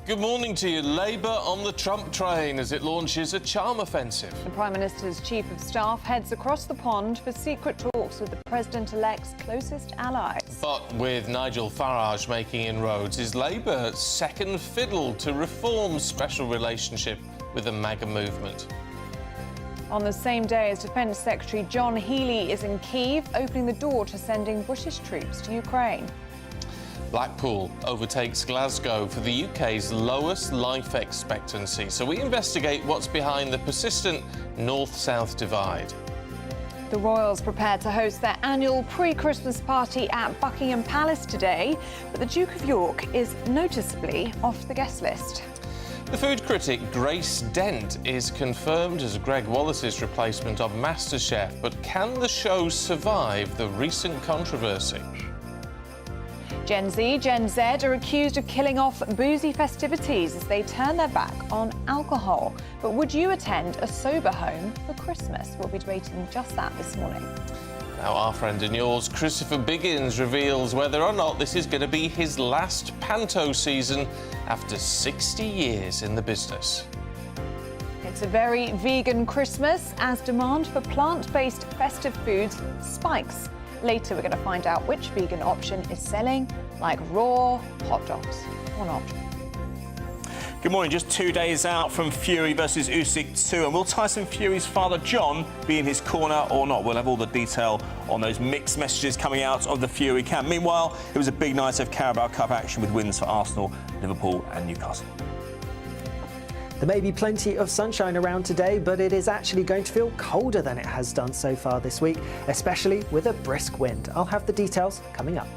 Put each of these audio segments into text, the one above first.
Good morning to you. Labour on the Trump train as it launches a charm offensive. The Prime Minister's Chief of Staff heads across the pond for secret talks with the President-elect's closest allies. But with Nigel Farage making inroads, is Labour second fiddle to reform's special relationship with the MAGA movement? On the same day as Defence Secretary John Healey is in Kyiv, opening the door to sending British troops to Ukraine. Blackpool overtakes Glasgow for the UK's lowest life expectancy. So we investigate what's behind the persistent north-south divide. The royals prepare to host their annual pre-Christmas party at Buckingham Palace today, but the Duke of York is noticeably off the guest list. The food critic Grace Dent is confirmed as Greg Wallace's replacement on MasterChef, but can the show survive the recent controversy? Gen Z, Gen Z are accused of killing off boozy festivities as they turn their back on alcohol. But would you attend a sober home for Christmas? We'll be debating just that this morning. Now, our friend and yours, Christopher Biggins, reveals whether or not this is going to be his last panto season after 60 years in the business. It's a very vegan Christmas as demand for plant-based festive foods spikes. Later, we're going to find out which vegan option is selling like raw hot dogs or not. Good morning. Just 2 days out from Fury versus Usyk 2, and will Tyson Fury's father John be in his corner or not? We'll have all the detail on those mixed messages coming out of the Fury camp. Meanwhile, it was a big night of Carabao Cup action with wins for Arsenal, Liverpool and Newcastle. There may be plenty of sunshine around today, but it is actually going to feel colder than it has done so far this week, especially with a brisk wind. I'll have the details coming up.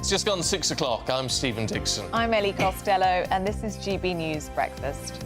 It's just gone 6 o'clock. I'm Stephen Dixon. I'm Ellie Costello, and this is GB News Breakfast.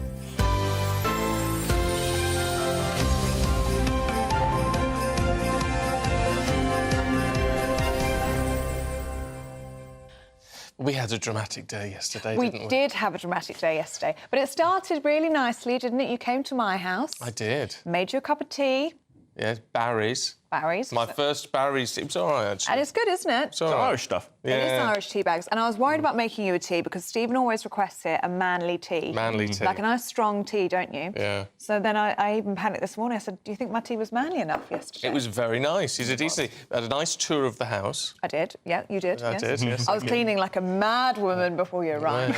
We had a dramatic day yesterday, didn't we? We did have a dramatic day yesterday, but it started really nicely, didn't it? You came to my house. I did. Made you a cup of tea. Yeah, Barry's. Barry's. My first Barry's. It was all right, actually. And it's good, isn't it? It's all right. Irish stuff. Yeah. It is Irish tea bags. And I was worried about making you a tea because Stephen always requests it, a manly tea. Manly tea. Like a nice strong tea, don't you? Yeah. So then I even panicked this morning. I said, do you think my tea was manly enough yesterday? It was very nice. He did easily. Had a nice tour of the house. I did. Yeah, you did. I yes. did, yes. I was cleaning like a mad woman before you arrived.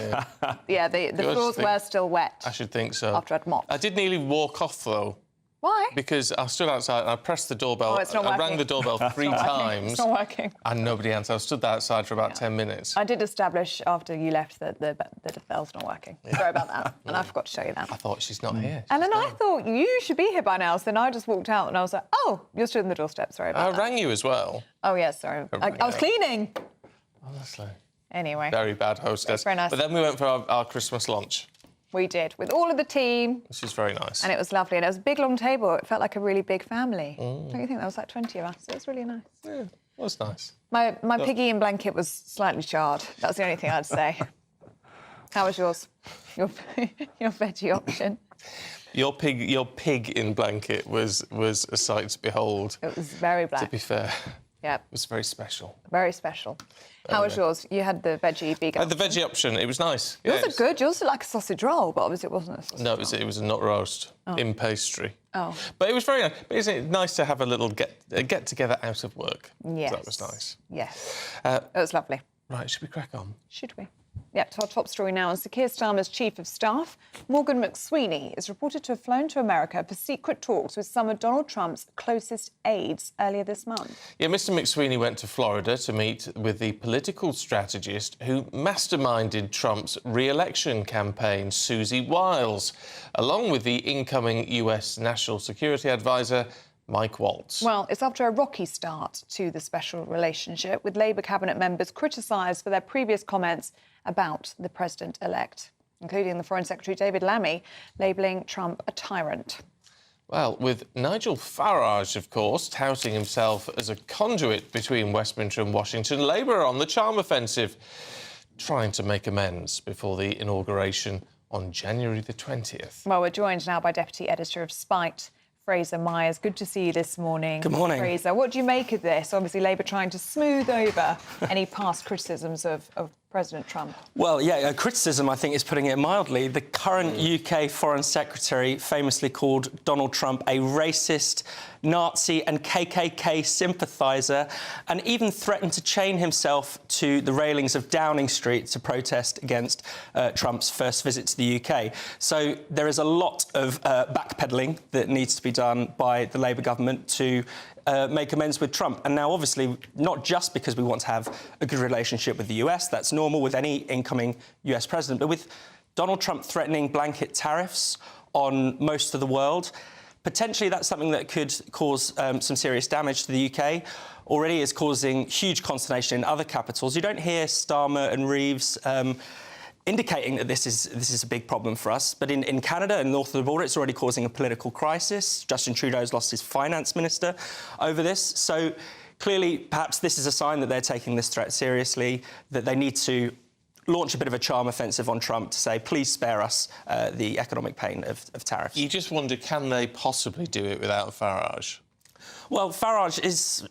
Yeah, the floors were still wet. I should think so. After I'd mopped. I did nearly walk off, though. Why? Because I stood outside and I pressed the doorbell. Oh, it's not I working. rang the doorbell 3 times. It's not working. And nobody answered. I stood outside for about 10 minutes. I did establish after you left that the bell's not working. Sorry about that. And I forgot to show you that. I thought, she's not here. And then I thought, you should be here by now. So then I just walked out and I was like, oh, you're stood in the doorstep. Sorry about that. I rang you as well. Oh, yes, sorry. I was cleaning. Honestly. Anyway. Very bad hostess. Very nice. But then we went for our Christmas lunch. We did, with all of the team. Which is very nice. And it was lovely. And it was a big, long table. It felt like a really big family. Don't you think? There was like 20 of us. It was really nice. Yeah, it was nice. My piggy in blanket was slightly charred. That's the only thing I'd say. How was yours? Your veggie option? Your pig in blanket was a sight to behold. It was very black. To be fair. Yeah. It was very special. Very special. How was yours? You had the veggie vegan. The veggie option. It was nice. Yours Yeah, are good. Yours are like a sausage roll, but obviously it wasn't a sausage No, roll. it was a nut roast in pastry. Oh. But it was very nice. But isn't it nice to have a little get together out of work? Yes. So that was nice. Yes. It was lovely. Right, should we crack on? Should we? Yeah, to our top story now. As Keir Starmer's Chief of Staff, Morgan McSweeney, is reported to have flown to America for secret talks with some of Donald Trump's closest aides earlier this month. Yeah, Mr McSweeney went to Florida to meet with the political strategist who masterminded Trump's re-election campaign, Susie Wiles, along with the incoming US National Security Advisor, Mike Waltz. Well, it's after a rocky start to the special relationship, with Labour cabinet members criticised for their previous comments about the president-elect, including the Foreign Secretary David Lammy labelling Trump a tyrant. Well, with Nigel Farage, of course, touting himself as a conduit between Westminster and Washington, Labour are on the charm offensive, trying to make amends before the inauguration on January the 20th. Well, we're joined now by Deputy Editor of Spite, Fraser Myers. Good to see you this morning. Good morning. Fraser, what do you make of this? Obviously, Labour trying to smooth over any past criticisms of President Trump? Well, yeah, criticism, I think, is putting it mildly. The current UK Foreign Secretary famously called Donald Trump a racist, Nazi and KKK sympathiser, and even threatened to chain himself to the railings of Downing Street to protest against Trump's first visit to the UK. So there is a lot of backpedalling that needs to be done by the Labour government to make amends with Trump. And now, obviously, not just because we want to have a good relationship with the US, that's normal with any incoming US president, but with Donald Trump threatening blanket tariffs on most of the world, potentially that's something that could cause some serious damage to the UK. Already is causing huge consternation in other capitals. You don't hear Starmer and Reeves indicating that this is a big problem for us. But in Canada and north of the border, it's already causing a political crisis. Justin Trudeau's lost his finance minister over this. So clearly, perhaps this is a sign that they're taking this threat seriously, that they need to launch a bit of a charm offensive on Trump to say, please spare us the economic pain of tariffs. You just wonder, can they possibly do it without Farage? Well, Farage is,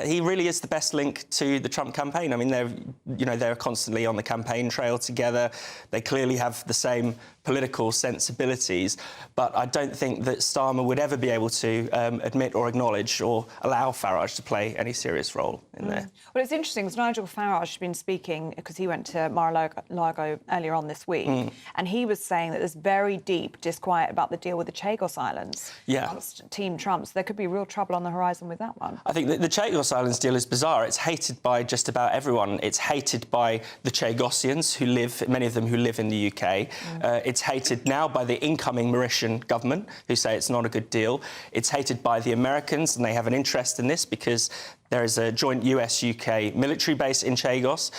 he really is the best link to the Trump campaign. I mean, they're constantly on the campaign trail together. They clearly have the same political sensibilities, but I don't think that Starmer would ever be able to admit or acknowledge or allow Farage to play any serious role in there. Well, it's interesting because Nigel Farage has been speaking, because he went to Mar-a-Lago earlier on this week, and he was saying that there's very deep disquiet about the deal with the Chagos Islands amongst Team Trump. So there could be real trouble on the horizon with that one. I think the Chagos Islands deal is bizarre. It's hated by just about everyone. It's hated by the Chagosians, many of them who live in the UK. It's hated now by the incoming Mauritian government, who say it's not a good deal. It's hated by the Americans, and they have an interest in this because there is a joint US-UK military base in Chagos.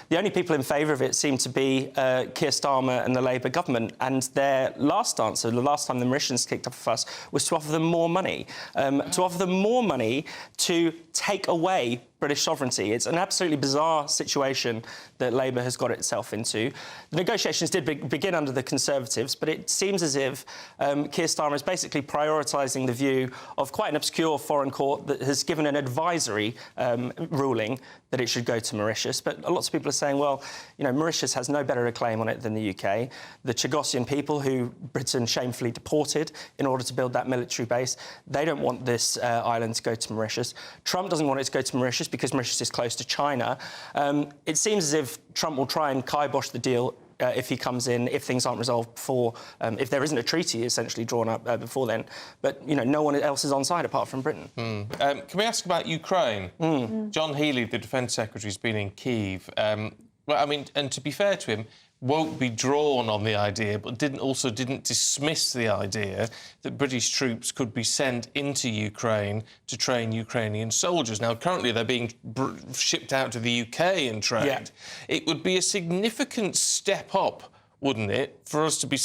The only people in favour of it seem to be Keir Starmer and the Labour government, and their last answer, the last time the Mauritians kicked up a fuss, was to offer them more money. To offer them more money to take away British sovereignty. It's an absolutely bizarre situation that Labour has got itself into. The negotiations did begin under the Conservatives, but it seems as if Keir Starmer is basically prioritising the view of quite an obscure foreign court that has given an advisory ruling that it should go to Mauritius. But lots of people are saying, well, Mauritius has no better a claim on it than the UK. The Chagosian people, who Britain shamefully deported in order to build that military base, they don't want this island to go to Mauritius. Trump doesn't want it to go to Mauritius because Mauritius is close to China. It seems as if Trump will try and kibosh the deal if he comes in, if things aren't resolved before, if there isn't a treaty essentially drawn up before then. But, no one else is on side apart from Britain. Can we ask about Ukraine? John Healey, the Defence Secretary, has been in Kyiv. Well, I mean, and to be fair to him, won't be drawn on the idea, but didn't dismiss the idea that British troops could be sent into Ukraine to train Ukrainian soldiers. Now, currently they're being shipped out to the UK and trained. Yeah. It would be a significant step up, wouldn't it, for us to be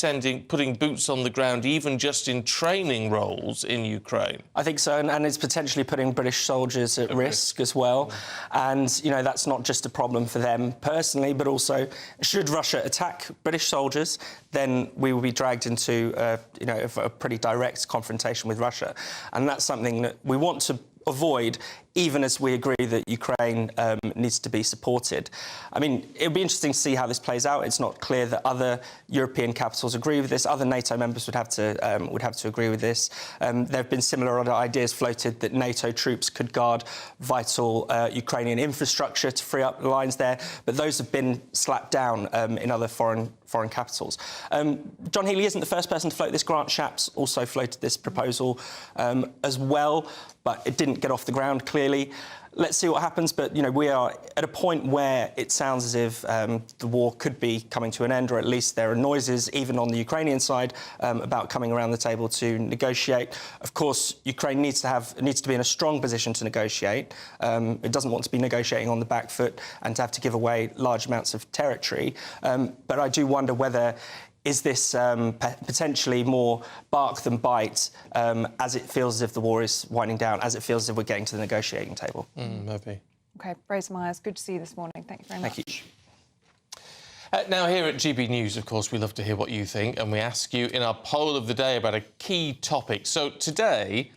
putting boots on the ground, even just in training roles in Ukraine? I think so, and it's potentially putting British soldiers at risk as well. And, that's not just a problem for them personally, but also, should Russia attack British soldiers, then we will be dragged into, a pretty direct confrontation with Russia. And that's something that we want to avoid, even as we agree that Ukraine needs to be supported. I mean, it'll be interesting to see how this plays out. It's not clear that other European capitals agree with this. Other NATO members would have to agree with this. There have been similar other ideas floated that NATO troops could guard vital Ukrainian infrastructure to free up lines there, but those have been slapped down in other foreign capitals. John Healey isn't the first person to float this. Grant Shapps also floated this proposal as well, but it didn't get off the ground clearly. Let's see what happens, but, we are at a point where it sounds as if the war could be coming to an end, or at least there are noises, even on the Ukrainian side, about coming around the table to negotiate. Of course, Ukraine needs to be in a strong position to negotiate. It doesn't want to be negotiating on the back foot and to have to give away large amounts of territory. But I do wonder whether is this potentially more bark than bite, as it feels as if the war is winding down, as it feels as if we're getting to the negotiating table? Maybe. OK, Fraser Myers, good to see you this morning. Thank you very much. Thank you. Now, here at GB News, of course, we love to hear what you think, and we ask you in our poll of the day about a key topic. So today,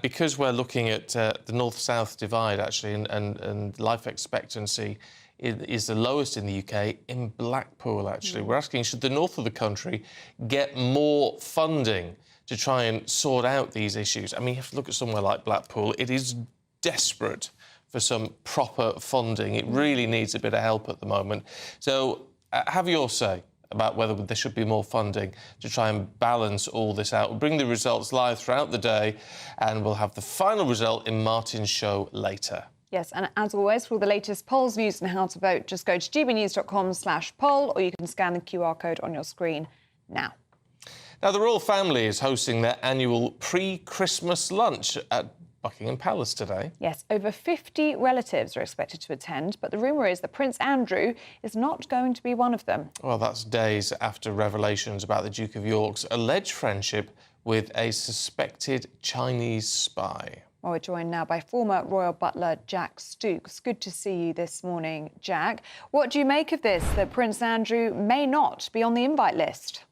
because we're looking at the north-south divide, actually, and life expectancy is the lowest in the UK in Blackpool, actually. We're asking, should the north of the country get more funding to try and sort out these issues? I mean, you have to look at somewhere like Blackpool. It is desperate for some proper funding. It really needs a bit of help at the moment. So have your say about whether there should be more funding to try and balance all this out. We'll bring the results live throughout the day, and we'll have the final result in Martin's show later. Yes, and as always, for all the latest polls, news and how to vote, just go to gbnews.com/poll, or you can scan the QR code on your screen now. Now, the royal family is hosting their annual pre-Christmas lunch at Buckingham Palace today. Yes, over 50 relatives are expected to attend, but the rumour is that Prince Andrew is not going to be one of them. Well, that's days after revelations about the Duke of York's alleged friendship with a suspected Chinese spy. Well, we're joined now by former royal butler Jack Stooks. Good to see you this morning, Jack. What do you make of this, that Prince Andrew may not be on the invite list?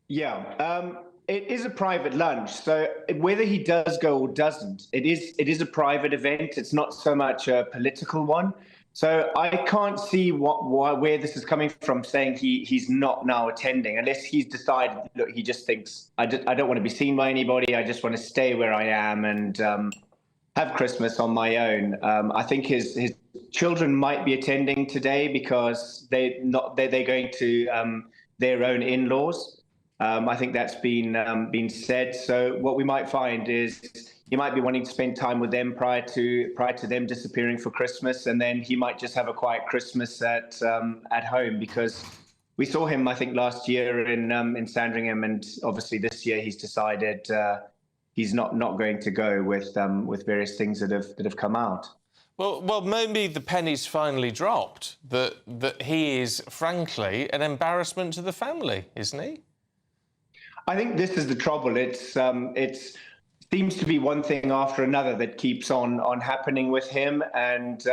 Yeah, it is a private lunch, so whether he does go or doesn't, it is a private event. It's not so much a political one. So I can't see where this is coming from, saying he's not now attending, unless he's decided, look, he just thinks, I don't want to be seen by anybody. I just want to stay where I am and have Christmas on my own. I think his children might be attending today because they're going to their own in-laws. I think that's been said. So what we might find is he might be wanting to spend time with them prior to them disappearing for Christmas, and then he might just have a quiet Christmas at home, because we saw him, I think, last year in Sandringham, and obviously this year he's decided he's not going to go with various things that have come out. Well, maybe the penny's finally dropped that he is, frankly, an embarrassment to the family, isn't he? I think this is the trouble. It seems to be one thing after another that keeps on happening with him, and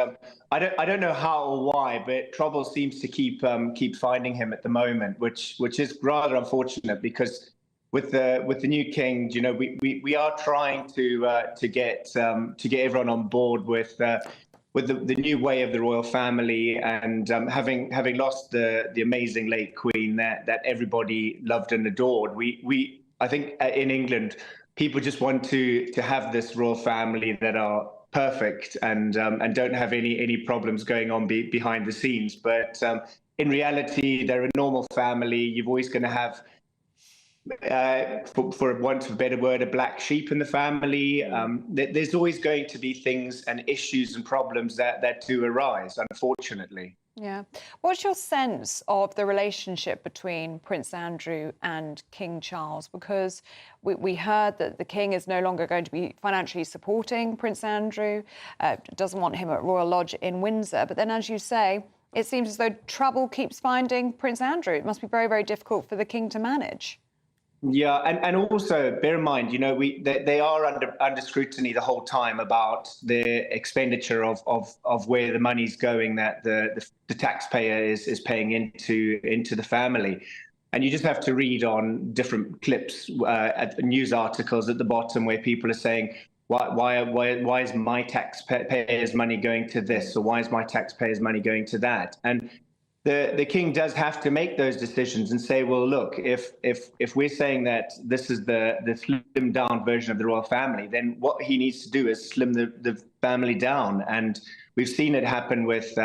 I don't know how or why, but trouble seems to keep finding him at the moment, which is rather unfortunate, because with the new king, you know, we are trying to get everyone on board with the new way of the royal family, and having lost the amazing late Queen that everybody loved and adored, I think in England people just want to have this royal family that are perfect and don't have any problems going on behind the scenes. But in reality, they're a normal family. You're always going to have, for want of a better word, a black sheep in the family. There's always going to be things and issues and problems that do arise, unfortunately. Yeah. What's your sense of the relationship between Prince Andrew and King Charles? Because we heard that the King is no longer going to be financially supporting Prince Andrew, doesn't want him at Royal Lodge in Windsor. But then, as you say, it seems as though trouble keeps finding Prince Andrew. It must be very, very difficult for the King to manage. Yeah, and also bear in mind, you know, they are under scrutiny the whole time about the expenditure of where the money's going, that the taxpayer is paying into the family. And you just have to read on different clips, news articles at the bottom, where people are saying, why is my taxpayers' money going to this, or why is my taxpayers' money going to that? And the king does have to make those decisions and say, well, look, if we're saying that this is the slimmed down version of the royal family, then what he needs to do is slim the family down. And we've seen it happen with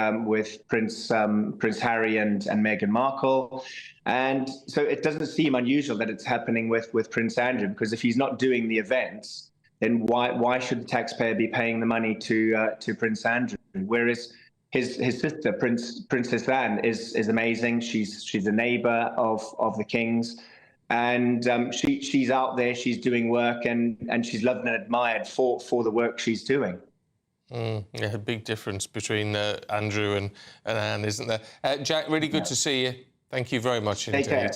Prince Harry and Meghan Markle. And so it doesn't seem unusual that it's happening with Prince Andrew, because if he's not doing the events, then why should the taxpayer be paying the money to Prince Andrew? Whereas his sister, Princess Anne, is amazing. She's a neighbour of the king's, and she's out there. She's doing work, and she's loved and admired for the work she's doing. Yeah, a big difference between Andrew and Anne, isn't there? Jack, really good to see you. Thank you very much indeed. Take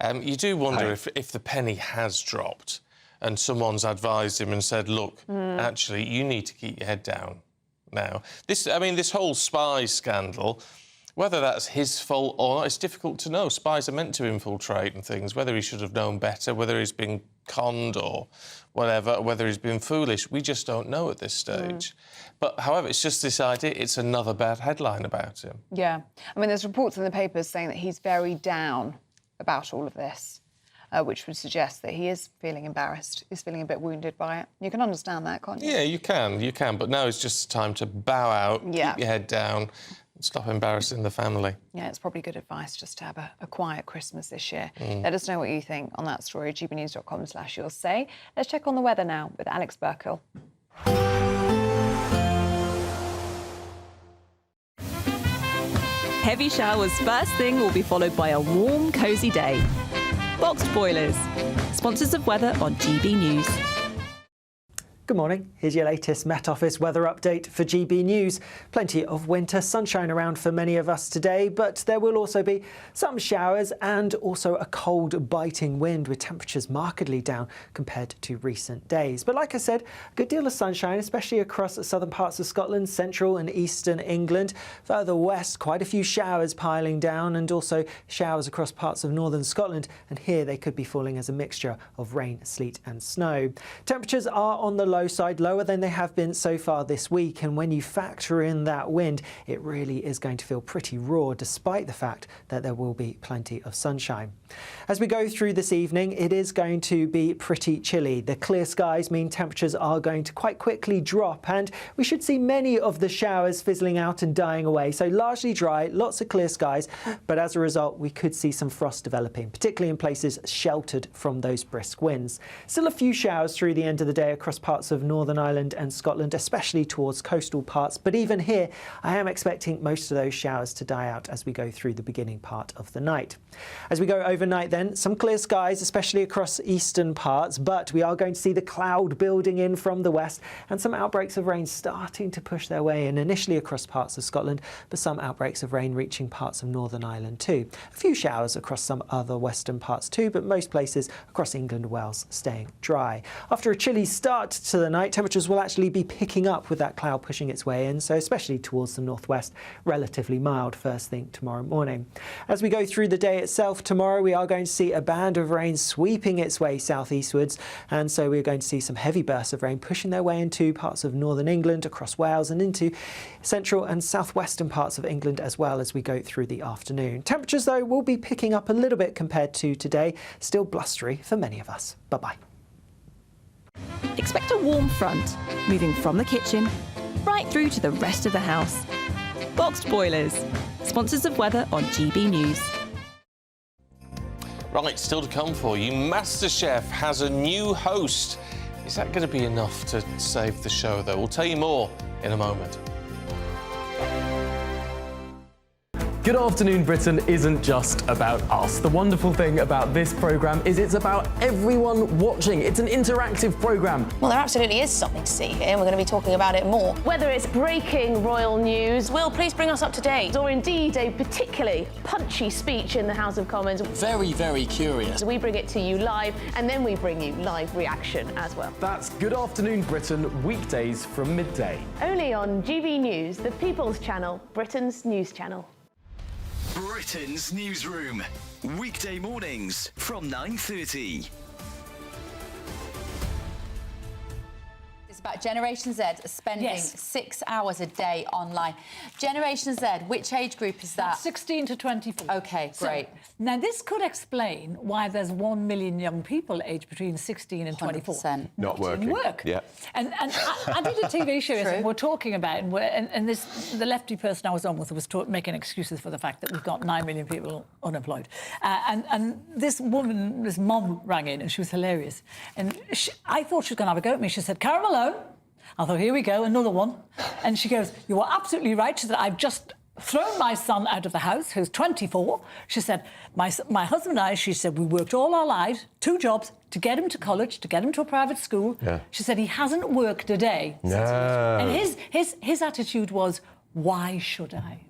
care. You do wonder if the penny has dropped and someone's advised him and said, look, actually, you need to keep your head down now. This whole spy scandal, whether that's his fault or not, it's difficult to know. Spies are meant to infiltrate and things, whether he should have known better, whether he's been conned or whatever, whether he's been foolish. We just don't know at this stage. But, however, it's just this idea. It's another bad headline about him. Yeah. I mean, there's reports in the papers saying that he's very down about all of this, which would suggest that he is feeling embarrassed. He's feeling a bit wounded by it. You can understand that, can't you? Yeah, you can. But now it's just time to bow out, keep your head down, and stop embarrassing the family. Yeah, it's probably good advice just to have a quiet Christmas this year. Let us know what you think on that story, gbnews.com/you'll say. Let's check on the weather now with Alex Burkle. Heavy showers first thing will be followed by a warm, cosy day. Boxed Boilers, sponsors of weather on GB News. Good morning. Here's your latest Met Office weather update for GB News. Plenty of winter sunshine around for many of us today, but there will also be some showers and also a cold, biting wind with temperatures markedly down compared to recent days. But like I said, a good deal of sunshine, especially across the southern parts of Scotland, central and eastern England. Further west, quite a few showers piling down and also showers across parts of northern Scotland. And here they could be falling as a mixture of rain, sleet and snow. Temperatures are on the low side, lower than they have been so far this week, and when you factor in that wind, it really is going to feel pretty raw despite the fact that there will be plenty of sunshine. As we go through this evening, it is going to be pretty chilly. The clear skies mean temperatures are going to quite quickly drop, and we should see many of the showers fizzling out and dying away. So largely dry, lots of clear skies, but as a result we could see some frost developing, particularly in places sheltered from those brisk winds. Still a few showers through the end of the day across parts of Northern Ireland and Scotland, especially towards coastal parts. But even here, I am expecting most of those showers to die out as we go through the beginning part of the night. As we go overnight then, some clear skies, especially across eastern parts, but we are going to see the cloud building in from the west and some outbreaks of rain starting to push their way in, initially across parts of Scotland, but some outbreaks of rain reaching parts of Northern Ireland too. A few showers across some other western parts too, but most places across England and Wales staying dry. After a chilly start to the night, temperatures will actually be picking up with that cloud pushing its way in, so especially towards the northwest, relatively mild first thing tomorrow morning. As we go through the day itself tomorrow, we are going to see a band of rain sweeping its way southeastwards, and so we're going to see some heavy bursts of rain pushing their way into parts of northern England, across Wales and into central and southwestern parts of England as well as we go through the afternoon. Temperatures though will be picking up a little bit compared to today, still blustery for many of us. Bye-bye. Expect a warm front, moving from the kitchen right through to the rest of the house. Boxed Boilers, sponsors of weather on GB News. Right, still to come for you. MasterChef has a new host. Is that going to be enough to save the show, though? We'll tell you more in a moment. Good Afternoon Britain isn't just about us. The wonderful thing about this programme is it's about everyone watching. It's an interactive programme. Well, there absolutely is something to see here, and we're going to be talking about it more. Whether it's breaking royal news, Will, please bring us up to date, or indeed a particularly punchy speech in the House of Commons. Very, very curious. We bring it to you live, and then we bring you live reaction as well. That's Good Afternoon Britain, weekdays from midday. Only on GB News, the People's Channel, Britain's news channel. Britain's Newsroom, weekday mornings from 9:30. It's about Generation Z spending 6 hours a day online. Generation Z, which age group is that? 16 to 24. OK, great. Now, this could explain why there's 1 million young people aged between 16 and 24. 100%. Not working. Work. Yeah. And I did a TV show and we're talking about it, and the lefty person I was on with was making excuses for the fact that we've got 9 million people unemployed. And this woman, this mom rang in and she was hilarious. And I thought she was going to have a go at me. She said, Carol Malone. I thought, here we go, another one. And she goes, you are absolutely right. She said, I've just thrown my son out of the house, who's 24. She said, my husband and I, she said, we worked all our lives, 2 jobs, to get him to college, to get him to a private school. Yeah. She said, he hasn't worked a day. No. And his attitude was, why should I?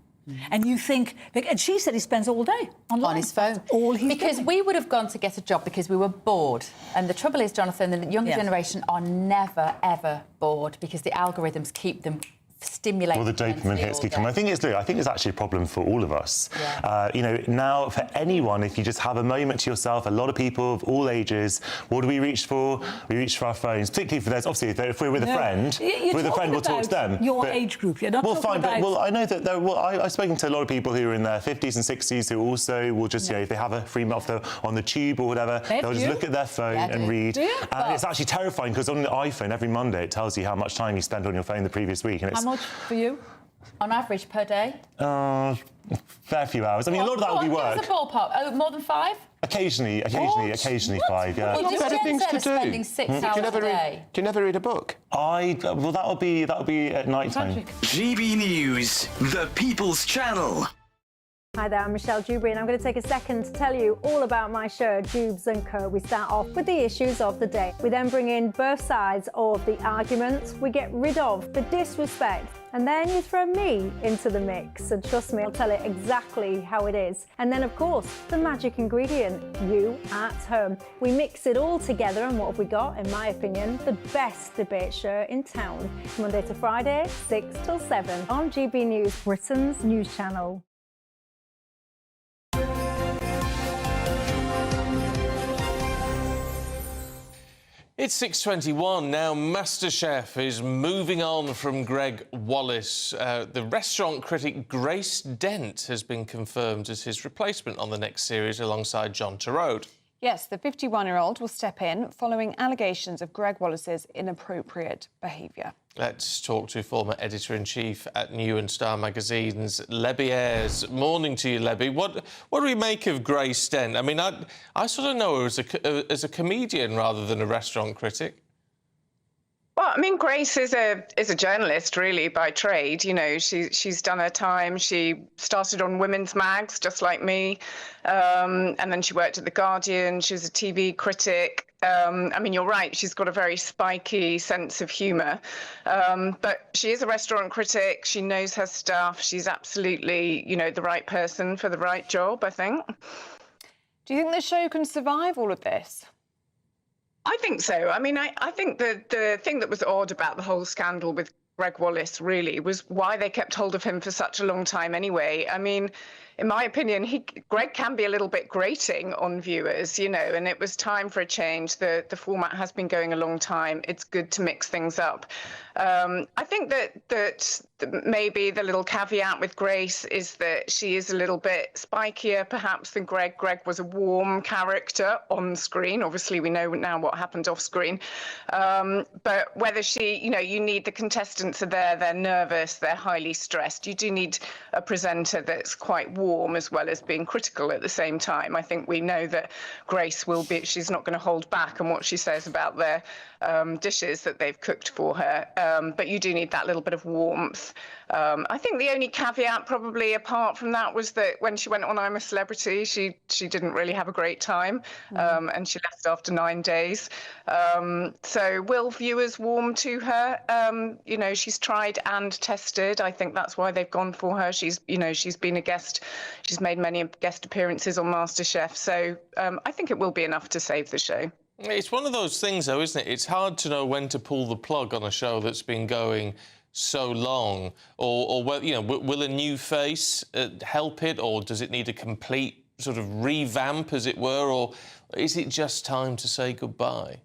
And you think, and she said he spends all day online. On his phone. All he's because doing. We would have gone to get a job because we were bored. And the trouble is, Jonathan, the younger generation are never, ever bored because the algorithms keep them stimulated. Well, the dopamine hits keep coming. I think it's actually a problem for all of us. Yeah. You know, now for anyone, if you just have a moment to yourself, a lot of people of all ages, what do we reach for? We reach for our phones, particularly for those. Obviously, if we're with a friend, we'll talk to them. Your age group, you're not talking about... Well, I know that I've spoken to a lot of people who are in their 50s and 60s who also will just, you know, if they have a free month on the tube or whatever, they'll just look at their phone and read. And it's actually terrifying because on the iPhone every Monday it tells you how much time you spent on your phone the previous week. And it's, how much for you? On average per day? Fair few hours. I mean, a lot of that will be work. What's a ballpark? Oh, more than 5? Occasionally 5. Yeah. Well, better things to do. Spending 6 hours a day. Do you never read a book? Well, that'll be at night time. GB News, the People's Channel. Hi there, I'm Michelle Dewberry and I'm going to take a second to tell you all about my show, Dubes & Co. We start off with the issues of the day. We then bring in both sides of the arguments. We get rid of the disrespect. And then you throw me into the mix. And trust me, I'll tell it exactly how it is. And then, of course, the magic ingredient, you at home. We mix it all together and what have we got, in my opinion, the best debate show in town. Monday to Friday, 6 till 7 on GB News, Britain's news channel. It's 6:21 now. MasterChef is moving on from Greg Wallace. The restaurant critic Grace Dent has been confirmed as his replacement on the next series alongside John Turode. Yes, the 51-year-old will step in following allegations of Greg Wallace's inappropriate behaviour. Let's talk to former editor-in-chief at New and Star magazines, Lebby Ayres. Morning to you, Lebby. What do we make of Grace Dent? I mean, I sort of know her as a comedian rather than a restaurant critic. Well, I mean, Grace is a journalist, really, by trade. You know, she's done her time. She started on women's mags, just like me, and then she worked at The Guardian. She was a TV critic. I mean, you're right. She's got a very spiky sense of humour, but she is a restaurant critic. She knows her stuff. She's absolutely, you know, the right person for the right job, I think. Do you think the show can survive all of this? I think so. I mean, I think the thing that was odd about the whole scandal with Greg Wallace really was why they kept hold of him for such a long time anyway. I mean, in my opinion, Greg can be a little bit grating on viewers, you know, and it was time for a change. The format has been going a long time. It's good to mix things up. I think that maybe the little caveat with Grace is that she is a little bit spikier, perhaps, than Greg. Greg was a warm character on screen. Obviously, we know now what happened off screen. But whether you know, you need the contestants are there, they're nervous, they're highly stressed. You do need a presenter that's quite warm as well as being critical at the same time. I think we know that Grace she's not going to hold back on what she says about their dishes that they've cooked for her. But you do need that little bit of warmth. I think the only caveat probably apart from that was that when she went on I'm a Celebrity, she didn't really have a great time, and she left after 9 days. So will viewers warm to her? You know, she's tried and tested. I think that's why they've gone for her. She's been a guest. She's made many guest appearances on MasterChef. So I think it will be enough to save the show. It's one of those things, though, isn't it? It's hard to know when to pull the plug on a show that's been going so long, or you know, will a new face help it, or does it need a complete sort of revamp, as it were, or is it just time to say goodbye?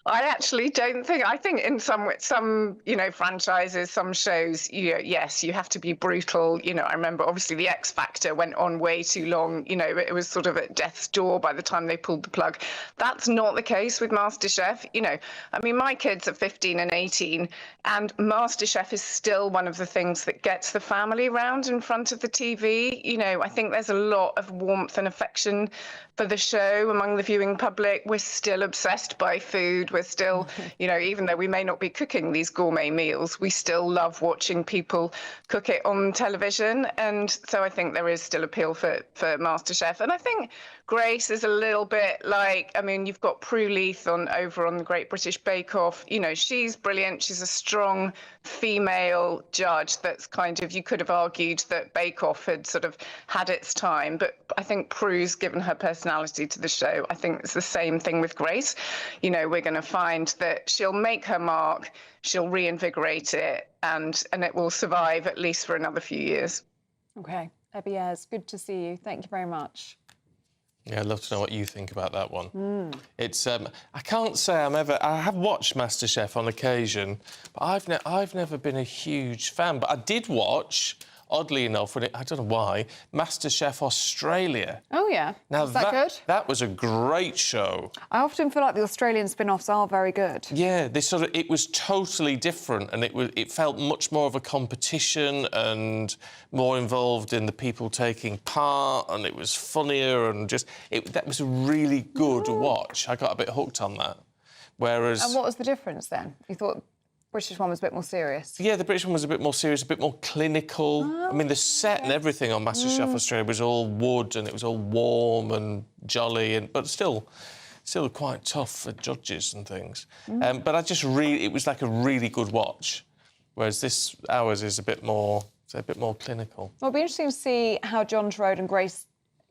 I actually don't think. I think in some you know, franchises, some shows, yes, you have to be brutal. You know, I remember obviously the X Factor went on way too long. You know, it was sort of at death's door by the time they pulled the plug. That's not the case with MasterChef. You know, I mean, my kids are 15 and 18, and MasterChef is still one of the things that gets the family round in front of the TV. You know, I think there's a lot of warmth and affection for the show among the viewing public. We're still obsessed by food. We're still, you know, even though we may not be cooking these gourmet meals, we still love watching people cook it on television. And so I think there is still appeal for MasterChef. And I think Grace is a little bit like, I mean, you've got Prue Leith over on the Great British Bake Off. You know, she's brilliant. She's a strong female judge that's kind of, you could have argued that Bake Off had sort of had its time. But I think Prue's given her personality to the show. I think it's the same thing with Grace. You know, we're going to find that she'll make her mark, she'll reinvigorate it, and it will survive at least for another few years. OK. Abby Ayres, good to see you. Thank you very much. Yeah, I'd love to know what you think about that one. It's I can't say I have watched MasterChef on occasion, but I've never been a huge fan. But I did watch, oddly enough, I don't know why, MasterChef Australia. Oh, yeah. Now, Is that good? That was a great show. I often feel like the Australian spin-offs are very good. Yeah, it was totally different, and it felt much more of a competition and more involved in the people taking part, and it was funnier and that was a really good watch. I got a bit hooked on that. Whereas... And what was the difference then? You thought British one was a bit more serious? Yeah, the British one was a bit more serious, a bit more clinical. I mean, the set and everything on MasterChef Australia was all wood and it was all warm and jolly, but still quite tough for judges and things. But it was like a really good watch, whereas ours is a bit more clinical. Well, it'll be interesting to see how John Torode and Grace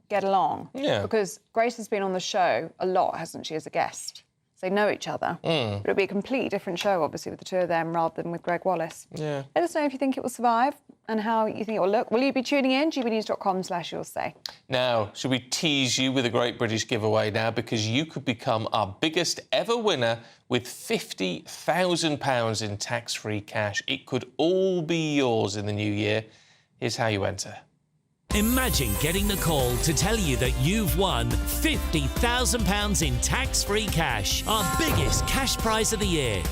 get along. Yeah. Because Grace has been on the show a lot, hasn't she, as a guest? So they know each other. But it'll be a completely different show, obviously, with the two of them rather than with Greg Wallace. Yeah. Let us know if you think it will survive and how you think it will look. Will you be tuning in? gbnews.com/you'll say. Now, should we tease you with a Great British giveaway now? Because you could become our biggest ever winner with £50,000 in tax-free cash. It could all be yours in the new year. Here's how you enter. Imagine getting the call to tell you that you've won £50,000 in tax-free cash, our biggest cash prize of the year.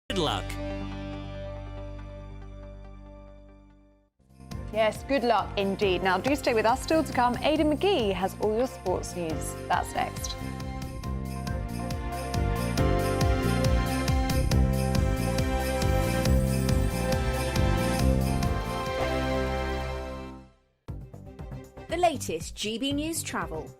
Good luck. Yes, good luck indeed. Now, do stay with us. Still to come, Aidan McGee has all your sports news. That's next. The latest GB News travel.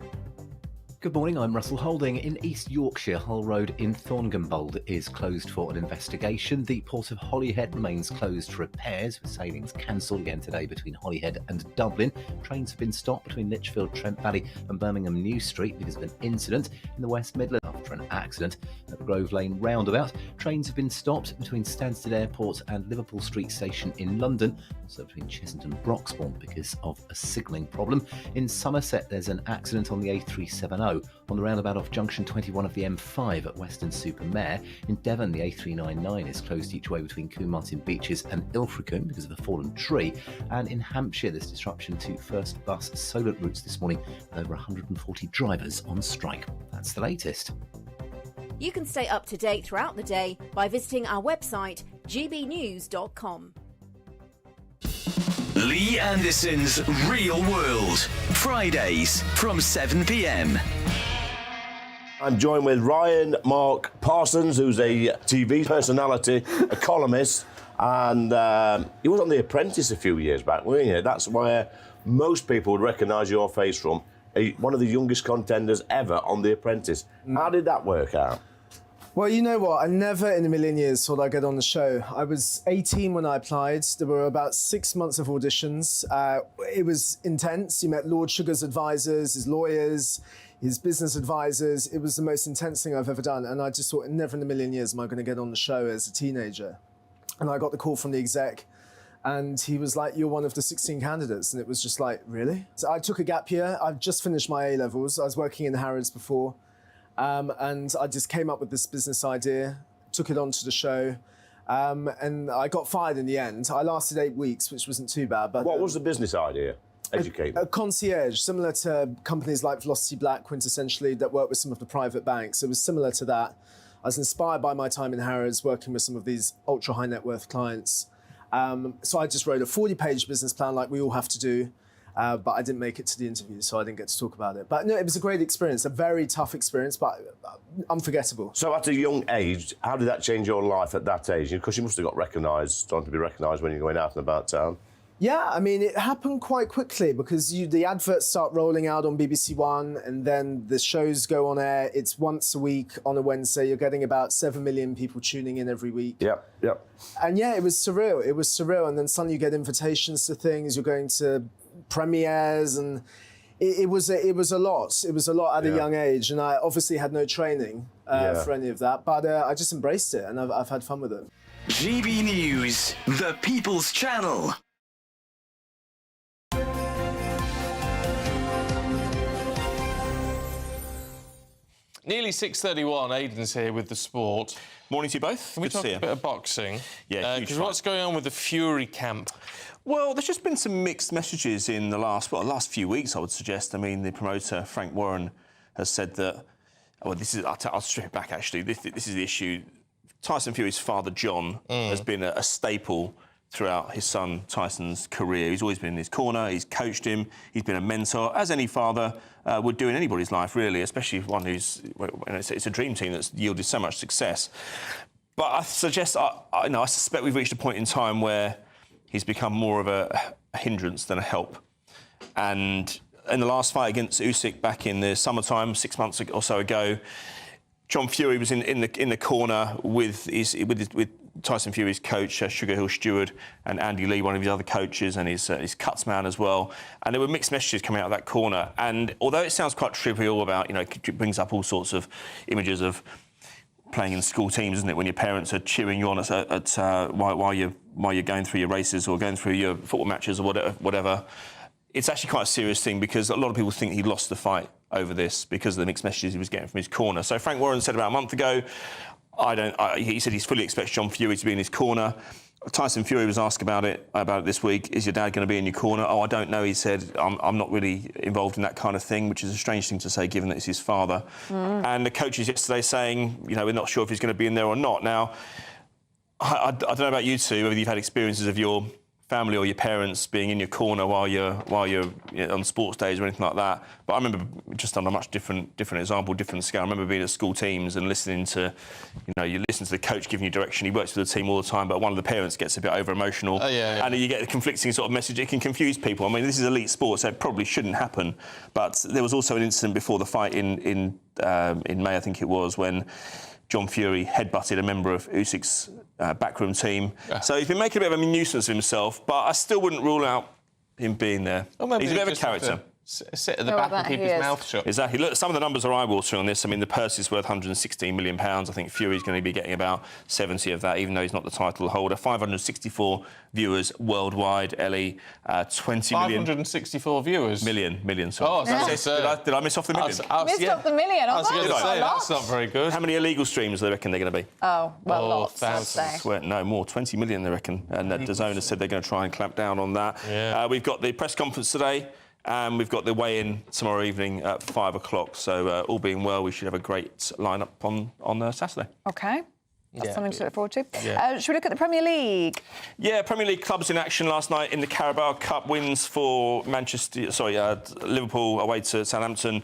Good morning, I'm Russell Holding. In East Yorkshire, Hull Road in Thorngambold is closed for an investigation. The Port of Holyhead remains closed for repairs, with sailings cancelled again today between Holyhead and Dublin. Trains have been stopped between Lichfield, Trent Valley and Birmingham New Street because of an incident in the West Midlands after an accident at the Grove Lane roundabout. Trains have been stopped between Stansted Airport and Liverpool Street Station in London, also between Chesington and Broxbourne because of a signalling problem. In Somerset, there's an accident on the A370 on the roundabout off junction 21 of the M5 at Weston-super-Mare. In Devon, the A399 is closed each way between Combe Martin Beaches and Ilfracombe because of a fallen tree. And in Hampshire, there's disruption to first bus Solent routes this morning with over 140 drivers on strike. That's the latest. You can stay up to date throughout the day by visiting our website, gbnews.com. Lee Anderson's Real World, Fridays from 7 p.m. I'm joined with Ryan Mark Parsons, who's a TV personality, a columnist, and he was on The Apprentice a few years back, weren't you? That's where most people would recognise your face from. One of the youngest contenders ever on The Apprentice. How did that work out? Well, you know what? I never in a million years thought I'd get on the show. I was 18 when I applied. There were about 6 months of auditions. It was intense. You met Lord Sugar's advisors, his lawyers, his business advisors. It was the most intense thing I've ever done. And I just thought, never in a million years am I going to get on the show as a teenager. And I got the call from the exec. And he was like, you're one of the 16 candidates. And it was just like, really? So I took a gap year. I've just finished my A-levels. I was working in Harrods before. And I just came up with this business idea, took it onto the show. And I got fired in the end. I lasted 8 weeks, which wasn't too bad. But what was the business idea? Educate. A concierge, similar to companies like Velocity Black, quintessentially, that work with some of the private banks. It was similar to that. I was inspired by my time in Harrods, working with some of these ultra high net worth clients. So I just wrote a 40-page business plan like we all have to do. But I didn't make it to the interview, so I didn't get to talk about it. But no, it was a great experience, a very tough experience, but unforgettable. So at a young age, how did that change your life at that age? Because you must have got recognised, starting to be recognised when you're going out and about town. Yeah, I mean, it happened quite quickly because the adverts start rolling out on BBC One and then the shows go on air. It's once a week on a Wednesday. You're getting about 7 million people tuning in every week. Yep. And yeah, it was surreal. It was surreal. And then suddenly you get invitations to things. You're going to premieres and it was a lot. It was a lot at a young age. And I obviously had no training for any of that. But I just embraced it and I've had fun with it. GB News, the People's Channel. Nearly 6:31, Aidan's here with the sport. Morning to you both. Can we talk a bit of boxing? Yeah, because what's going on with the Fury camp? Well, there's just been some mixed messages in the last few weeks, I would suggest. I mean, the promoter, Frank Warren, has said that... Well, this is... I'll strip it back, actually. This is the issue. Tyson Fury's father, John, has been a staple throughout his son Tyson's career. He's always been in his corner, he's coached him, he's been a mentor, as any father would do in anybody's life, really, especially one who's... It's a dream team that's yielded so much success. But I suggest... I suspect we've reached a point in time where he's become more of a hindrance than a help. And in the last fight against Usyk back in the summertime, 6 months or so ago, John Fury was in the corner with Tyson Fury's coach, Sugar Hill Stewart, and Andy Lee, one of his other coaches, and his cuts man as well. And there were mixed messages coming out of that corner. And although it sounds quite trivial about, it brings up all sorts of images of playing in school teams, isn't it, when your parents are cheering you on while you're going through your races or going through your football matches or whatever. It's actually quite a serious thing because a lot of people think he lost the fight over this because of the mixed messages he was getting from his corner. So Frank Warren said about a month ago, he said he fully expects John Fury to be in his corner. Tyson Fury was asked about it this week. Is your dad going to be in your corner? Oh, I don't know, he said. I'm not really involved in that kind of thing, which is a strange thing to say, given that it's his father. And the coaches yesterday saying, we're not sure if he's going to be in there or not. Now, I don't know about you two, whether you've had experiences of your family or your parents being in your corner while you're on sports days or anything like that. But I remember, just on a much different example, different scale, I remember being at school teams and listening to, you listen to the coach giving you direction. He works with the team all the time, but one of the parents gets a bit over emotional. And you get a conflicting sort of message. It can confuse people. I mean, this is elite sports, so it probably shouldn't happen. But there was also an incident before the fight in May, I think it was, when John Fury headbutted a member of Usyk's backroom team. So he's been making a bit of a nuisance of himself, but I still wouldn't rule out him being there. He's a bit of a character. Sit at the back and keep his mouth shut. Exactly. Look, some of the numbers are eye-watering on this. I mean, the purse is worth £116 million. I think Fury's going to be getting about 70 of that, even though he's not the title holder. 564 viewers worldwide, Ellie. 20 million... 564 viewers? Million, sorry. Did I miss off the million? Missed off the million. I was going to say, that's not very good. How many illegal streams do they reckon they're going to be? Oh, well, lots, I'd say. No, more. 20 million, they reckon. And DAZN has said they're going to try and clamp down on that. We've got the press conference today. And we've got the weigh-in tomorrow evening at 5 o'clock. So all being well, we should have a great lineup on Saturday. OK. That's something to look forward to. Should we look at the Premier League? Yeah, Premier League clubs in action last night in the Carabao Cup. Wins for Liverpool away to Southampton,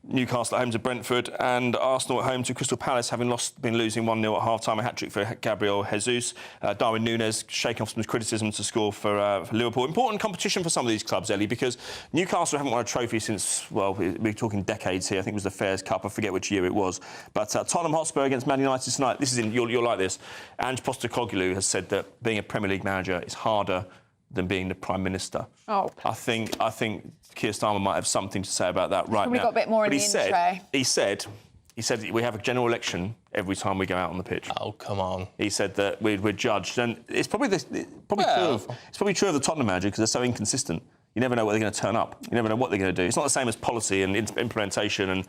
Newcastle at home to Brentford, and Arsenal at home to Crystal Palace, having been losing 1-0 at half-time. A hat-trick for Gabriel Jesus. Darwin Núñez shaking off some criticism to score for Liverpool. Important competition for some of these clubs, Ellie, because Newcastle haven't won a trophy since, well, we're talking decades here. I think it was the Fairs Cup. I forget which year it was. But Tottenham Hotspur against Man United tonight. This is you'll like this. Ange Postecoglou has said that being a Premier League manager is harder than being the Prime Minister. Oh. I think Keir Starmer might have something to say about that right now. We got a bit more in the intro. He said we have a general election every time we go out on the pitch. Oh, come on. He said that we're judged, and it's probably true of the Tottenham manager because they're so inconsistent. You never know where they're going to turn up. You never know what they're going to do. It's not the same as policy and implementation and...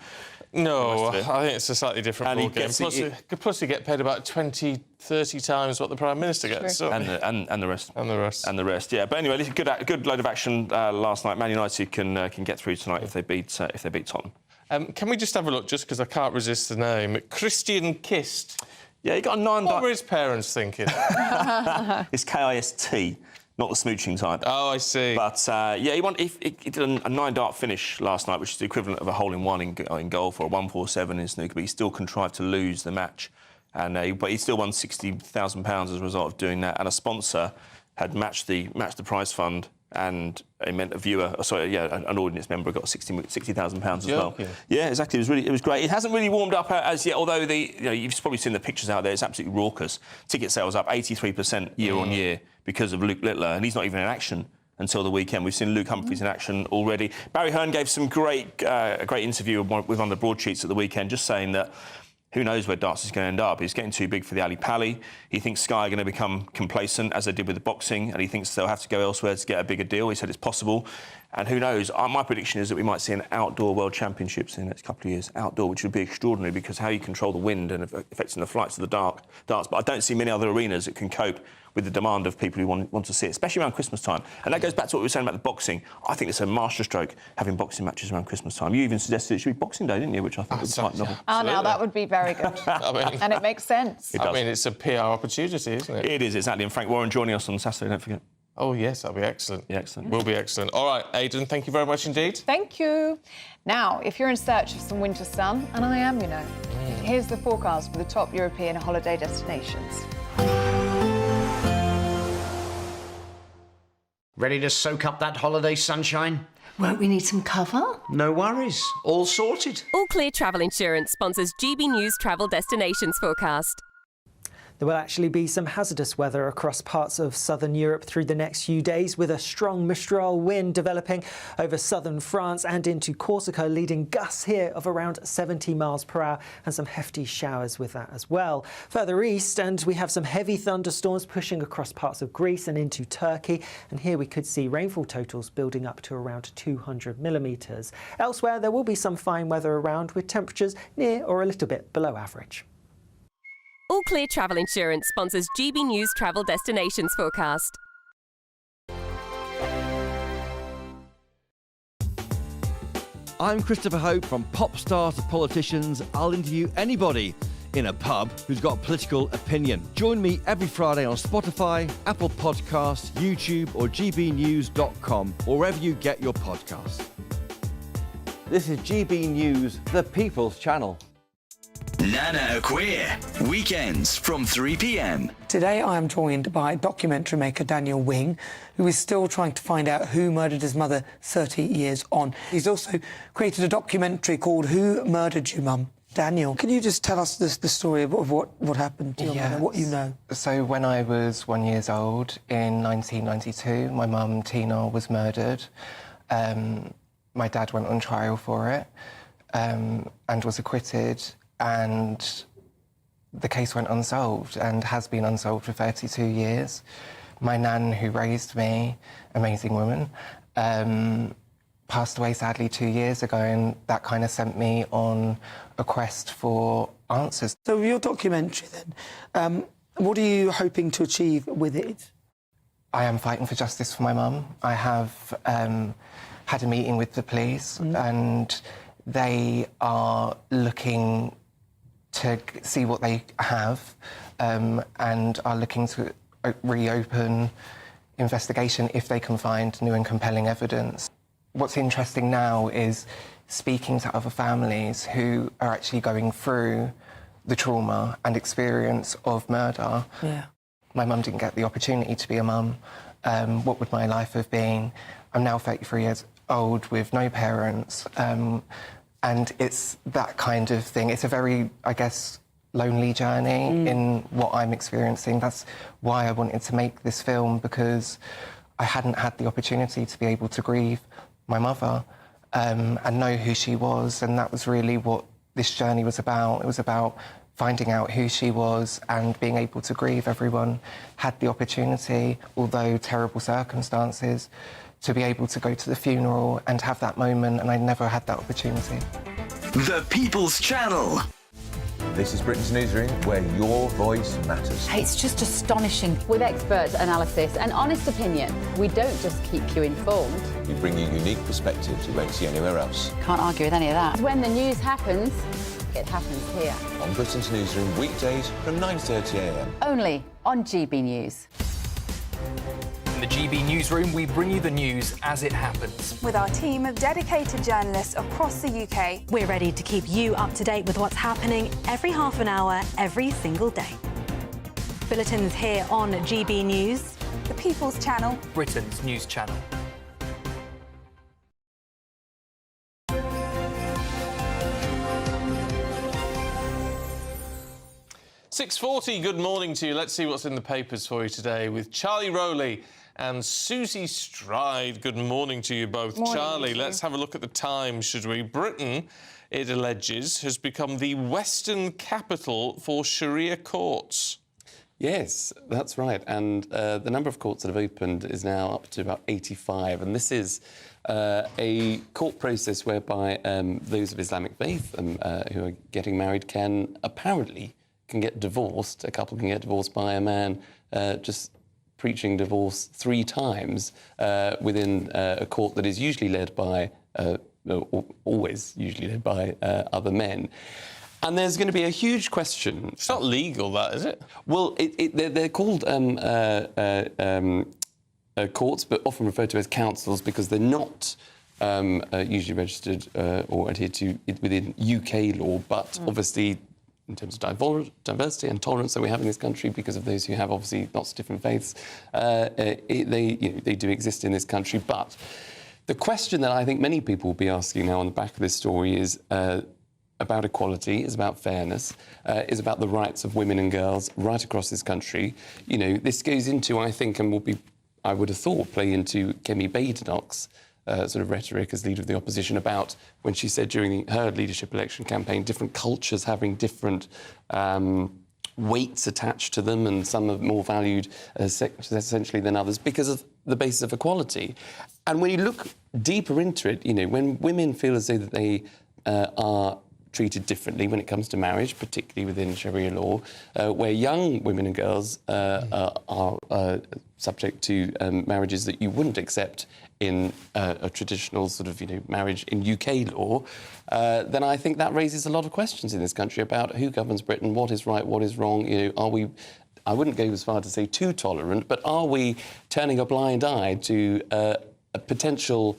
No, I think it's a slightly different ballgame. Plus, you get paid about 20, 30 times what the Prime Minister gets. So. And the rest. And the rest. And the rest, yeah. But anyway, good load of action last night. Man United can get through tonight if they beat Tottenham. Can we just have a look, just because I can't resist the name? Christian Kist. Yeah, he got a 9... What were his parents thinking? It's K-I-S-T. Not the smooching type. Oh, I see. But, yeah, he did a 9-dart finish last night, which is the equivalent of a hole-in-one in golf or a 147 in snooker, but he still contrived to lose the match. But he still won £60,000 as a result of doing that. And a sponsor had matched the prize fund, and it meant an audience member got £60,000 as well. Yeah, exactly. It was great. It hasn't really warmed up as yet, although you've probably seen the pictures out there. It's absolutely raucous. Ticket sales up 83% year on year because of Luke Littler, and he's not even in action until the weekend. We've seen Luke Humphries in action already. Barry Hearn gave some a great interview with one of the broadsheets at the weekend, just saying that who knows where darts is going to end up. He's getting too big for the Ali Pali. He thinks Sky are going to become complacent, as they did with the boxing, and he thinks they'll have to go elsewhere to get a bigger deal. He said it's possible. And who knows? My prediction is that we might see an outdoor World Championships in the next couple of years. Outdoor, which would be extraordinary, because how you control the wind and affecting the flights of the darts. But I don't see many other arenas that can cope with the demand of people who want to see it, especially around Christmas time. And that goes back to what we were saying about the boxing. I think it's a masterstroke having boxing matches around Christmas time. You even suggested it should be Boxing Day, didn't you? Which I think would be quite novel. Oh, now that would be very good. And it makes sense. I mean, it's a PR opportunity, isn't it? It is, exactly. And Frank Warren joining us on Saturday, don't forget. Oh, yes, that'll be excellent. Yeah, excellent. Will be excellent. All right, Aidan, thank you very much indeed. Thank you. Now, if you're in search of some winter sun, and I am, here's the forecast for the top European holiday destinations. Ready to soak up that holiday sunshine? Won't we need some cover? No worries. All sorted. All Clear Travel Insurance sponsors GB News Travel Destinations Forecast. There will actually be some hazardous weather across parts of southern Europe through the next few days, with a strong Mistral wind developing over southern France and into Corsica, leading gusts here of around 70 miles per hour and some hefty showers with that as well. Further east, and we have some heavy thunderstorms pushing across parts of Greece and into Turkey, and here we could see rainfall totals building up to around 200 millimetres. Elsewhere, there will be some fine weather around, with temperatures near or a little bit below average. All Clear Travel Insurance sponsors GB News Travel Destinations Forecast. I'm Christopher Hope. From pop star to politicians, I'll interview anybody in a pub who's got a political opinion. Join me every Friday on Spotify, Apple Podcasts, YouTube or gbnews.com, or wherever you get your podcasts. This is GB News, the People's Channel. Nana Queer, weekends from 3 p.m. Today I am joined by documentary maker Daniel Wing, who is still trying to find out who murdered his mother 30 years on. He's also created a documentary called Who Murdered You, Mum? Daniel, can you just tell us the story of what happened to your mother, what you know? So when I was 1 year old in 1992, my mum Tina was murdered. My dad went on trial for it and was acquitted. And the case went unsolved and has been unsolved for 32 years. My nan, who raised me, amazing woman, passed away sadly 2 years ago, and that kind of sent me on a quest for answers. So your documentary then, what are you hoping to achieve with it? I am fighting for justice for my mum. I have had a meeting with the police and they are looking to see what they have and are looking to reopen investigation if they can find new and compelling evidence. What's interesting now is speaking to other families who are actually going through the trauma and experience of murder. Yeah. My mum didn't get the opportunity to be a mum. What would my life have been? I'm now 33 years old with no parents. And it's that kind of thing. It's a very, I guess, lonely journey in what I'm experiencing. That's why I wanted to make this film, because I hadn't had the opportunity to be able to grieve my mother and know who she was. And that was really what this journey was about. It was about finding out who she was and being able to grieve. Everyone had the opportunity, although terrible circumstances, to be able to go to the funeral and have that moment, and I never had that opportunity. The People's Channel. This is Britain's Newsroom, where your voice matters. It's just astonishing. With expert analysis and honest opinion, we don't just keep you informed. We bring you unique perspectives you won't see anywhere else. Can't argue with any of that. When the news happens, it happens here. On Britain's Newsroom, weekdays from 9:30 a.m. Only on GB News. In the GB Newsroom, we bring you the news as it happens. With our team of dedicated journalists across the UK, we're ready to keep you up to date with what's happening every half an hour, every single day. Bulletins here on GB News, the People's Channel, Britain's news channel. "6:40, good morning to you. Let's see what's in the papers for you today with Charlie Rowley and Susie Stride. Good morning to you both. Morning, Charlie, let's have a look at the Times, should we? Britain, it alleges, has become the Western capital for Sharia courts. Yes, that's right. And the number of courts that have opened is now up to about 85. And this is a court process whereby those of Islamic faith who are getting married can get divorced. A couple can get divorced by a man just preaching divorce 3 times within a court that is usually led by, always usually led by other men. And there's going to be a huge question. It's not legal, that, is it? Well, they're called courts, but often referred to as councils because they're not usually registered or adhered to within UK law, but obviously in terms of diversity and tolerance that we have in this country, because of those who have obviously lots of different faiths, they do exist in this country. But the question that I think many people will be asking now on the back of this story is about equality, is about fairness, is about the rights of women and girls right across this country. You know, this goes into, I think, and will be, I would have thought, play into Kemi Badenoch's sort of rhetoric as leader of the opposition about when she said during her leadership election campaign, different cultures having different weights attached to them, and some are more valued essentially than others because of the basis of equality. And when you look deeper into it, you know, when women feel as though that they are treated differently when it comes to marriage, particularly within Sharia law, where young women and girls are subject to marriages that you wouldn't accept in a traditional sort of, marriage in UK law, then I think that raises a lot of questions in this country about who governs Britain, what is right, what is wrong. Are we, I wouldn't go as far to say too tolerant, but are we turning a blind eye to potential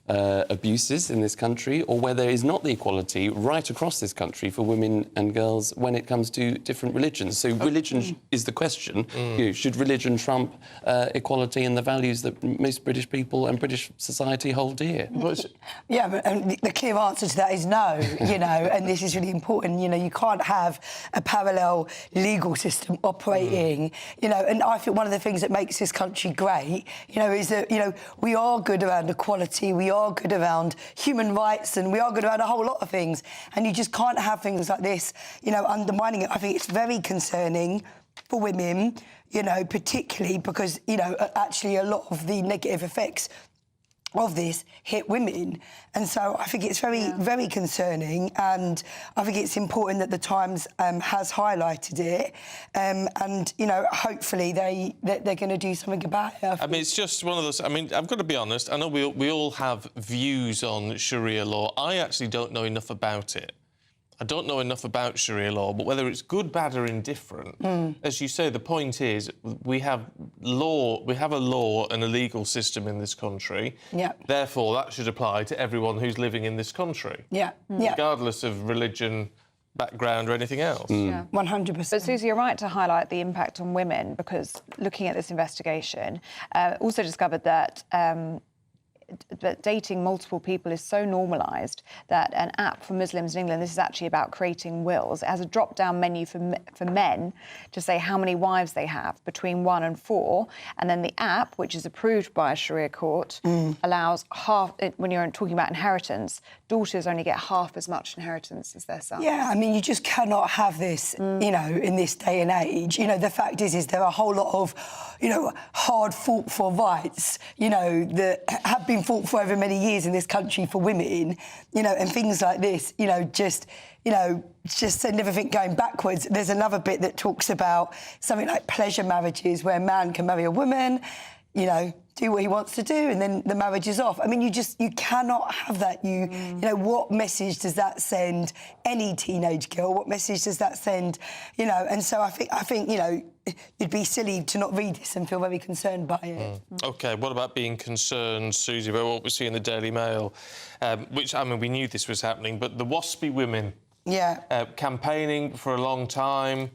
abuses in this country, or where there is not the equality right across this country for women and girls when it comes to different religions? So religion is the question. Should religion trump equality and the values that most British people and British society hold dear? Yeah, but the clear answer to that is no, and this is really important. You can't have a parallel legal system operating, and I think one of the things that makes this country great, is that, we are good around equality, we are good around human rights, and we are good around a whole lot of things. And you just can't have things like this, undermining it. I think it's very concerning for women, particularly because, actually a lot of the negative effects of this hit women. And so I think it's very, very concerning, and I think it's important that the Times has highlighted it, and hopefully they're going to do something about it. I mean, it's just one of those. I mean, I've got to be honest. I know we all have views on Sharia law. I actually don't know enough about it. I don't know enough about Sharia law, but whether it's good, bad or indifferent, as you say, the point is we have a law and a legal system in this country. Yeah. Therefore, that should apply to everyone who's living in this country. Yeah. Yeah. Regardless of religion, background or anything else. Yeah. 100%. But Susie, you're right to highlight the impact on women, because looking at this investigation, also discovered that that dating multiple people is so normalised that an app for Muslims in England, this is actually about creating wills. It has a drop-down menu for men to say how many wives they have, between 1 and 4, and then the app, which is approved by a Sharia court, allows half. When you're talking about inheritance, daughters only get half as much inheritance as their sons. Yeah, I mean, you just cannot have this, you know, in this day and age. You know, the fact is there are a whole lot of, you know, hard fought for rights, you know, that have been fought for over many years in this country for women, you know, and things like this, you know, just send everything going backwards. There's another bit that talks about something like pleasure marriages, where a man can marry a woman, you know, do what he wants to do, and then the marriage is off. I mean, you cannot have that. You know, what message does that send any teenage girl? What message does that send, you know? And so I think, you know, you'd be silly to not read this and feel very concerned by it. OK, what about being concerned, Susie, about what we see in the Daily Mail? Which, I mean, we knew this was happening, but the Waspi women campaigning for a long time,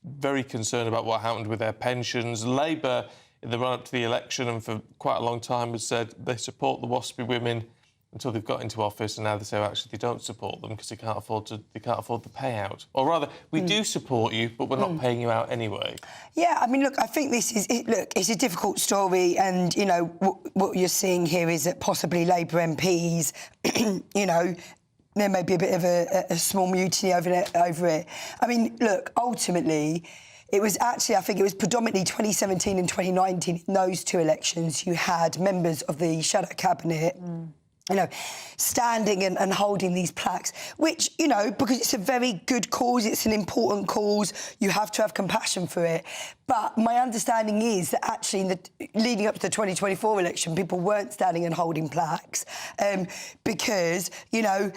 very concerned about what happened with their pensions. Labour, in the run-up to the election and for quite a long time, has said they support the Waspi women until they've got into office, and now they say, well, actually, they don't support them because they can't afford the payout. Or rather, we do support you, but we're not paying you out anyway. Yeah, I mean, look, I think this is... Look, it's a difficult story, and, you know, what you're seeing here is that possibly Labour MPs, you know, there may be a bit of a small mutiny over it. I mean, look, ultimately... It was actually, I think it was predominantly 2017 and 2019, in those two elections, you had members of the shadow cabinet, you know, standing and holding these plaques, which, you know, because it's a very good cause, it's an important cause, you have to have compassion for it. But my understanding is that actually leading up to the 2024 election, people weren't standing and holding plaques because, you know,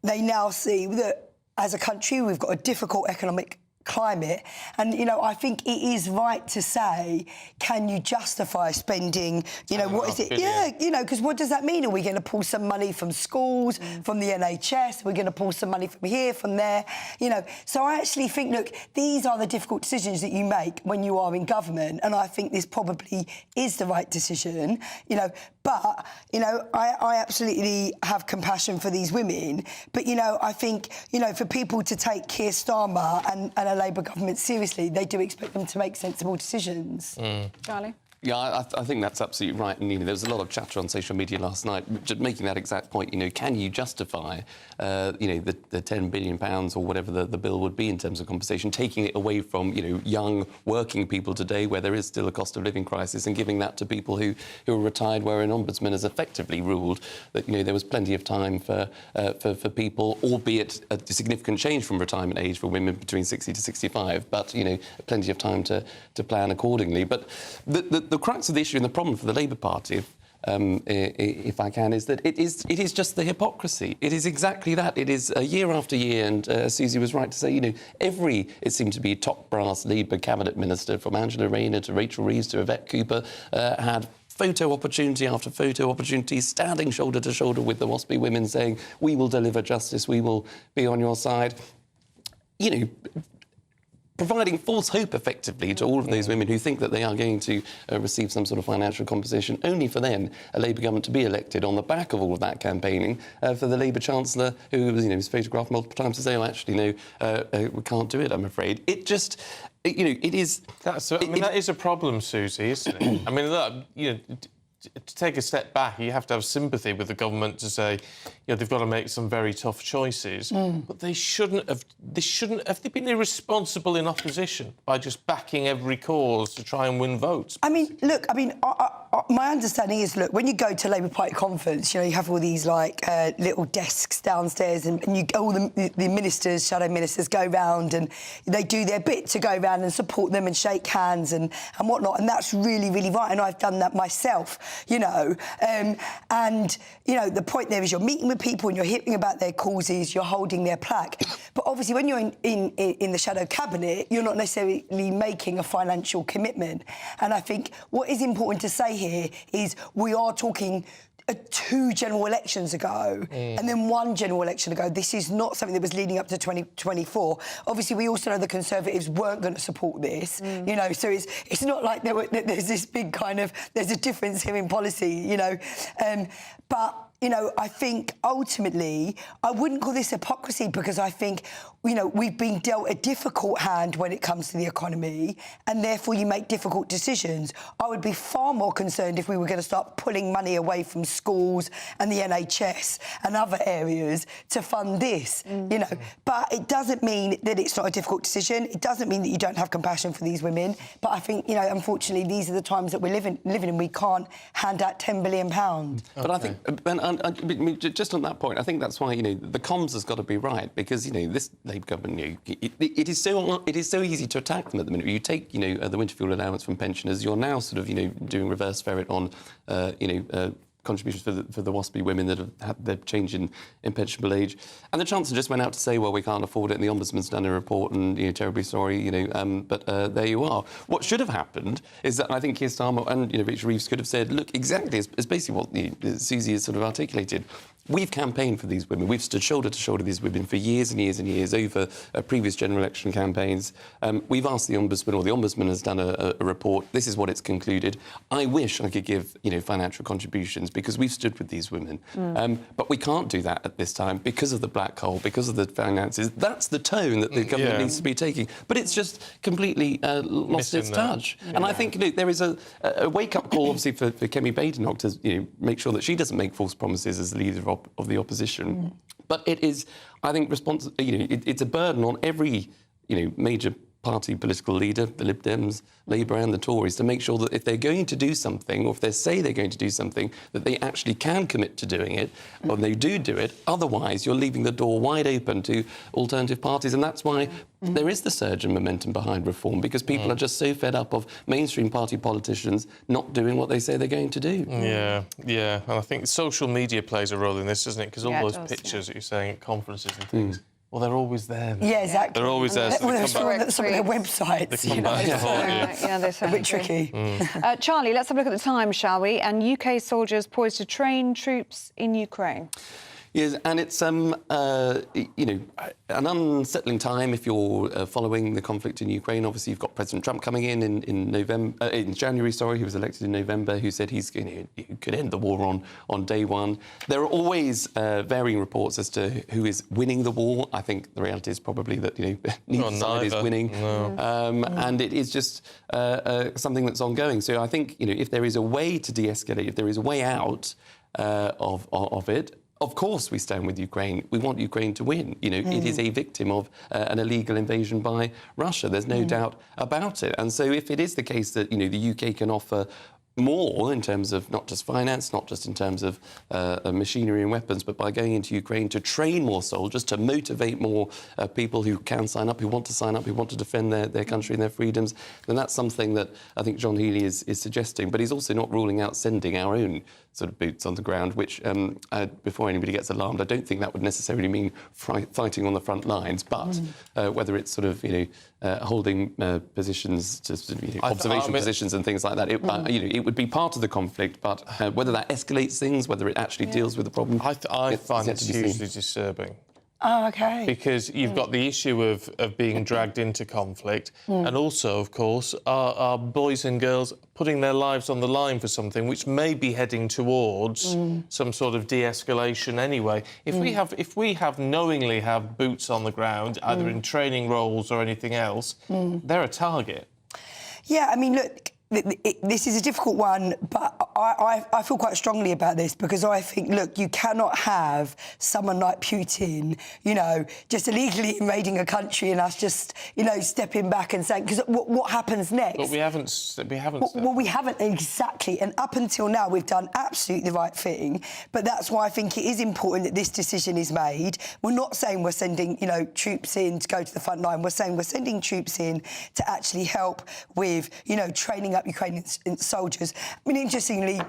they now see that as a country we've got a difficult economic climate, and you know, I think it is right to say, can you justify spending, you know, what is it? Yeah, you know, because what does that mean? Are we going to pull some money from schools, from the NHS? We're going to pull some money from here, from there, you know? So I actually think, look, these are the difficult decisions that you make when you are in government, and I think this probably is the right decision, you know. But, you know, I absolutely have compassion for these women. But, you know, I think, you know, for people to take Keir Starmer and a Labour government seriously, they do expect them to make sensible decisions. Charlie? Yeah, I think that's absolutely right. And, you know, there was a lot of chatter on social media last night just making that exact point. You know, can you justify, you know, the £10 billion or whatever the bill would be in terms of compensation, taking it away from, you know, young working people today where there is still a cost of living crisis, and giving that to people who are retired, where an ombudsman has effectively ruled that, you know, there was plenty of time for people, albeit a significant change from retirement age for women between 60 to 65, but, you know, plenty of time to plan accordingly. But the crux of the issue and the problem for the Labour Party, if I can, is that it is just the hypocrisy. It is exactly that. It is year after year, and Susie was right to say, you know, it seemed to be top brass Labour cabinet minister, from Angela Rayner to Rachel Reeves to Yvette Cooper, had photo opportunity after photo opportunity, standing shoulder to shoulder with the Waspi women, saying, we will deliver justice, we will be on your side. You know, providing false hope, effectively, to all of those women who think that they are going to receive some sort of financial compensation, only for then a Labour government to be elected on the back of all of that campaigning, for the Labour Chancellor, who was photographed multiple times, to say, oh, actually, no, we can't do it, I'm afraid. It just... You know, it is... that is a problem, Susie, isn't it? I mean, look, you know, to take a step back, you have to have sympathy with the government to say, you know, they've got to make some very tough choices, but they shouldn't have they been irresponsible in opposition by just backing every cause to try and win votes? I mean, look, my understanding is, look, when you go to Labour Party conference, you know, you have all these, like, little desks downstairs, and all the ministers, shadow ministers, go round and they do their bit to go round and support them and shake hands and whatnot, and that's really, really right, and I've done that myself, you know. And, you know, the point there is you're meeting with people and you're hearing about their causes, you're holding their plaque. But obviously when you're in the shadow cabinet, you're not necessarily making a financial commitment. And I think what is important to say here is we are talking 2 general elections ago and then 1 general election ago. This is not something that was leading up to 2024. Obviously, we also know the Conservatives weren't going to support this, you know, so it's not like there's this big kind of, there's a difference here in policy, you know. But, you know, I think ultimately, I wouldn't call this hypocrisy because I think, you know, we've been dealt a difficult hand when it comes to the economy and therefore you make difficult decisions. I would be far more concerned if we were going to start pulling money away from schools and the NHS and other areas to fund this, you know. But it doesn't mean that it's not a difficult decision. It doesn't mean that you don't have compassion for these women. But I think, you know, unfortunately, these are the times that we're living in. We can't hand out £10 billion. But I think, Ben, just on that point, I think that's why, you know, the comms has got to be right because, you know, this Labour government, you know, it is so easy to attack them at the minute. You take, you know, the winter fuel allowance from pensioners. You're now sort of, you know, doing reverse ferret on, contributions for the Waspi women that have had their change in pensionable age. And the Chancellor just went out to say, well, we can't afford it, and the Ombudsman's done a report, and, you know, terribly sorry, you know, but there you are. What should have happened is that I think Keir Starmer and, you know, Richard Reeves could have said, look, exactly, as basically what Susie has sort of articulated. We've campaigned for these women. We've stood shoulder to shoulder with these women for years and years and years over previous general election campaigns. We've asked the Ombudsman, or the Ombudsman has done a report. This is what it's concluded. I wish I could give, you know, financial contributions because we've stood with these women. But we can't do that at this time because of the black hole, because of the finances. That's the tone that the government needs to be taking. But it's just completely lost its touch. And I think, you know, there is a wake-up call, obviously, for Kemi Badenoch to, you know, make sure that she doesn't make false promises as the leader of the opposition. But it is, I think, it's a burden on every, you know, major party political leader, the Lib Dems, Labour and the Tories, to make sure that if they're going to do something, or if they say they're going to do something, that they actually can commit to doing it, or they do it. Otherwise, you're leaving the door wide open to alternative parties. And that's why there is the surge and momentum behind reform, because people are just so fed up of mainstream party politicians not doing what they say they're going to do. Yeah. And I think social media plays a role in this, doesn't it? Because all those pictures that you're saying at conferences and things, well, they're always there. Yeah, exactly. They're always there. So they're some of their websites. They come back to haunt you. Yeah, they're a bit tricky. Charlie, let's have a look at the Times, shall we? And UK soldiers poised to train troops in Ukraine. Yes, and it's you know, an unsettling time if you're following the conflict in Ukraine. Obviously, you've got President Trump coming in January. Sorry, he was elected in November. Who said he could end the war on day one. There are always varying reports as to who is winning the war. I think the reality is probably that, you know, neither side is winning, and it is just something that's ongoing. So I think, you know, if there is a way to de-escalate, if there is a way out of it. Of course we stand with Ukraine. We want Ukraine to win. You know, it is a victim of an illegal invasion by Russia. There's no doubt about it. And so if it is the case that, you know, the UK can offer more in terms of not just finance, not just in terms of machinery and weapons, but by going into Ukraine to train more soldiers, to motivate more people who can sign up, who want to sign up, who want to defend their country and their freedoms, then that's something that I think John Healey is suggesting. But he's also not ruling out sending our own sort of boots on the ground, which, before anybody gets alarmed, I don't think that would necessarily mean fighting on the front lines, but whether it's sort of, you know, holding positions, just, you know, observation positions and things like that, you know, it would be part of the conflict, but whether that escalates things, whether it actually deals with the problem, I find it hugely disturbing. Oh, OK. Because you've got the issue of being dragged into conflict, and also, of course, our boys and girls putting their lives on the line for something which may be heading towards some sort of de-escalation anyway. If we have knowingly have boots on the ground, either in training roles or anything else, they're a target. Yeah, I mean, look, this is a difficult one, but I feel quite strongly about this because I think, look, you cannot have someone like Putin, you know, just illegally invading a country and us just, you know, stepping back and saying, because what happens next? But we haven't. Well, we haven't exactly, and up until now we've done absolutely the right thing. But that's why I think it is important that this decision is made. We're not saying we're sending, you know, troops in to go to the front line. We're saying we're sending troops in to actually help with, you know, training up Ukrainian soldiers. I mean, interestingly,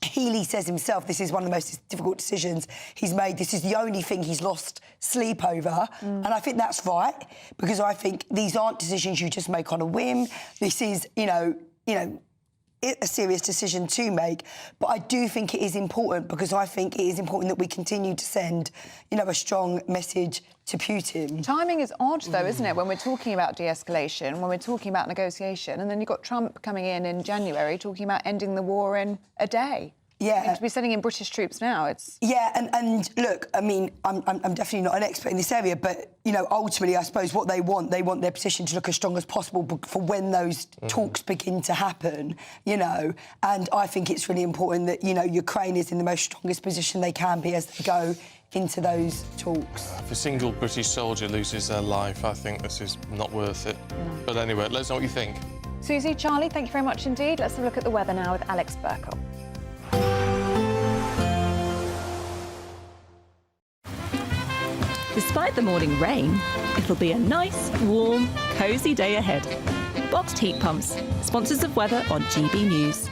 Healey says himself this is one of the most difficult decisions he's made. This is the only thing he's lost sleep over. And I think that's right, because I think these aren't decisions you just make on a whim. This is, you know, a serious decision to make. But I do think it is important, because I think it is important that we continue to send, you know, a strong message to Putin. Timing is odd, though, isn't it, when we're talking about de-escalation, when we're talking about negotiation, and then you've got Trump coming in January talking about ending the war in a day. Yeah. I mean, to be sending in British troops now, it's... Yeah, and look, I mean, I'm definitely not an expert in this area, but, you know, ultimately, I suppose what they want their position to look as strong as possible for when those talks begin to happen, you know. And I think it's really important that, you know, Ukraine is in the most strongest position they can be as they go into those talks. If a single British soldier loses their life, I think this is not worth it. But anyway, let us know what you think. Susie, Charlie, thank you very much indeed. Let's have a look at the weather now with Alex Burkle. Despite the morning rain, it'll be a nice, warm, cosy day ahead. Boxed heat pumps, sponsors of weather on GB News.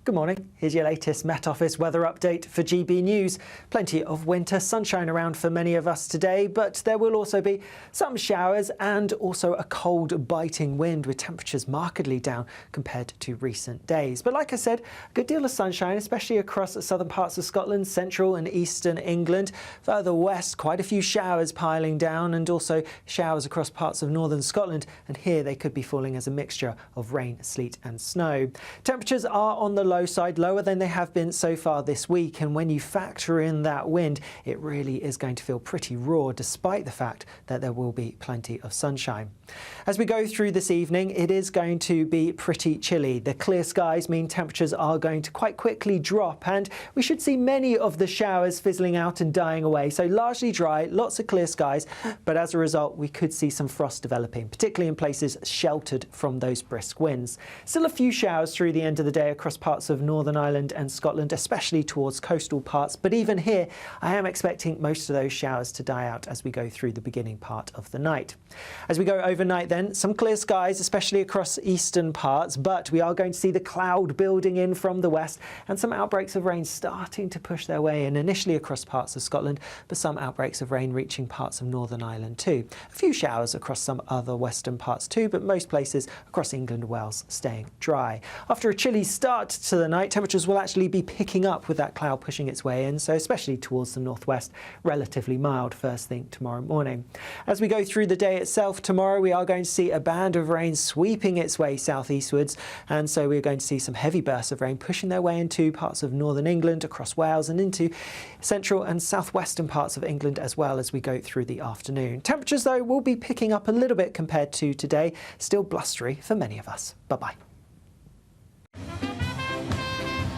Good morning. Here's your latest Met Office weather update for GB News. Plenty of winter sunshine around for many of us today, but there will also be some showers and also a cold, biting wind with temperatures markedly down compared to recent days. But like I said, a good deal of sunshine, especially across the southern parts of Scotland, central and eastern England. Further west, quite a few showers piling down, and also showers across parts of northern Scotland. And here they could be falling as a mixture of rain, sleet and snow. Temperatures are on the low side, lower than they have been so far this week, and when you factor in that wind, it really is going to feel pretty raw, despite the fact that there will be plenty of sunshine. As we go through this evening, it is going to be pretty chilly. The clear skies mean temperatures are going to quite quickly drop, and we should see many of the showers fizzling out and dying away. So largely dry, lots of clear skies, but as a result, we could see some frost developing, particularly in places sheltered from those brisk winds. Still a few showers through the end of the day across parts of Northern Ireland and Scotland, especially towards coastal parts. But even here, I am expecting most of those showers to die out as we go through the beginning part of the night. As we go overnight then, some clear skies, especially across eastern parts, but we are going to see the cloud building in from the west and some outbreaks of rain starting to push their way in, initially across parts of Scotland, but some outbreaks of rain reaching parts of Northern Ireland too. A few showers across some other western parts too, but most places across England and Wales staying dry. After a chilly start to the night, temperatures will actually be picking up with that cloud pushing its way in, so especially towards the northwest, relatively mild first thing tomorrow morning. As we go through the day itself tomorrow, we are going to see a band of rain sweeping its way southeastwards, and so we're going to see some heavy bursts of rain pushing their way into parts of northern England, across Wales and into central and southwestern parts of England as well as we go through the afternoon. Temperatures though will be picking up a little bit compared to today, still blustery for many of us. Bye-bye.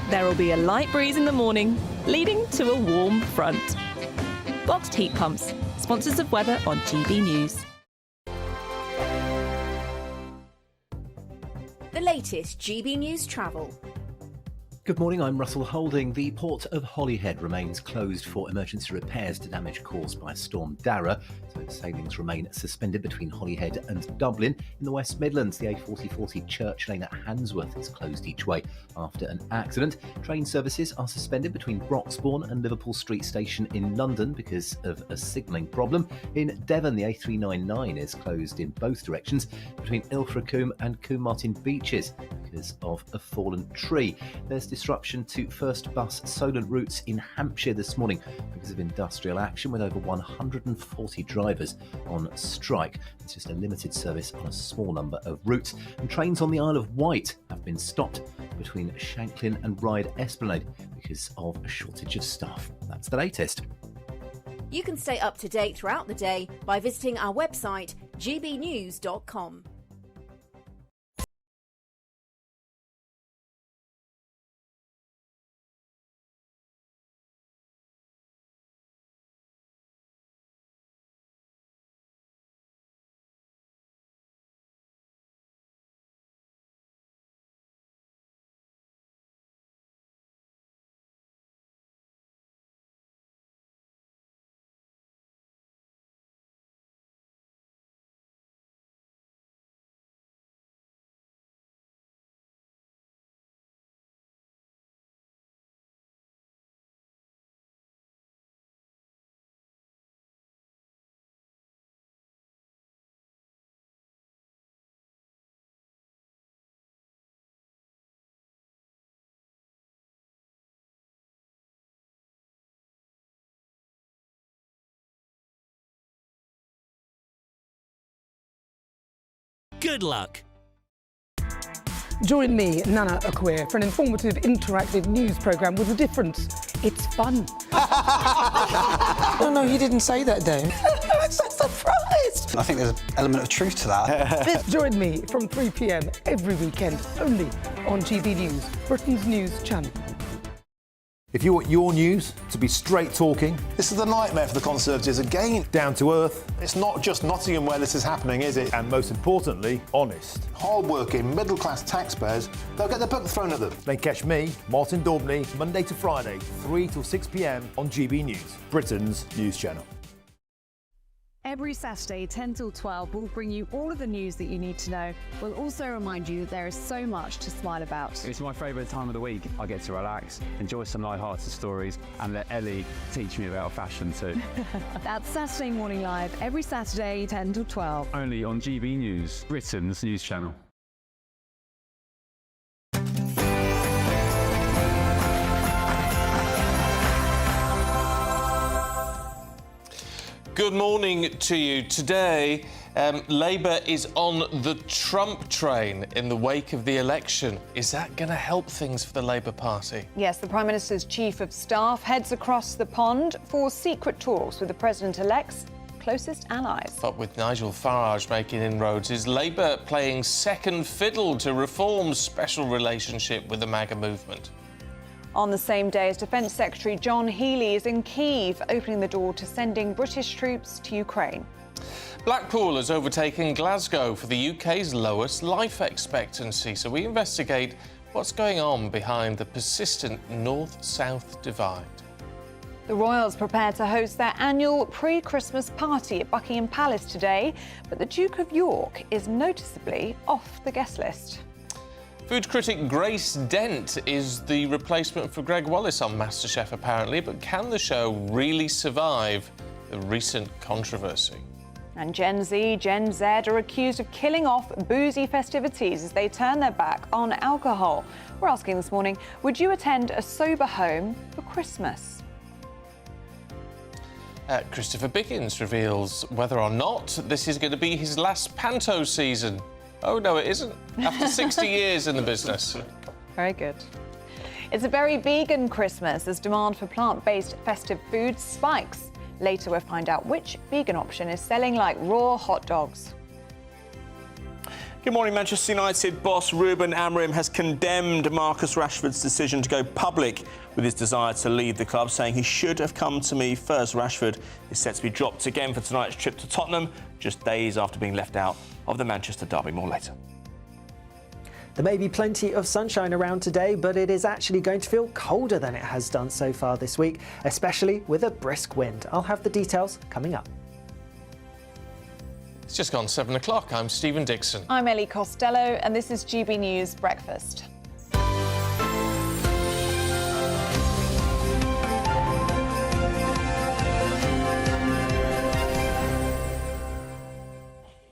There will be a light breeze in the morning, leading to a warm front. Boxed heat pumps, sponsors of weather on GB News. The latest GB News travel. Good morning, I'm Russell Holding. The port of Holyhead remains closed for emergency repairs to damage caused by Storm Dara, so sailings remain suspended between Holyhead and Dublin. In the West Midlands, the A4040 Church Lane at Handsworth is closed each way after an accident. Train services are suspended between Broxbourne and Liverpool Street Station in London because of a signalling problem. In Devon, the A399 is closed in both directions between Ilfracombe and Combe Martin Beaches because of a fallen tree. There's disruption to First Bus Solent routes in Hampshire this morning because of industrial action, with over 140 drivers on strike. It's just a limited service on a small number of routes, and trains on the Isle of Wight have been stopped between Shanklin and Ryde Esplanade because of a shortage of staff. That's the latest. You can stay up to date throughout the day by visiting our website gbnews.com. Good luck. Join me, Nana Akwe, for an informative, interactive news programme with a difference. It's fun. No, he didn't say that, though. I'm so surprised. I think there's an element of truth to that. Join me from 3 p.m. every weekend, only on GB News, Britain's news channel. If you want your news to be straight talking... This is a nightmare for the Conservatives again. Down to earth. It's not just Nottingham where this is happening, is it? And most importantly, honest. Hard-working, middle-class taxpayers, they'll get the book thrown at them. Then catch me, Martin Daubney, Monday to Friday, 3 till 6 p.m. on GB News, Britain's news channel. Every Saturday, 10 till 12, we'll bring you all of the news that you need to know. We'll also remind you that there is so much to smile about. It's my favourite time of the week. I get to relax, enjoy some light-hearted stories, and let Ellie teach me about fashion too. That's Saturday Morning Live, every Saturday, 10 till 12. Only on GB News, Britain's news channel. Good morning to you. Today, Labour is on the Trump train in the wake of the election. Is that going to help things for the Labour Party? Yes, the Prime Minister's Chief of Staff heads across the pond for secret talks with the President-elect's closest allies. But with Nigel Farage making inroads, is Labour playing second fiddle to Reform's special relationship with the MAGA movement? On the same day as Defence Secretary John Healey is in Kyiv, opening the door to sending British troops to Ukraine. Blackpool has overtaken Glasgow for the UK's lowest life expectancy, so we investigate what's going on behind the persistent north-south divide. The Royals prepare to host their annual pre-Christmas party at Buckingham Palace today, but the Duke of York is noticeably off the guest list. Food critic Grace Dent is the replacement for Greg Wallace on MasterChef, apparently, but can the show really survive the recent controversy? And Gen Z, Gen Z are accused of killing off boozy festivities as they turn their back on alcohol. We're asking this morning, would you attend a sober home for Christmas? Christopher Biggins reveals whether or not this is going to be his last panto season. Oh, no, it isn't. After 60 years in the business. Very good. It's a very vegan Christmas as demand for plant-based festive food spikes. Later, we'll find out which vegan option is selling like raw hot dogs. Good morning. Manchester United boss Ruben Amorim has condemned Marcus Rashford's decision to go public with his desire to leave the club, saying he should have come to me first. Rashford is set to be dropped again for tonight's trip to Tottenham, just days after being left out of the Manchester derby. More later. There may be plenty of sunshine around today, but it is actually going to feel colder than it has done so far this week, especially with a brisk wind. I'll have the details coming up. It's just gone 7 o'clock. I'm Stephen Dixon. I'm Ellie Costello, and this is GB News Breakfast.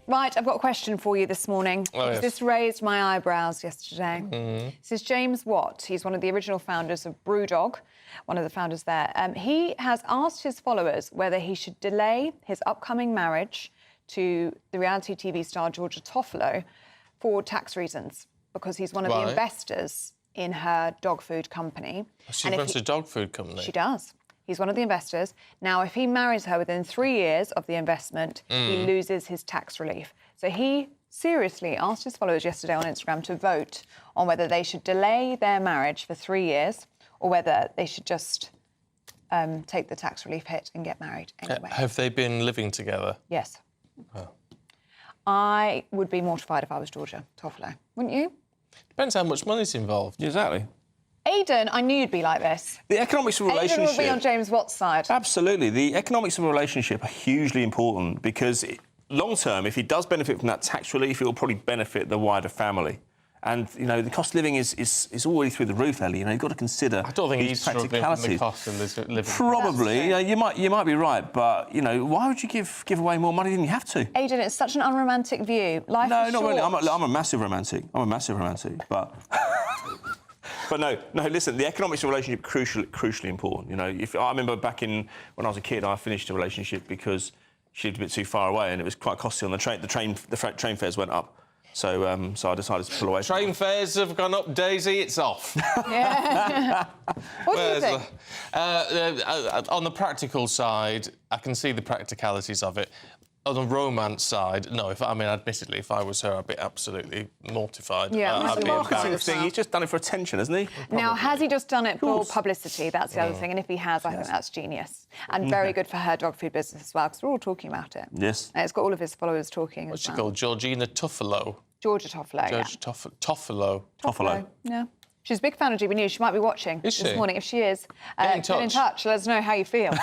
Right, I've got a question for you this morning. Yes. This raised my eyebrows yesterday. This is James Watt. He's one of the original founders of Brewdog, one of the founders there. He has asked his followers whether he should delay his upcoming marriage to the reality TV star Georgia Toffolo for tax reasons, because he's one of the investors in her dog food company. She runs a dog food company? She does. He's one of the investors. Now, if he marries her within 3 years of the investment, he loses his tax relief. So he seriously asked his followers yesterday on Instagram to vote on whether they should delay their marriage for 3 years or whether they should just take the tax relief hit and get married anyway. Have they been living together? Yes. Oh. I would be mortified if I was Georgia Toffolo, wouldn't you? Depends how much money's involved. Exactly. Aidan, I knew you'd be like this. The economics of a relationship... Aidan will be on James Watt's side. Absolutely. The economics of a relationship are hugely important because long-term, if he does benefit from that tax relief, it will probably benefit the wider family. And, you know, the cost of living is already through the roof, Ellie. You know, you've got to consider I don't think he's struggling from the cost of living. Probably. You know, you might be right, but, you know, why would you give away more money than you have to? Aidan, it's such an unromantic view. Life is short. No, not really. I'm a massive romantic. But... But no, listen, the economics of a relationship crucially important. You know, if I remember back when I was a kid, I finished a relationship because she lived a bit too far away and it was quite costly on the train. The train fares went up. So, so I decided to pull away. Train fares have gone up, Daisy. It's off. Yeah. What do you think? On the practical side, I can see the practicalities of it. On the romance side, no. Admittedly, if I was her, I'd be absolutely mortified. Yeah, I'd it's be a marketing embarrassed. thing. He's just done it for attention, hasn't he? Now, has he just done it for publicity? That's the other thing. And if he has, I think that's genius. And very good for her dog food business as well, because we're all talking about it. Yes. And it's got all of his followers talking What's as she well. called? Georgina Tuffalo. Georgia Toffolo, Toffalo. Toffolo. Yeah. She's a big fan of GB News. She might be watching Is this she? morning. If she is, Get in get in touch. Let us know how you feel,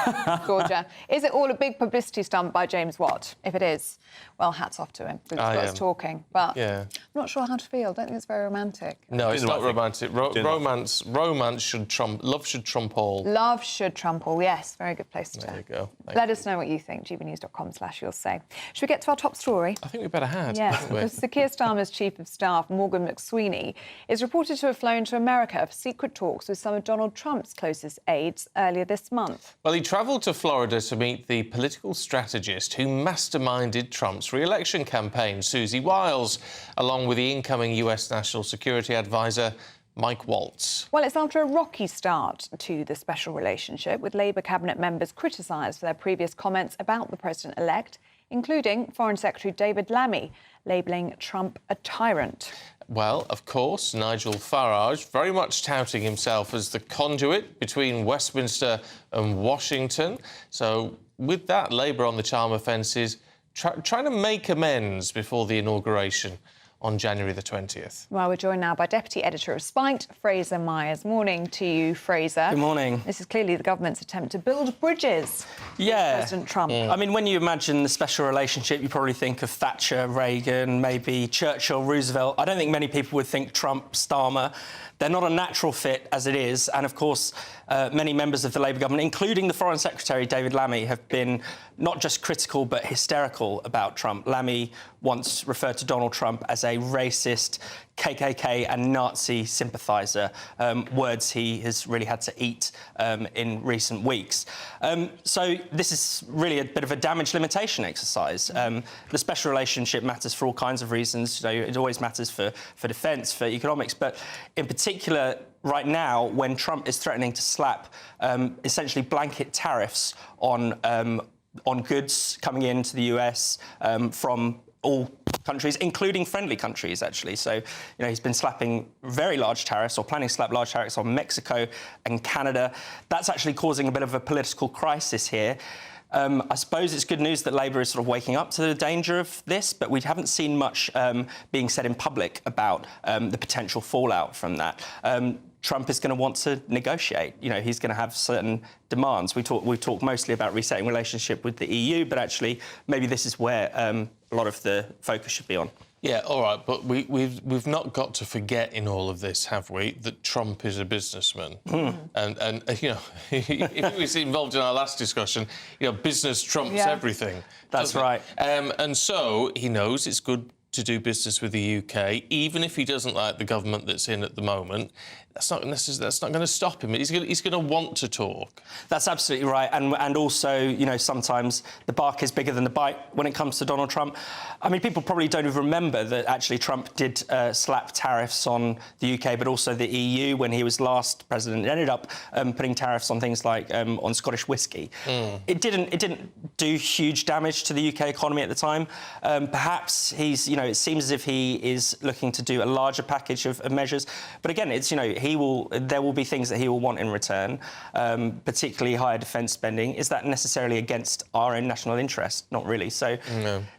Georgia. Is it all a big publicity stunt by James Watt? If it is, well, hats off to him. We've got us talking. But yeah. I'm not sure how to feel. I don't think it's very romantic. No, it's not romantic. Romance should trump. Love should trump all. Love should trump all. Yes, very good place to There you go. let us know what you think. gbnews.com/you'll say. Should we get to our top story? I think we better have. Yes, because Sir Keir Starmer's Chief of Staff, Morgan McSweeney, is reported to have flown to America for secret talks with some of Donald Trump's closest aides earlier this month. Well, he travelled to Florida to meet the political strategist who masterminded Trump's re-election campaign, Susie Wiles, along with the incoming US National Security Advisor, Mike Waltz. Well, it's after a rocky start to the special relationship, with Labour cabinet members criticised for their previous comments about the president-elect, including Foreign Secretary David Lammy, labelling Trump a tyrant. Well, of course, Nigel Farage, very much touting himself as the conduit between Westminster and Washington. So, with that, Labour on the charm offences, trying to make amends before the inauguration on January the 20th. Well, we're joined now by Deputy Editor of Spiked, Fraser Myers. Morning to you, Fraser. Good morning. This is clearly the government's attempt to build bridges with President Trump. I mean, when you imagine the special relationship, you probably think of Thatcher, Reagan, maybe Churchill, Roosevelt. I don't think many people would think Trump, Starmer. They're not a natural fit as it is. And, of course, many members of the Labour government, including the Foreign Secretary, David Lammy, have been not just critical but hysterical about Trump. Lammy once referred to Donald Trump as a racist, KKK and Nazi sympathiser, words he has really had to eat in recent weeks. So this is really a bit of a damage limitation exercise. The special relationship matters for all kinds of reasons. You know, it always matters for defence, for economics, but in particular right now, when Trump is threatening to slap essentially blanket tariffs on goods coming into the US from all countries, including friendly countries, actually. So, you know, he's been slapping very large tariffs or planning to slap large tariffs on Mexico and Canada. That's actually causing a bit of a political crisis here. I suppose it's good news that Labour is sort of waking up to the danger of this, but we haven't seen much being said in public about the potential fallout from that. Trump is going to want to negotiate. You know, he's going to have certain demands. We talk mostly about resetting relationship with the EU, but actually maybe this is where a lot of the focus should be on. Yeah, all right, but we've not got to forget in all of this, have we, that Trump is a businessman, and you know, if he was involved in our last discussion, you know, business trumps everything. That's right. And so he knows it's good to do business with the UK, even if he doesn't like the government that's in at the moment. That's not going to stop him. He's going to want to talk. That's absolutely right. And also, you know, sometimes the bark is bigger than the bite when it comes to Donald Trump. I mean, people probably don't even remember that actually Trump did slap tariffs on the UK, but also the EU when he was last president. It ended up putting tariffs on things like on Scottish whiskey. It didn't do huge damage to the UK economy at the time. Perhaps he's, you know, it seems as if he is looking to do a larger package of measures. But again, it's, you know, there will be things that he will want in return, particularly higher defence spending. Is that necessarily against our own national interest? Not really. So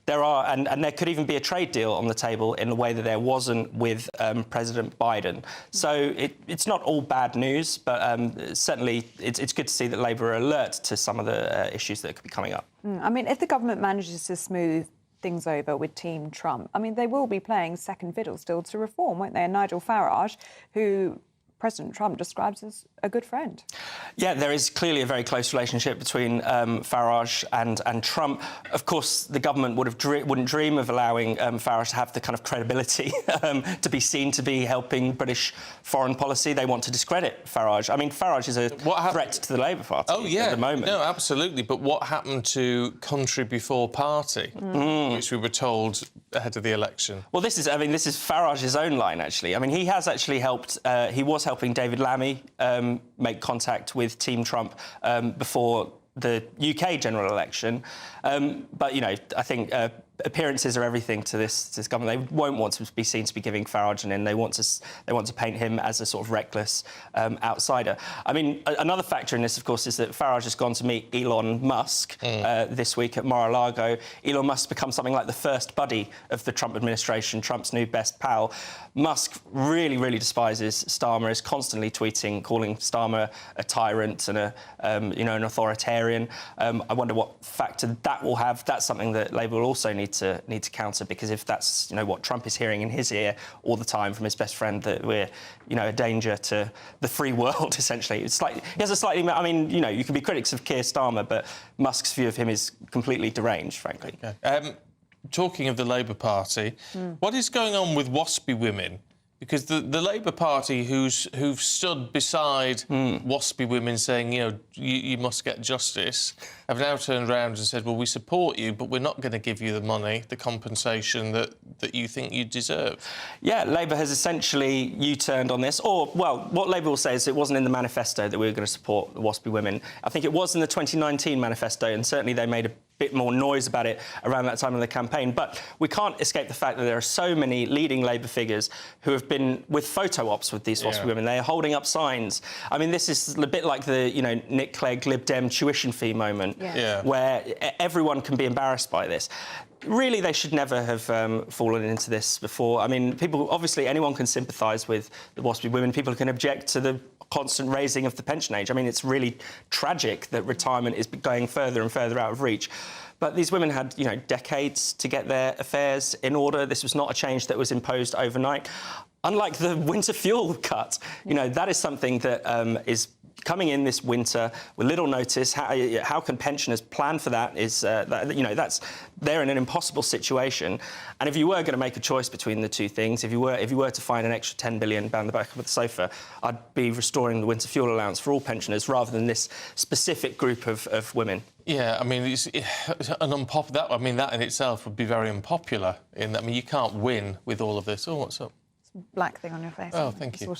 there are, and there could even be a trade deal on the table in the way that there wasn't with President Biden. So it's not all bad news, but certainly it's good to see that Labour are alert to some of the issues that could be coming up. I mean, if the government manages to smooth things over with Team Trump, I mean, they will be playing second fiddle still to reform, won't they? And Nigel Farage, who President Trump describes as a good friend. Yeah, there is clearly a very close relationship between Farage and Trump. Of course, the government wouldn't dream of allowing Farage to have the kind of credibility to be seen to be helping British foreign policy. They want to discredit Farage. I mean, Farage is a threat to the Labour Party at the moment. No, absolutely. But what happened to Country Before Party, which we were told ahead of the election? Well, this is Farage's own line, actually. I mean, he has actually helped. He was helping David Lammy make contact with Team Trump before the UK general election. But, you know, I think appearances are everything to this government. They won't want to be seen to be giving Farage an in. They want to paint him as a sort of reckless outsider. I mean, another factor in this, of course, is that Farage has gone to meet Elon Musk this week at Mar-a-Lago. Elon Musk has become something like the first buddy of the Trump administration, Trump's new best pal. Musk really, really despises Starmer, is constantly tweeting, calling Starmer a tyrant and an authoritarian. I wonder what factor that will have. That's something that Labour will also need to counter, because if that's what Trump is hearing in his ear all the time from his best friend, that we're a danger to the free world, essentially. It's like he has a slightly. I mean, you can be critics of Keir Starmer, but Musk's view of him is completely deranged, frankly. Okay. Talking of the Labour Party, what is going on with Waspi women? Because the Labour Party, who've stood beside Waspi women saying, you must get justice, have now turned around and said, well, we support you, but we're not going to give you the money, the compensation that you think you deserve. Yeah, Labour has essentially U-turned on this. Or, well, what Labour will say is it wasn't in the manifesto that we were going to support the Waspi women. I think it was in the 2019 manifesto, and certainly they made a bit more noise about it around that time of the campaign. But we can't escape the fact that there are so many leading Labour figures who have been with photo ops with these Waspi women. They are holding up signs. I mean, this is a bit like the, Nick Clegg Lib Dem tuition fee moment, where everyone can be embarrassed by this. Really, they should never have fallen into this before. I mean, obviously, anyone can sympathise with the Waspi women. People can object to the constant raising of the pension age. I mean, it's really tragic that retirement is going further and further out of reach. But these women had, decades to get their affairs in order. This was not a change that was imposed overnight. Unlike the winter fuel cut, that is something that is coming in this winter with little notice. How can pensioners plan for that? They're in an impossible situation. And if you were going to make a choice between the two things, if you were to find an extra 10 billion down the back of the sofa, I'd be restoring the winter fuel allowance for all pensioners rather than this specific group of women. Yeah, I mean, that in itself would be very unpopular. You can't win with all of this. Oh, what's up? Black thing on your face. Oh, thank you.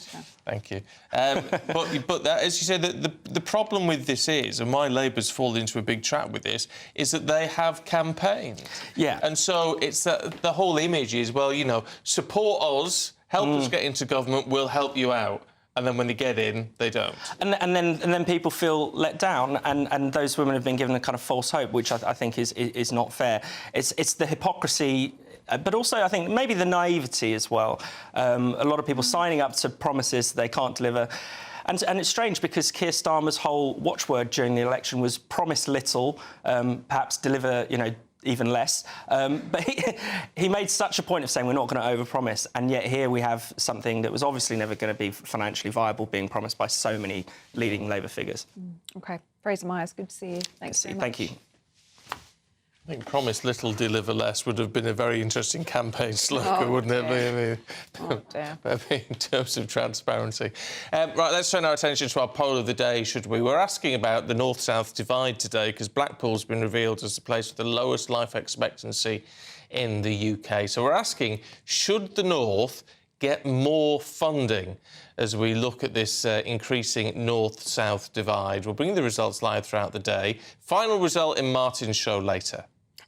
Thank you. But that, as you say, the problem with this is, and why Labour's fallen into a big trap with this, is that they have campaigned. Yeah. And so it's that the whole image is, well, support us, help us get into government, we'll help you out. And then when they get in, they don't. And then people feel let down, and those women have been given a kind of false hope, which I think is not fair. It's the hypocrisy. But also, I think, maybe the naivety as well. A lot of people signing up to promises they can't deliver. And it's strange because Keir Starmer's whole watchword during the election was promise little, perhaps deliver, even less. But he made such a point of saying we're not going to overpromise, and yet here we have something that was obviously never going to be financially viable being promised by so many leading Labour figures. OK. Fraser Myers, good to see you. Thanks very much. Thank you. I think promise little, deliver less would have been a very interesting campaign slogan, wouldn't it? In terms of transparency. Right, let's turn our attention to our poll of the day, should we? We're asking about the north-south divide today, because Blackpool's been revealed as the place with the lowest life expectancy in the UK. So we're asking, should the north get more funding as we look at this increasing north-south divide? We'll bring the results live throughout the day. Final result in Martin's show later.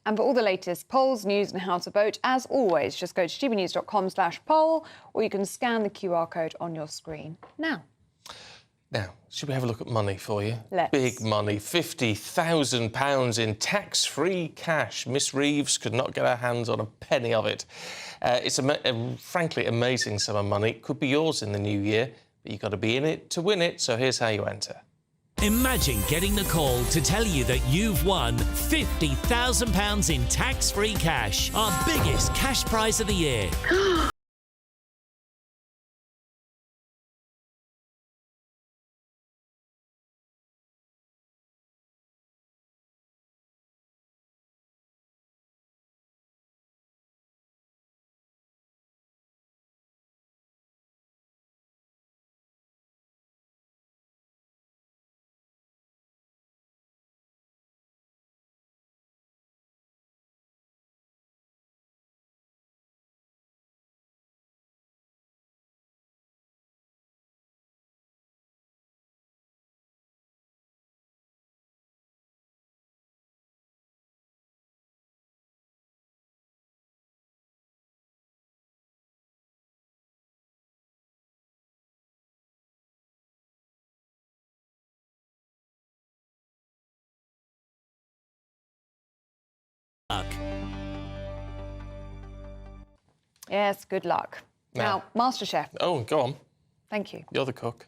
And for all the latest polls, news and how to vote, as always, just go to gbnews.com/poll, or you can scan the QR code on your screen now. Now, should we have a look at money for you? Let's. Big money, £50,000 in tax-free cash. Miss Reeves could not get her hands on a penny of it. It's a frankly amazing sum of money. It could be yours in the new year, but you've got to be in it to win it, so here's how you enter. Imagine getting the call to tell you that you've won £50,000 in tax-free cash, our biggest cash prize of the year. Yes, good luck. Now, MasterChef. Oh, go on. Thank you. You're the cook.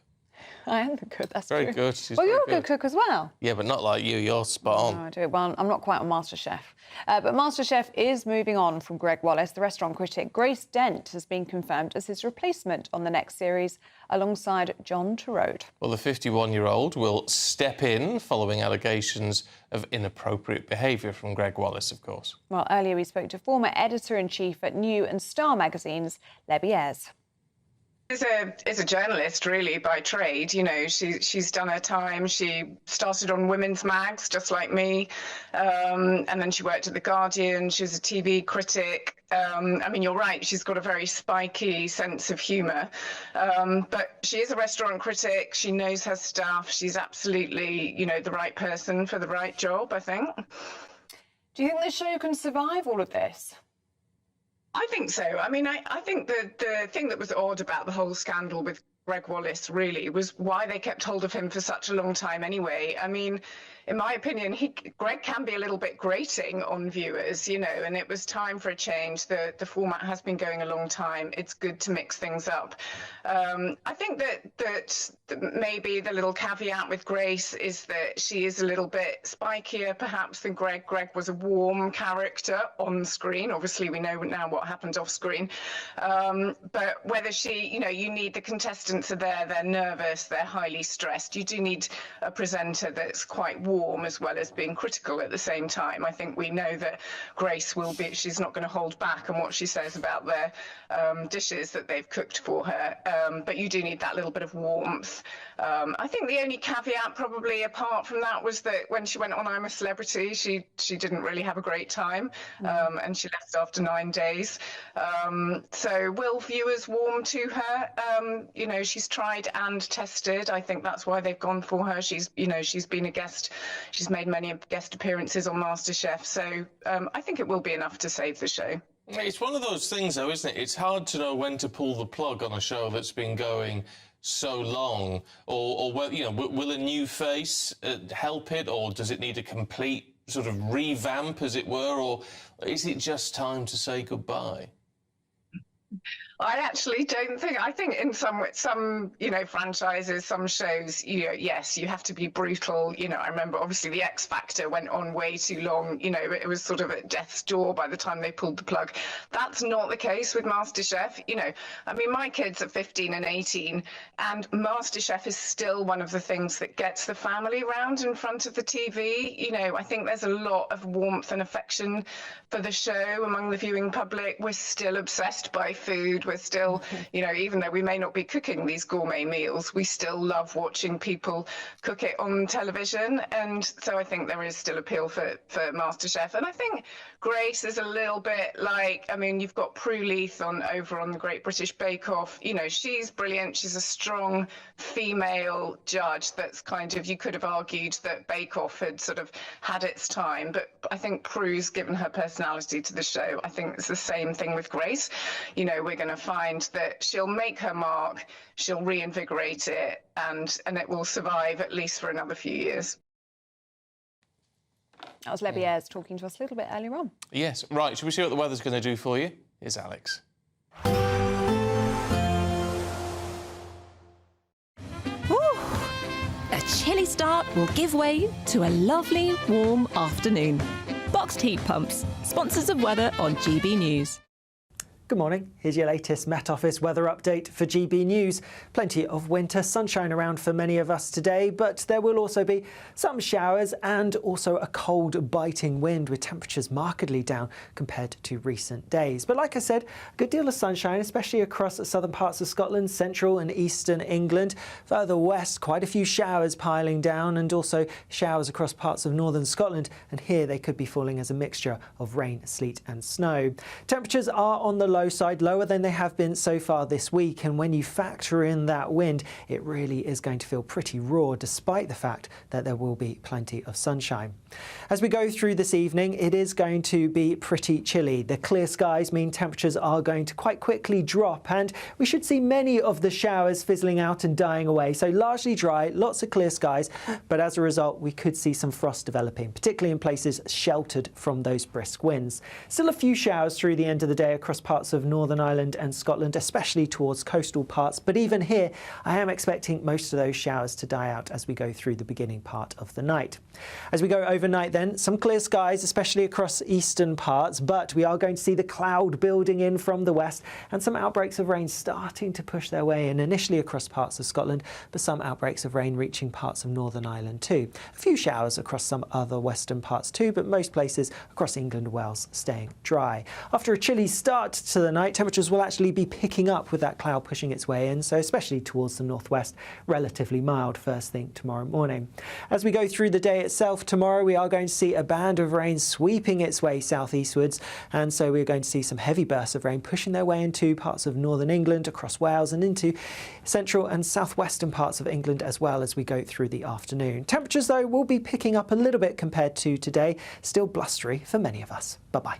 I am the cook, that's Very true. good. She's well, very you're a good cook as well. Yeah, but not like you. You're spot on. No, I do. Well, I'm not quite on MasterChef. But MasterChef is moving on from Greg Wallace. The restaurant critic Grace Dent has been confirmed as his replacement on the next series alongside John Turode. Well, the 51-year-old will step in following allegations of inappropriate behaviour from Greg Wallace, of course. Well, earlier we spoke to former editor-in-chief at New and Star magazines, Lebby Ayres. Is a journalist, really, by trade. You know, she's done her time. She started on women's mags, just like me, and then she worked at The Guardian. She was a TV critic. I mean, you're right, she's got a very spiky sense of humour, but she is a restaurant critic. She knows her stuff. She's absolutely, you know, the right person for the right job, I think. Do you think the show can survive all of this? I think so. I mean, I think the thing that was odd about the whole scandal with Greg Wallace really was why they kept hold of him for such a long time anyway. I mean, in my opinion, Greg can be a little bit grating on viewers, you know, and it was time for a change. The format has been going a long time. It's good to mix things up. I think that maybe the little caveat with Grace is that she is a little bit spikier, perhaps, than Greg. Greg was a warm character on screen. Obviously, we know now what happened off screen. But whether she, you know, you need the contestants are there, they're nervous, they're highly stressed. You do need a presenter that's quite warm as well as being critical at the same time. I think we know that Grace will be, she's not going to hold back on what she says about their dishes that they've cooked for her. But you do need that little bit of warmth. I think the only caveat probably apart from that was that when she went on I'm a Celebrity, she didn't really have a great time, and she left after 9 days. So will viewers warm to her? You know, she's tried and tested. I think that's why they've gone for her. She's been a guest. She's made many guest appearances on MasterChef. So I think it will be enough to save the show. It's one of those things, though, isn't it? It's hard to know when to pull the plug on a show that's been going so long, or you know, will a new face help it, or does it need a complete sort of revamp, as it were, or is it just time to say goodbye? I actually don't think. I think in some you know, franchises, some shows, you know, yes, you have to be brutal. You know, I remember obviously the X Factor went on way too long. You know, it was sort of at death's door by the time they pulled the plug. That's not the case with MasterChef. You know, I mean, my kids are 15 and 18, and MasterChef is still one of the things that gets the family round in front of the TV. You know, I think there's a lot of warmth and affection for the show among the viewing public. We're still obsessed by food. We're still, you know, even though we may not be cooking these gourmet meals, we still love watching people cook it on television. And so I think there is still appeal for MasterChef. And I think Grace is a little bit like, I mean, you've got Prue Leith over on the Great British Bake Off. You know, she's brilliant. She's a strong female judge that's kind of, you could have argued that Bake Off had sort of had its time. But I think Prue's given her personality to the show. I think it's the same thing with Grace. You know, we're going to find that she'll make her mark, she'll reinvigorate it, and it will survive at least for another few years. That was Lebby Ayres talking to us a little bit earlier on. Yes, right. Shall we see what the weather's going to do for you? Here's Alex. A chilly start will give way to a lovely, warm afternoon. Boxed heat pumps, sponsors of weather on GB News. Good morning. Here's your latest Met Office weather update for GB News. Plenty of winter sunshine around for many of us today, but there will also be some showers and also a cold, biting wind with temperatures markedly down compared to recent days. But like I said, a good deal of sunshine, especially across southern parts of Scotland, central and eastern England. Further west, quite a few showers piling down, and also showers across parts of northern Scotland. And here they could be falling as a mixture of rain, sleet and snow. Temperatures are on the low low side, lower than they have been so far this week. And when you factor in that wind, it really is going to feel pretty raw, despite the fact that there will be plenty of sunshine. As we go through this evening, it is going to be pretty chilly. The clear skies mean temperatures are going to quite quickly drop, and we should see many of the showers fizzling out and dying away. So largely dry, lots of clear skies, but as a result, we could see some frost developing, particularly in places sheltered from those brisk winds. Still a few showers through the end of the day across parts of Northern Ireland and Scotland, especially towards coastal parts. But even here, I am expecting most of those showers to die out as we go through the beginning part of the night. As we go overnight then, some clear skies, especially across eastern parts, but we are going to see the cloud building in from the west and some outbreaks of rain starting to push their way in, initially across parts of Scotland, but some outbreaks of rain reaching parts of Northern Ireland too. A few showers across some other western parts too, but most places across England and Wales staying dry. After a chilly start to the night, temperatures will actually be picking up with that cloud pushing its way in, so especially towards the northwest, relatively mild first thing tomorrow morning. As we go through the day itself, tomorrow we are going to see a band of rain sweeping its way southeastwards, and so we're going to see some heavy bursts of rain pushing their way into parts of northern England, across Wales and into central and southwestern parts of England as well as we go through the afternoon. Temperatures though will be picking up a little bit compared to today, still blustery for many of us. Bye-bye.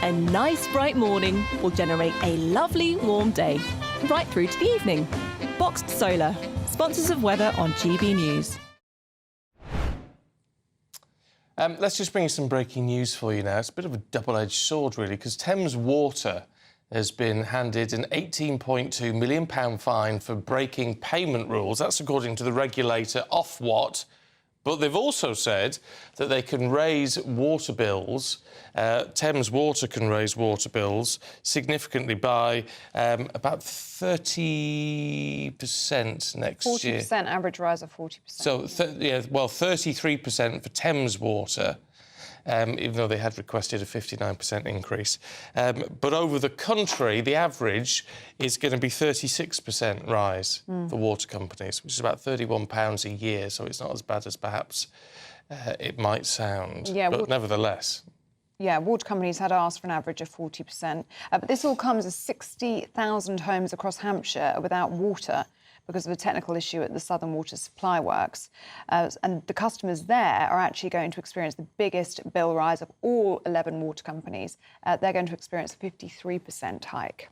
A nice bright morning will generate a lovely warm day, right through to the evening. Boxed Solar, sponsors of weather on GB News. Let's just bring you some breaking news for you now. It's a bit of a double-edged sword, really, because Thames Water has been handed an £18.2 million fine for breaking payment rules. That's according to the regulator Ofwat. But they've also said that they can raise water bills. Thames Water can raise water bills significantly by about 30% next year. 40%, average rise of 40%. So, 33% for Thames Water, even though they had requested a 59% increase. But over the country, the average is going to be 36% rise for water companies, which is about £31 a year, so it's not as bad as perhaps it might sound. Yeah, but nevertheless. Yeah, water companies had asked for an average of 40%. But this all comes as 60,000 homes across Hampshire are without water because of a technical issue at the Southern Water Supply Works. And the customers there are actually going to experience the biggest bill rise of all 11 water companies. They're going to experience a 53% hike.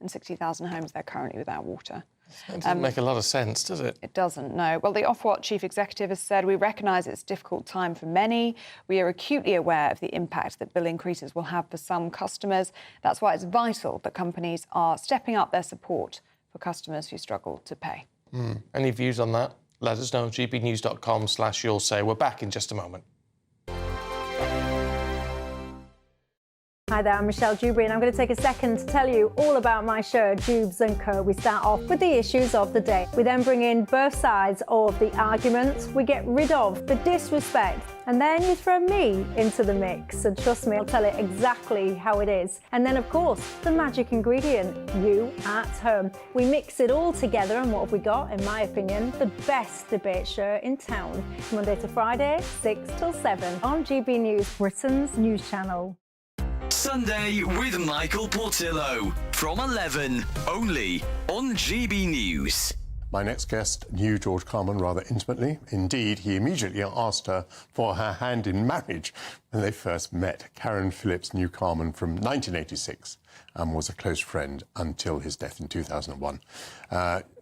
And 60,000 homes there currently without water. That doesn't make a lot of sense, does it? It doesn't, no. Well, the Ofwat chief executive has said, we recognise it's a difficult time for many. We are acutely aware of the impact that bill increases will have for some customers. That's why it's vital that companies are stepping up their support for customers who struggle to pay. Any views on that? Let us know. gbnews.com/you'll say. We're back in just a moment. Hi there, I'm Michelle Dewberry and I'm going to take a second to tell you all about my show, Dubes & Co. We start off with the issues of the day. We then bring in both sides of the argument. We get rid of the disrespect. And then you throw me into the mix. And trust me, I'll tell it exactly how it is. And then, of course, the magic ingredient, you at home. We mix it all together and what have we got, in my opinion, the best debate show in town. Monday to Friday, 6 till 7 on GB News, Britain's news channel. Sunday with Michael Portillo from 11, only on GB News. My next guest knew George Carman rather intimately. Indeed, he immediately asked her for her hand in marriage when they first met. Karen Phillips knew Carman from 1986 and was a close friend until his death in 2001.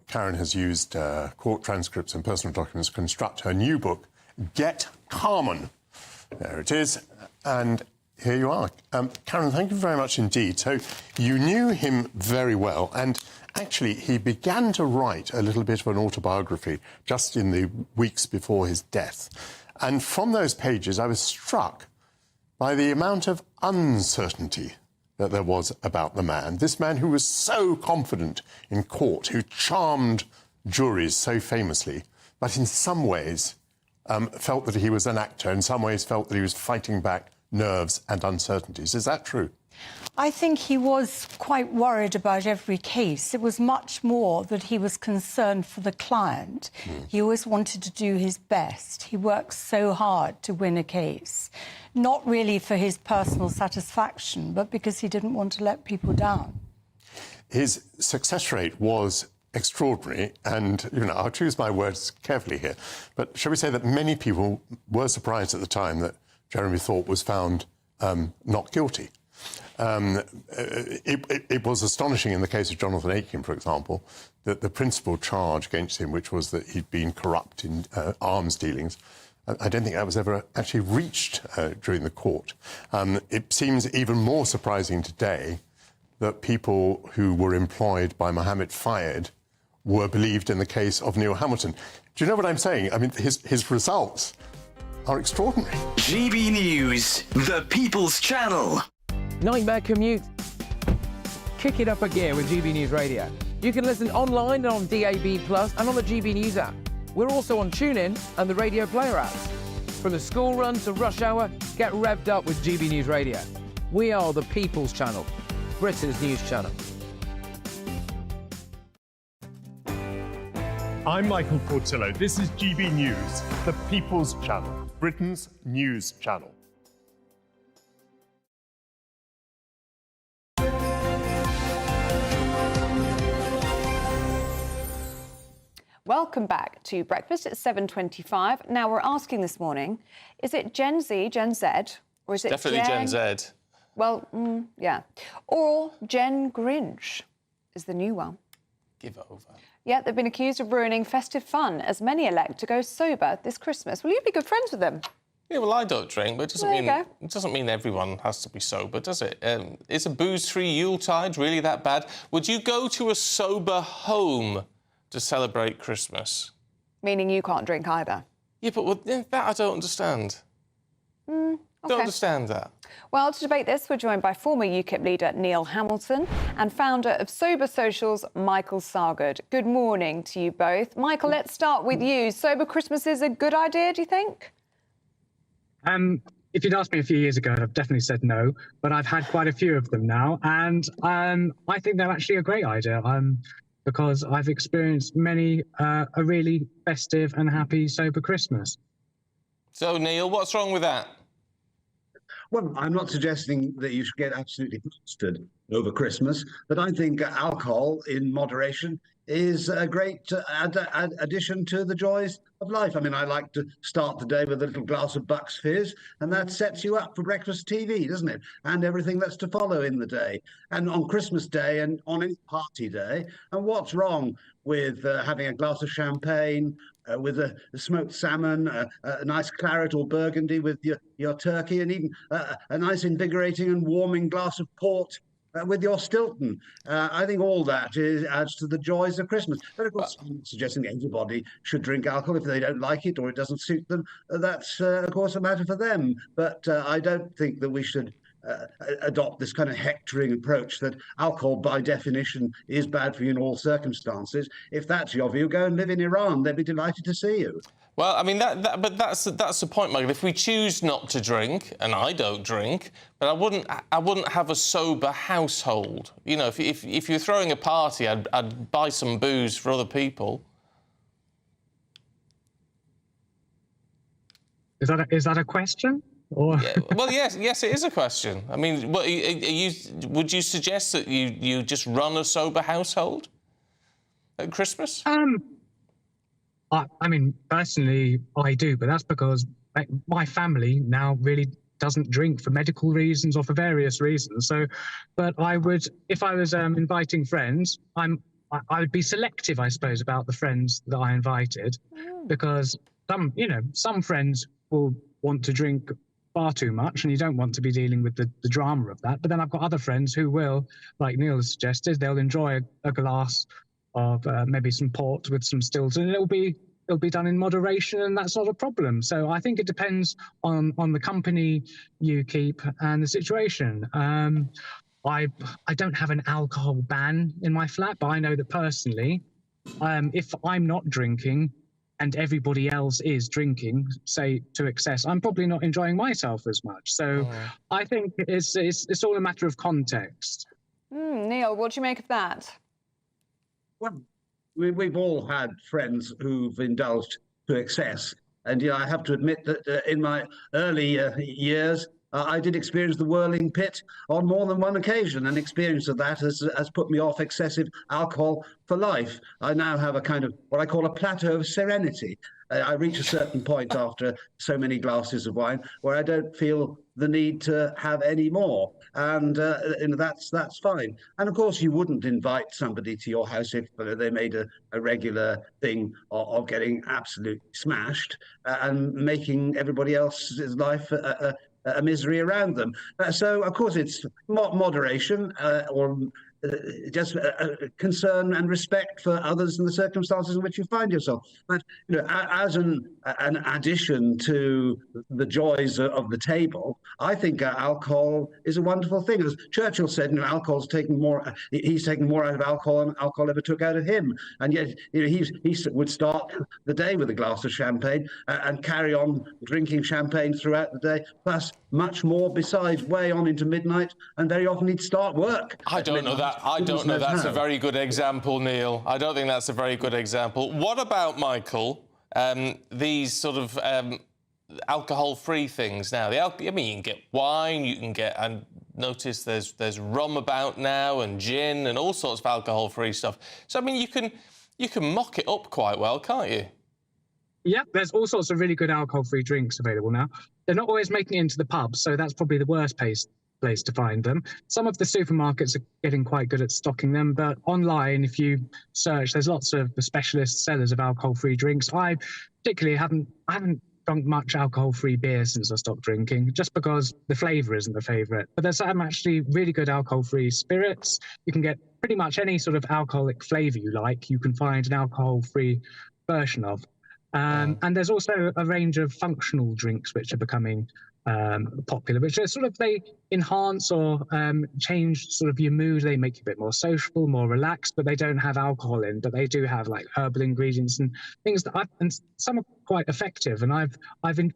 Karen has used court transcripts and personal documents to construct her new book, Get Carman. There it is. And here you are. Karen, thank you very much indeed. So you knew him very well, and actually he began to write a little bit of an autobiography just in the weeks before his death. And from those pages, I was struck by the amount of uncertainty that there was about the man. This man who was so confident in court, who charmed juries so famously, but in some ways felt that he was an actor, in some ways felt that he was fighting back nerves and uncertainties. Is that true? I think he was quite worried about every case. It was much more that he was concerned for the client. He always wanted to do his best. He worked so hard to win a case, not really for his personal satisfaction, but because he didn't want to let people down. His success rate was extraordinary, and I'll choose my words carefully here, but shall we say that many people were surprised at the time that Jeremy Thorpe was found not guilty. It was astonishing in the case of Jonathan Aitken, for example, that the principal charge against him, which was that he'd been corrupt in arms dealings, I don't think that was ever actually reached during the court. It seems even more surprising today that people who were employed by Mohammed Fayed were believed in the case of Neil Hamilton. Do you know what I'm saying? I mean, his results are extraordinary. GB News, the People's Channel. Nightmare commute? Kick it up a gear with GB News Radio. You can listen online and on DAB+ and on the GB News app. We're also on TuneIn and the Radio Player apps. From the school run to rush hour, get revved up with GB News Radio. We are the People's Channel, Britain's news channel. I'm Michael Portillo. This is GB News, the People's Channel, Britain's news channel. Welcome back to Breakfast at 7:25. Now, we're asking this morning, is it Gen Z, Gen Z, or is it Definitely Gen Z. Well, yeah. Or Gen Grinch is the new one. Give it over. Yeah, they've been accused of ruining festive fun as many elect to go sober this Christmas. Will you be good friends with them? Yeah, well, I don't drink, but it doesn't mean everyone has to be sober, does it? Is a booze-free Yuletide really that bad? Would you go to a sober home to celebrate Christmas? Meaning you can't drink either? Yeah, but that I don't understand. Don't understand that. Well, to debate this, we're joined by former UKIP leader Neil Hamilton and founder of Sober Social's Michael Sargood. Good morning to you both. Michael, let's start with you. Sober Christmas is a good idea, do you think? If you'd asked me a few years ago, I'd have definitely said no, but I've had quite a few of them now, and I think they're actually a great idea. Because I've experienced many a really festive and happy sober Christmas. So, Neil, what's wrong with that? Well, I'm not suggesting that you should get absolutely blasted over Christmas, but I think alcohol in moderation is a great addition to the joys of life. I mean, I like to start the day with a little glass of Bucks Fizz, and that sets you up for breakfast TV, doesn't it? And everything that's to follow in the day. And on Christmas Day and on any party day. And what's wrong with having a glass of champagne, with a smoked salmon, a nice claret or burgundy with your turkey, and even a nice invigorating and warming glass of port with your Stilton. I think all that adds to the joys of Christmas. But of course, I'm not suggesting everybody should drink alcohol if they don't like it or it doesn't suit them. That's, of course, a matter for them. But I don't think that we should adopt this kind of hectoring approach that alcohol, by definition, is bad for you in all circumstances. If that's your view, go and live in Iran. They'd be delighted to see you. Well, I mean, but that's the point, Michael. If we choose not to drink, and I don't drink, but I wouldn't have a sober household. You know, if you're throwing a party, I'd buy some booze for other people. Is that a question? Or... Yeah, well, yes, it is a question. I mean, would you suggest that you just run a sober household at Christmas? I mean, personally, I do, but that's because my family now really doesn't drink for medical reasons or for various reasons. So, but I would, if I was inviting friends, I would be selective, I suppose, about the friends that I invited, because some friends will want to drink far too much, and you don't want to be dealing with the drama of that. But then I've got other friends who will, like Neil has suggested, they'll enjoy a glass of maybe some port with some stills, and it'll be done in moderation, and that's not a problem. So I think it depends on the company you keep and the situation. I don't have an alcohol ban in my flat, but I know that personally, if I'm not drinking, and everybody else is drinking, say, to excess, I'm probably not enjoying myself as much. So I think it's all a matter of context. Neil, what do you make of that? Well, we've all had friends who've indulged to excess. And I have to admit that in my early years, I did experience the whirling pit on more than one occasion. An experience of that has put me off excessive alcohol for life. I now have a kind of what I call a plateau of serenity. I reach a certain point after so many glasses of wine where I don't feel the need to have any more. And that's fine. And of course, you wouldn't invite somebody to your house if they made a regular thing of getting absolutely smashed and making everybody else's life a misery around them. So, of course, it's moderation or just concern and respect for others and the circumstances in which you find yourself. But as an addition to the joys of the table, I think alcohol is a wonderful thing. As Churchill said, alcohol's taken more. He's taken more out of alcohol than alcohol ever took out of him. And yet, he would start the day with a glass of champagne and carry on drinking champagne throughout the day, plus much more besides, way on into midnight, and very often he'd start work. I don't know that. I don't know that's a very good example, Neil. I don't think that's a very good example. What about, Michael, these sort of alcohol-free things now? I mean, you can get wine, you can get... And notice there's rum about now and gin and all sorts of alcohol-free stuff. So, I mean, you can mock it up quite well, can't you? Yeah, there's all sorts of really good alcohol-free drinks available now. They're not always making it into the pubs, so that's probably the worst place to find them. Some of the supermarkets are getting quite good at stocking them, but online, if you search, there's lots of the specialist sellers of alcohol-free drinks. I particularly haven't drunk much alcohol-free beer since I stopped drinking, just because the flavour isn't the favourite. But there's some actually really good alcohol-free spirits. You can get pretty much any sort of alcoholic flavour you like. You can find an alcohol-free version of. And there's also a range of functional drinks which are becoming popular, which are sort of, they enhance or change sort of your mood. They make you a bit more sociable, more relaxed, but they don't have alcohol in, but they do have like herbal ingredients and things that and some are quite effective. And I've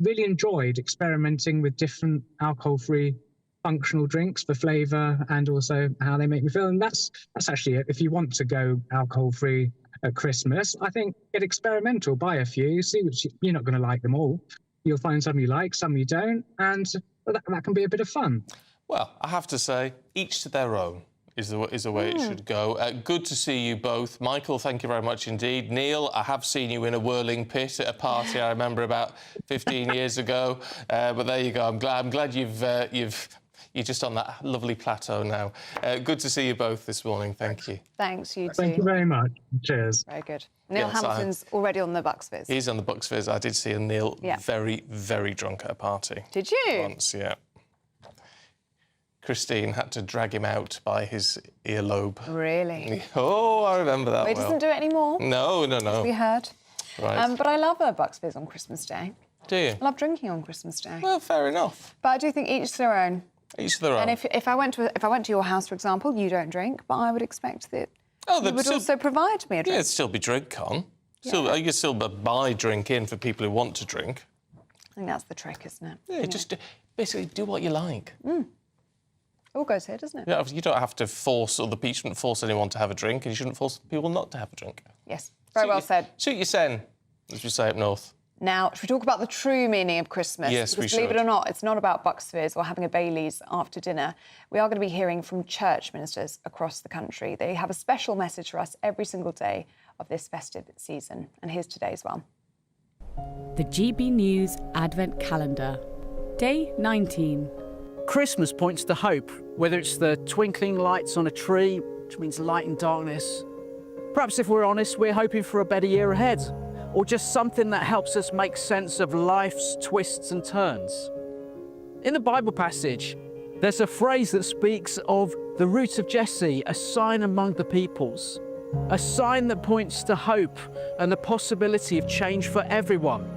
really enjoyed experimenting with different alcohol-free functional drinks for flavour and also how they make me feel. And that's actually it. If you want to go alcohol-free at Christmas, I think get experimental, buy a few, see which you're not going to like them all. You'll find some you like, some you don't, and that can be a bit of fun. Well, I have to say, each to their own is the way it should go. Good to see you both. Michael, thank you very much indeed. Neil, I have seen you in a whirling pit at a party I remember about 15 years ago. But there you go. I'm glad you're just on that lovely plateau now. Good to see you both this morning. Thank you. Thanks, you too. Thank you very much. Cheers. Very good. Neil Hamilton's already on the Bucks Fizz. He's on the Bucks Fizz. I did see Neil very, very drunk at a party. Did you? Once, yeah. Christine had to drag him out by his earlobe. Really? Oh, I remember that He doesn't do it anymore. No. As we heard. Right. But I love a Bucks Fizz on Christmas Day. Do you? I love drinking on Christmas Day. Well, fair enough. But I do think each to their own. Each to their own. And if I went to your house, for example, you don't drink, but I would expect that you would also provide me a drink. Yeah, it'd still be drink on. You can still buy drink in for people who want to drink. I think that's the trick, isn't it? Yeah, just basically do what you like. All goes here, doesn't it? Yeah, you don't have to force you shouldn't force anyone to have a drink, and you shouldn't force people not to have a drink. Yes, very well said. Suit your sen, as we say up north. Now, should we talk about the true meaning of Christmas? Yes, we because should. Believe it or not, it's not about Bucks Fizz or having a Baileys after dinner. We are going to be hearing from church ministers across the country. They have a special message for us every single day of this festive season. And here's today's one. The GB News Advent Calendar, Day 19. Christmas points to hope, whether it's the twinkling lights on a tree, which means light in darkness. Perhaps if we're honest, we're hoping for a better year ahead, or just something that helps us make sense of life's twists and turns. In the Bible passage, there's a phrase that speaks of the root of Jesse, a sign among the peoples, a sign that points to hope and the possibility of change for everyone.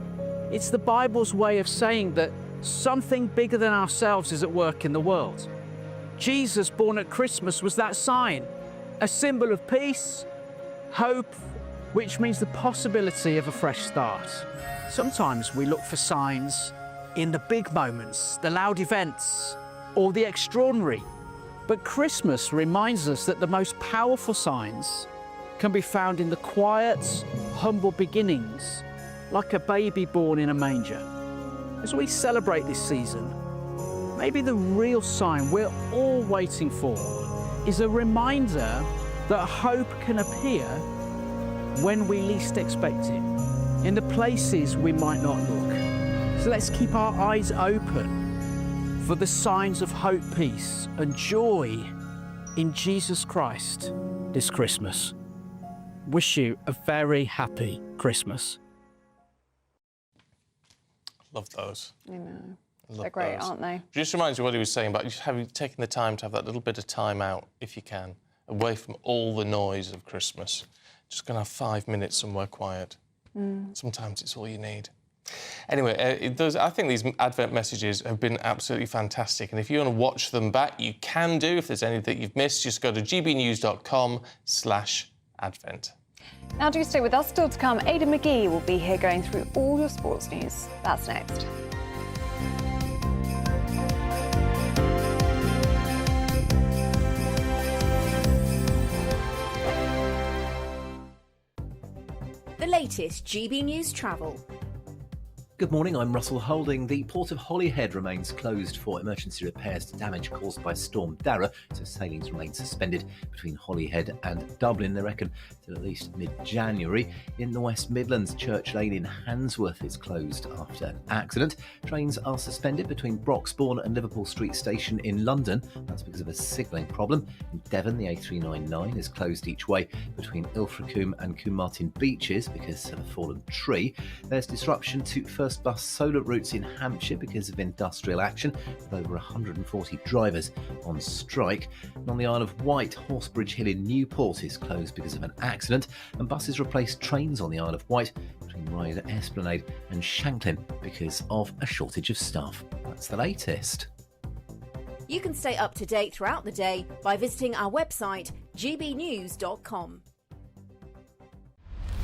It's the Bible's way of saying that something bigger than ourselves is at work in the world. Jesus, born at Christmas, was that sign, a symbol of peace, hope, which means the possibility of a fresh start. Sometimes we look for signs in the big moments, the loud events, or the extraordinary. But Christmas reminds us that the most powerful signs can be found in the quiet, humble beginnings, like a baby born in a manger. As we celebrate this season, maybe the real sign we're all waiting for is a reminder that hope can appear when we least expect it, in the places we might not look. So let's keep our eyes open for the signs of hope, peace, and joy in Jesus Christ this Christmas. Wish you a very happy Christmas. Love those. I know. Love They're great, those. aren't they? Just reminds you what he was saying about just taking the time to have that little bit of time out, if you can, away from all the noise of Christmas. Just gonna have 5 minutes somewhere quiet. Sometimes it's all you need. Anyway, I think these Advent messages have been absolutely fantastic. And if you want to watch them back, you can do. If there's any that you've missed, just go to gbnews.com/Advent. Now do stay with us. Still to come, Aidan McGee will be here going through all your sports news. That's next. The latest GB News travel. Good morning, I'm Russell Holding. The port of Holyhead remains closed for emergency repairs to damage caused by Storm Dara, so sailings remain suspended between Holyhead and Dublin, they reckon, till at least mid-January. In the West Midlands, Church Lane in Handsworth is closed after an accident. Trains are suspended between Broxbourne and Liverpool Street Station in London. That's because of a signalling problem. In Devon, the A399 is closed each way between Ilfracombe and Coombe Beaches because of a fallen tree. There's disruption to First Bus solar routes in Hampshire because of industrial action, with over 140 drivers on strike. And on the Isle of Wight, Horsebridge Hill in Newport is closed because of an accident, and buses replaced trains on the Isle of Wight between Ryder Esplanade and Shanklin because of a shortage of staff. That's the latest. You can stay up to date throughout the day by visiting our website, gbnews.com.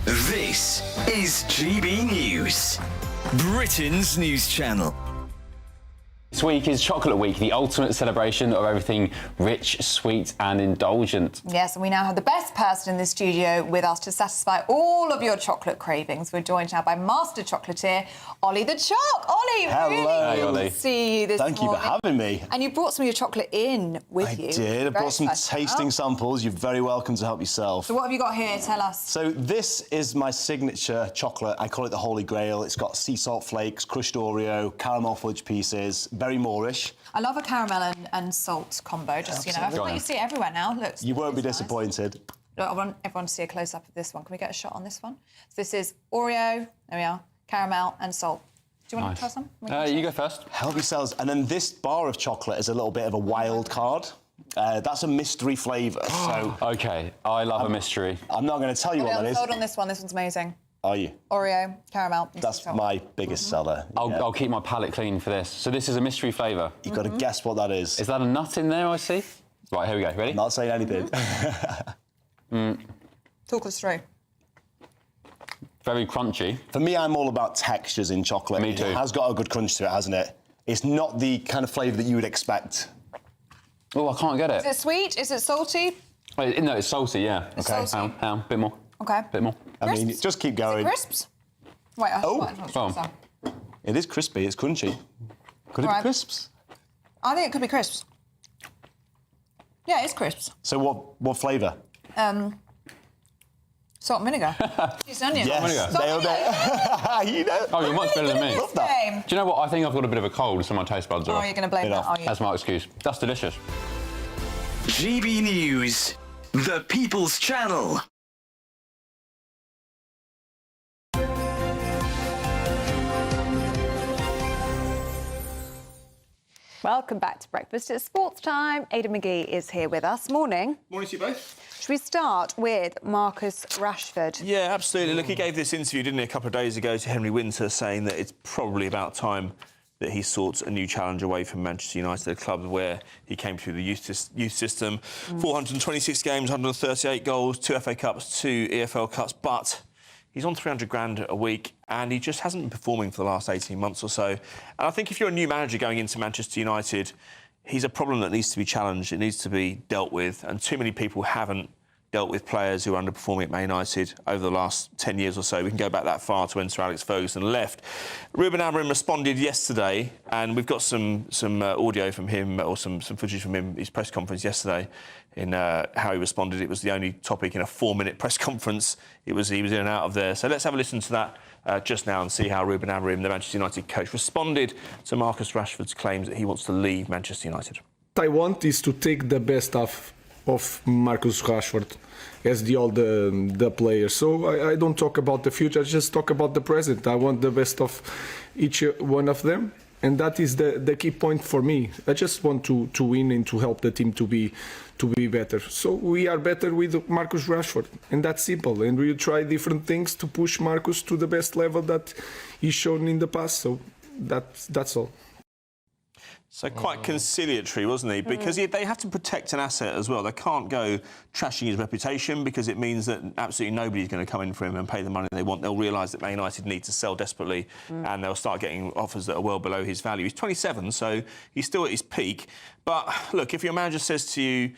This is GB News, Britain's news channel. This week is Chocolate Week, the ultimate celebration of everything rich, sweet and indulgent. Yes, and we now have the best person in the studio with us to satisfy all of your chocolate cravings. We're joined now by master chocolatier Ollie the Choc. Ollie, hello. Really Hey, good Ollie. to see you this Thank morning. you for having me. And you brought some of your chocolate in with you. I did. I brought some Very special. tasting samples. You're very welcome to help yourself. So what have you got here? Tell us. So this is my signature chocolate. I call it the Holy Grail. It's got sea salt flakes, crushed Oreo, caramel fudge pieces, very Moorish. I love a caramel and salt combo. Just, you know, I feel like you see it everywhere now. Look. You won't be disappointed. Look, I want everyone to see a close-up of this one. Can we get a shot on this one? So this is Oreo, there we are, caramel and salt. Do you want to try some? You go first. Help yourselves. And then this bar of chocolate is a little bit of a wild card. That's a mystery flavour. So OK, I love a mystery. I'm not going to tell you what that is. Hold on this one. This one's amazing. Are you? Oreo, caramel. That's my biggest seller. I'll keep my palate clean for this. So this is a mystery flavour. You've got to guess what that is. Is that a nut in there, I see? Right, here we go. Ready? I'm not saying anything. Talk us through. Very crunchy. For me, I'm all about textures in chocolate. Me too. It has got a good crunch to it, hasn't it? It's not the kind of flavour that you would expect. Oh, I can't get it. Is it sweet? Is it salty? No, it's salty, yeah. It's OK, salty. hang on, bit more. OK. Bit more. I mean, just keep going. Crisps? Wait, It is crispy, it's crunchy. Could it be crisps? I think it could be crisps. Yeah, it's crisps. So what flavour? Salt and vinegar. Cheese and onion. Yes, Salt nailed and it. You know. Oh, you're much better than me. Love that. Do you know what? I think I've got a bit of a cold, so my taste buds are Oh, off. you're going to blame that, are you? That's my excuse. That's delicious. GB News, the People's Channel. Welcome back to Breakfast. It's sports time. Aidan McGee is here with us. Morning. Morning to you both. Should we start with Marcus Rashford? Yeah, absolutely. Look, he gave this interview, didn't he, a couple of days ago to Henry Winter, saying that it's probably about time that he sought a new challenge away from Manchester United, a club where he came through the youth system. 426 games, 138 goals, 2 FA Cups, 2 EFL Cups, but he's on 300 grand a week and he just hasn't been performing for the last 18 months or so. And I think if you're a new manager going into Manchester United, he's a problem that needs to be challenged, it needs to be dealt with, and too many people haven't dealt with players who are underperforming at Man United over the last 10 years or so. We can go back that far to when Sir Alex Ferguson left. Ruben Amorim responded yesterday, and we've got some audio from him, or some footage from him, his press conference yesterday, in how he responded. It was the only topic in a 4-minute press conference. He was in and out of there. So let's have a listen to that just now and see how Ruben Amorim, the Manchester United coach, responded to Marcus Rashford's claims that he wants to leave Manchester United. What I want is to take the best of Marcus Rashford as the players. So I don't talk about the future, I just talk about the present. I want the best of each one of them, and that is the key point for me. I just want to win and to help the team to be better. So we are better with Marcus Rashford, and that's simple. And we try different things to push Marcus to the best level that he's shown in the past. So that's all. So quite conciliatory, wasn't he? Because they have to protect an asset as well. They can't go trashing his reputation, because it means that absolutely nobody's going to come in for him and pay the money they want. They'll realise that Man United need to sell desperately, and they'll start getting offers that are well below his value. He's 27, so he's still at his peak. But look, if your manager says to you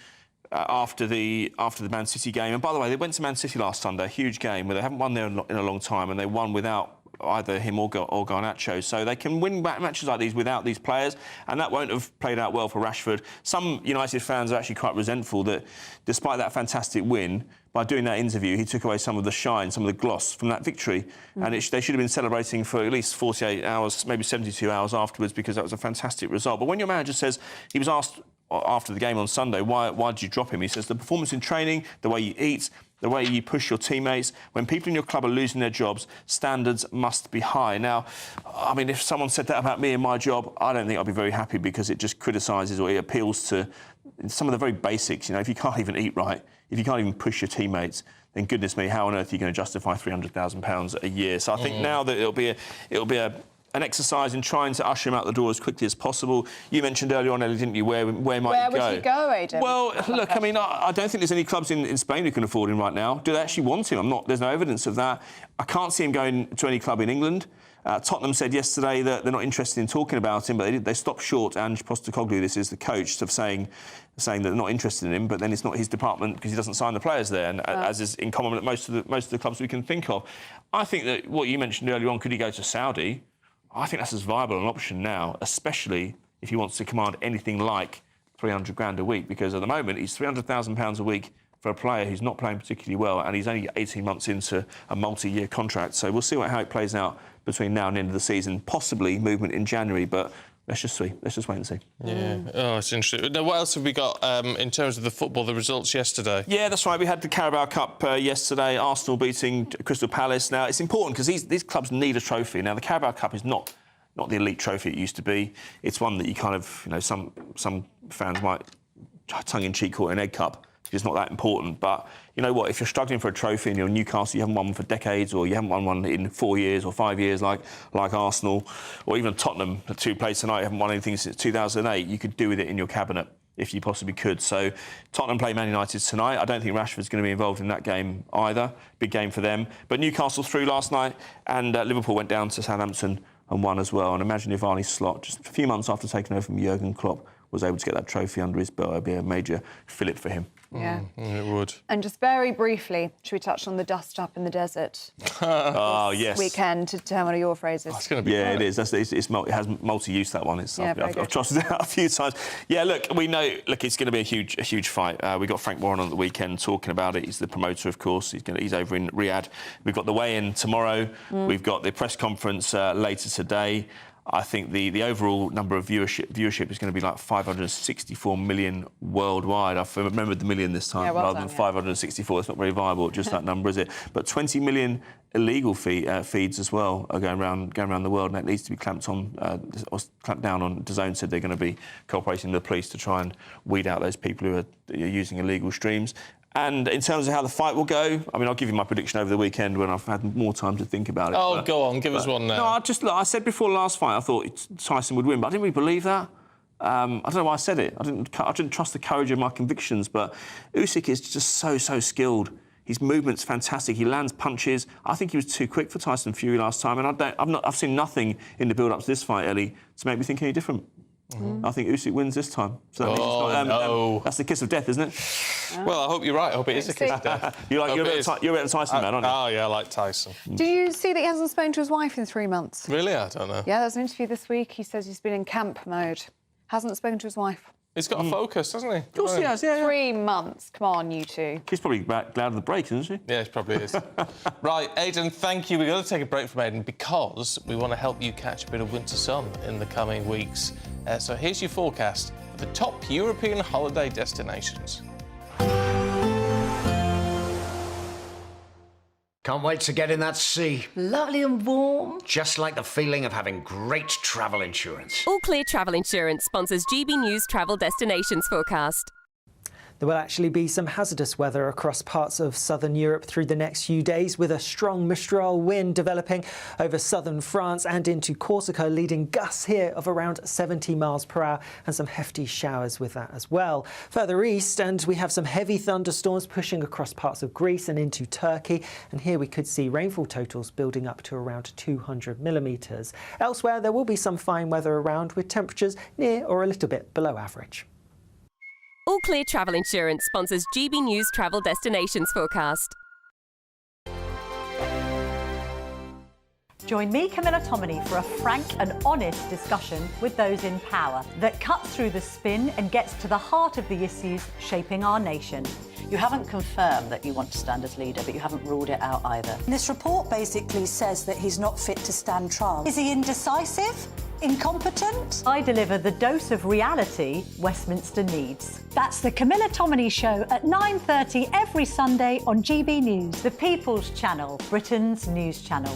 after the Man City game, and by the way, they went to Man City last Sunday, a huge game where they haven't won there in a long time, and they won without either him or Garnacho. So they can win matches like these without these players, and that won't have played out well for Rashford. Some United fans are actually quite resentful that, despite that fantastic win, by doing that interview, he took away some of the shine, some of the gloss from that victory. And they should have been celebrating for at least 48 hours, maybe 72 hours afterwards, because that was a fantastic result. But when your manager says, he was asked after the game on Sunday, why did you drop him? He says, the performance in training, the way you eat, the way you push your teammates. When people in your club are losing their jobs, standards must be high. Now, I mean, if someone said that about me in my job, I don't think I'd be very happy, because it just criticises, or it appeals to some of the very basics. You know, if you can't even eat right, if you can't even push your teammates, then goodness me, how on earth are you going to justify £300,000 a year? So I think now that it'll be an exercise in trying to usher him out the door as quickly as possible. You mentioned earlier on, Ellie, didn't you, where might he go? Where would he go, Aidan? Well, look, I mean, I don't think there's any clubs in Spain who can afford him right now. Do they actually want him? There's no evidence of that. I can't see him going to any club in England. Tottenham said yesterday that they're not interested in talking about him, but they stopped short. Ange Postecoglou, this is the coach, of saying that they're not interested in him, but then it's not his department because he doesn't sign the players there, and as is in common with most of the clubs we can think of. I think that what you mentioned earlier on, could he go to Saudi? I think that's as viable an option now, especially if he wants to command anything like 300 grand a week, because at the moment he's £300,000 a week for a player who's not playing particularly well, and he's only 18 months into a multi-year contract. So we'll see how it plays out between now and the end of the season. Possibly movement in January, but let's just see. Let's just wait and see. Yeah. Oh, it's interesting. Now, what else have we got in terms of the football, the results yesterday? Yeah, that's right. We had the Carabao Cup yesterday. Arsenal beating Crystal Palace. Now, it's important because these clubs need a trophy. Now, the Carabao Cup is not the elite trophy it used to be. It's one that you kind of, some fans might tongue-in-cheek call it an egg cup. It's not that important, but you know what? If you're struggling for a trophy and you're Newcastle, you haven't won one for decades, or you haven't won one in 4 years or 5 years, like Arsenal, or even Tottenham, the two played tonight, haven't won anything since 2008. You could do with it in your cabinet if you possibly could. So Tottenham play Man United tonight. I don't think Rashford's going to be involved in that game either. Big game for them. But Newcastle through last night, and Liverpool went down to Southampton and won as well. And imagine if Arne Slot, just a few months after taking over from Jurgen Klopp, was able to get that trophy under his belt. It'd be a major fillip for him. Yeah. It would. And just very briefly, should we touch on the dust-up in the desert? Oh, yes. Weekend, to turn one of your phrases. Oh, it's going to be it is. It has multi-use, that one. I've trusted it out a few times. Yeah, look, we know. Look, it's going to be a huge fight. We got Frank Warren on the weekend talking about it. He's the promoter, of course. He's over in Riyadh. We've got the weigh-in tomorrow. We've got the press conference later today. I think the overall number of viewership is going to be like 564 million worldwide. I've remembered the million this time rather than 564. It's not very viable, just that number, is it? But 20 million illegal feeds as well are going around the world, and that needs to be clamped down on. DAZN said they're going to be cooperating with the police to try and weed out those people who are using illegal streams. And in terms of how the fight will go, I mean, I'll give you my prediction over the weekend when I've had more time to think about it. Oh, go on, give us one now. No, I said before last fight I thought Tyson would win, but I didn't really believe that. I don't know why I said it. I didn't trust the courage of my convictions, but Usyk is just so skilled. His movement's fantastic. He lands punches. I think he was too quick for Tyson Fury last time, and I've seen nothing in the build-up to this fight, Ellie, to make me think any different. I think Usyk wins this time. So no. That's the kiss of death, isn't it? Well, I hope you're right. I hope it is a kiss of death. You're a bit of Tyson man, aren't you? Oh, yeah, I like Tyson. Did you see that he hasn't spoken to his wife in 3 months? Really? I don't know. Yeah, there was an interview this week. He says he's been in camp mode. Hasn't spoken to his wife. He's got a focus, hasn't he? Of course he has, yeah. 3 months. Come on, you two. She's probably glad of the break, isn't she? Yeah, she probably is. Right, Aidan, thank you. We've got to take a break from Aidan because we want to help you catch a bit of winter sun in the coming weeks. So here's your forecast for the top European holiday destinations. Can't wait to get in that sea. Lovely and warm. Just like the feeling of having great travel insurance. All Clear Travel Insurance sponsors GB News Travel Destinations Forecast. There will actually be some hazardous weather across parts of southern Europe through the next few days, with a strong Mistral wind developing over southern France and into Corsica, leading gusts here of around 70 miles per hour and some hefty showers with that as well. Further east, and we have some heavy thunderstorms pushing across parts of Greece and into Turkey, and here we could see rainfall totals building up to around 200 millimetres. Elsewhere, there will be some fine weather around, with temperatures near or a little bit below average. All Clear Travel Insurance sponsors GB News Travel Destinations Forecast. Join me, Camilla Tominey, for a frank and honest discussion with those in power that cuts through the spin and gets to the heart of the issues shaping our nation. You haven't confirmed that you want to stand as leader, but you haven't ruled it out either. This report basically says that he's not fit to stand trial. Is he indecisive? Incompetent? I deliver the dose of reality Westminster needs. That's the Camilla Tominey Show at 9:30 every Sunday on GB News, the People's Channel, Britain's news channel.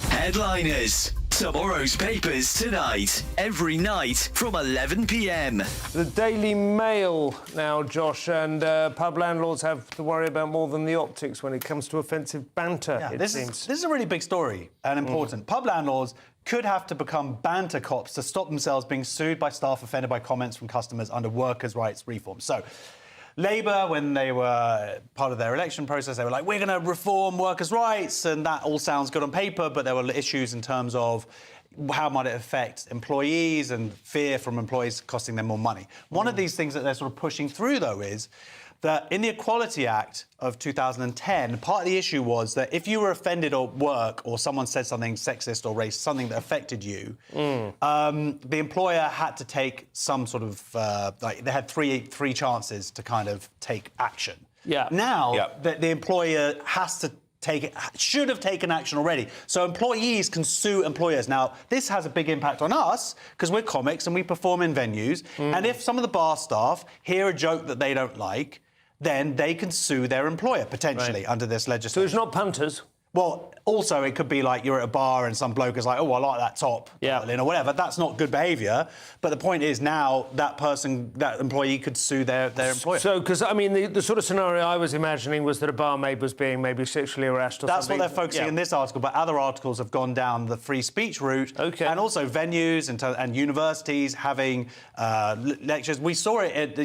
Headliners. Tomorrow's papers tonight, every night from 11 p.m. The Daily Mail now, Josh, and pub landlords have to worry about more than the optics when it comes to offensive banter, Yeah, it this seems. is a really big story and important. Pub landlords could have to become banter cops to stop themselves being sued by staff offended by comments from customers under workers' rights reform. So, Labour, when they were part of their election process, they were like, we're going to reform workers' rights, and that all sounds good on paper, but there were issues in terms of how might it affect employees and fear from employees costing them more money. One of these things that they're sort of pushing through, though, is that in the Equality Act of 2010, part of the issue was that if you were offended at work or someone said something sexist or racist, something that affected you, the employer had to take some sort of, they had three chances to kind of take action. Yeah. Now, the employer has to should have taken action already. So employees can sue employers. Now, this has a big impact on us because we're comics and we perform in venues. And if some of the bar staff hear a joke that they don't like, then they can sue their employer, potentially, under this legislation. So it's not punters? Well, also, it could be like you're at a bar and some bloke is like, oh, I like that top, or whatever. That's not good behaviour. But the point is now that employee could sue their employer. So, because, I mean, the sort of scenario I was imagining was that a barmaid was being maybe sexually harassed or That's something. what they're focusing in this article, but other articles have gone down the free speech route. Okay. And also venues and universities having lectures. We saw it at,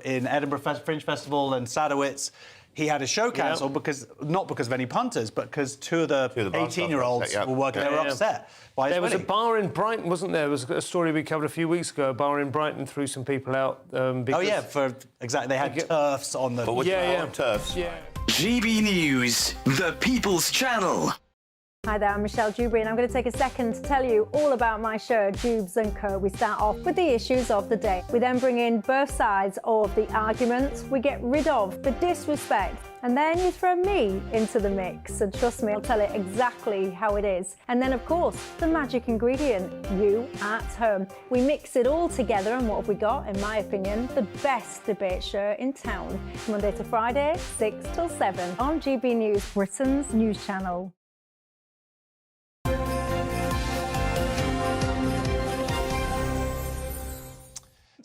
in Edinburgh Fringe Festival and Sadowitz. He had a show cancelled not because of any punters, but because two of the 18-year-olds were working. They were upset by his There was a wedding. bar in Brighton, wasn't there? There was a story we covered a few weeks ago. A bar in Brighton threw some people out because... exactly. They had turfs on the... turfs. Yeah. GB News, the People's Channel. Hi there, I'm Michelle Dewberry, and I'm going to take a second to tell you all about my show, Jubes & Co. We start off with the issues of the day. We then bring in both sides of the arguments. We get rid of the disrespect, and then you throw me into the mix. And trust me, I'll tell it exactly how it is. And then, of course, the magic ingredient, you at home. We mix it all together, and what have we got? In my opinion, the best debate show in town. Monday to Friday, 6 till 7 on GB News, Britain's news channel.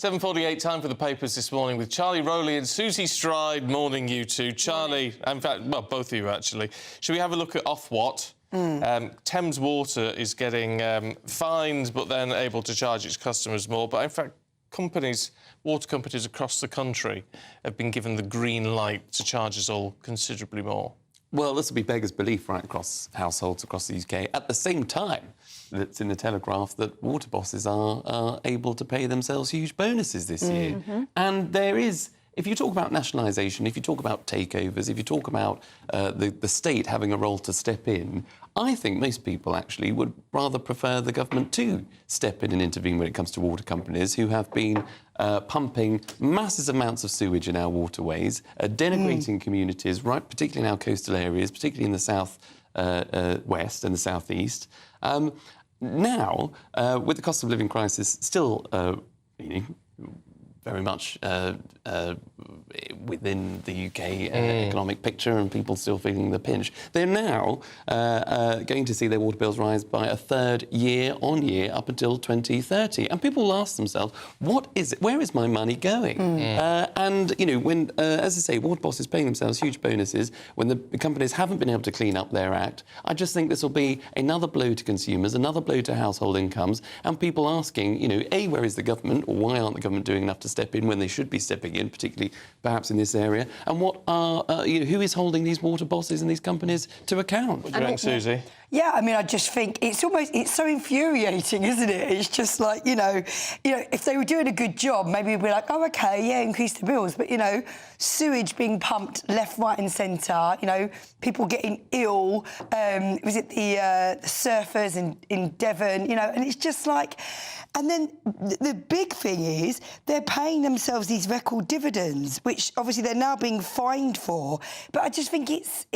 7:48, time for the papers this morning with Charlie Rowley and Susie Stride. Morning, you two. Charlie, in fact, well, both of you, actually. Should we have a look at Ofwat? Thames Water is getting fined, but then able to charge its customers more. But, in fact, water companies across the country have been given the green light to charge us all considerably more. Well, this will be beggars' belief right across households across the UK. At the same time, it's in the Telegraph that water bosses are able to pay themselves huge bonuses this year. And there is, if you talk about nationalisation, if you talk about takeovers, if you talk about the state having a role to step in, I think most people actually would rather prefer the government to step in and intervene when it comes to water companies who have been pumping massive amounts of sewage in our waterways, denigrating communities, right, particularly in our coastal areas, particularly in the south west and the southeast. Now, with the cost of living crisis still very much within the UK economic picture and people still feeling the pinch, they're now going to see their water bills rise by a third year on year up until 2030. And people will ask themselves, what is it? Where is my money going? And, you know, when, as I say, water bosses paying themselves huge bonuses, when the companies haven't been able to clean up their act, I just think this will be another blow to consumers, another blow to household incomes, and people asking, you know, A, where is the government, or why aren't the government doing enough to step in when they should be stepping in, particularly perhaps in this area, and what are, who is holding these water bosses and these companies to account? What do you think, Susie? Yeah, I mean, I just think it's so infuriating, isn't it? It's just like, you know, if they were doing a good job, maybe we'd be like, oh, OK, yeah, increase the bills. But, you know, sewage being pumped left, right and centre, you know, people getting ill, was it the surfers in Devon, you know, and it's just like... And then the big thing is they're paying themselves these record dividends, which obviously they're now being fined for. But I just think it's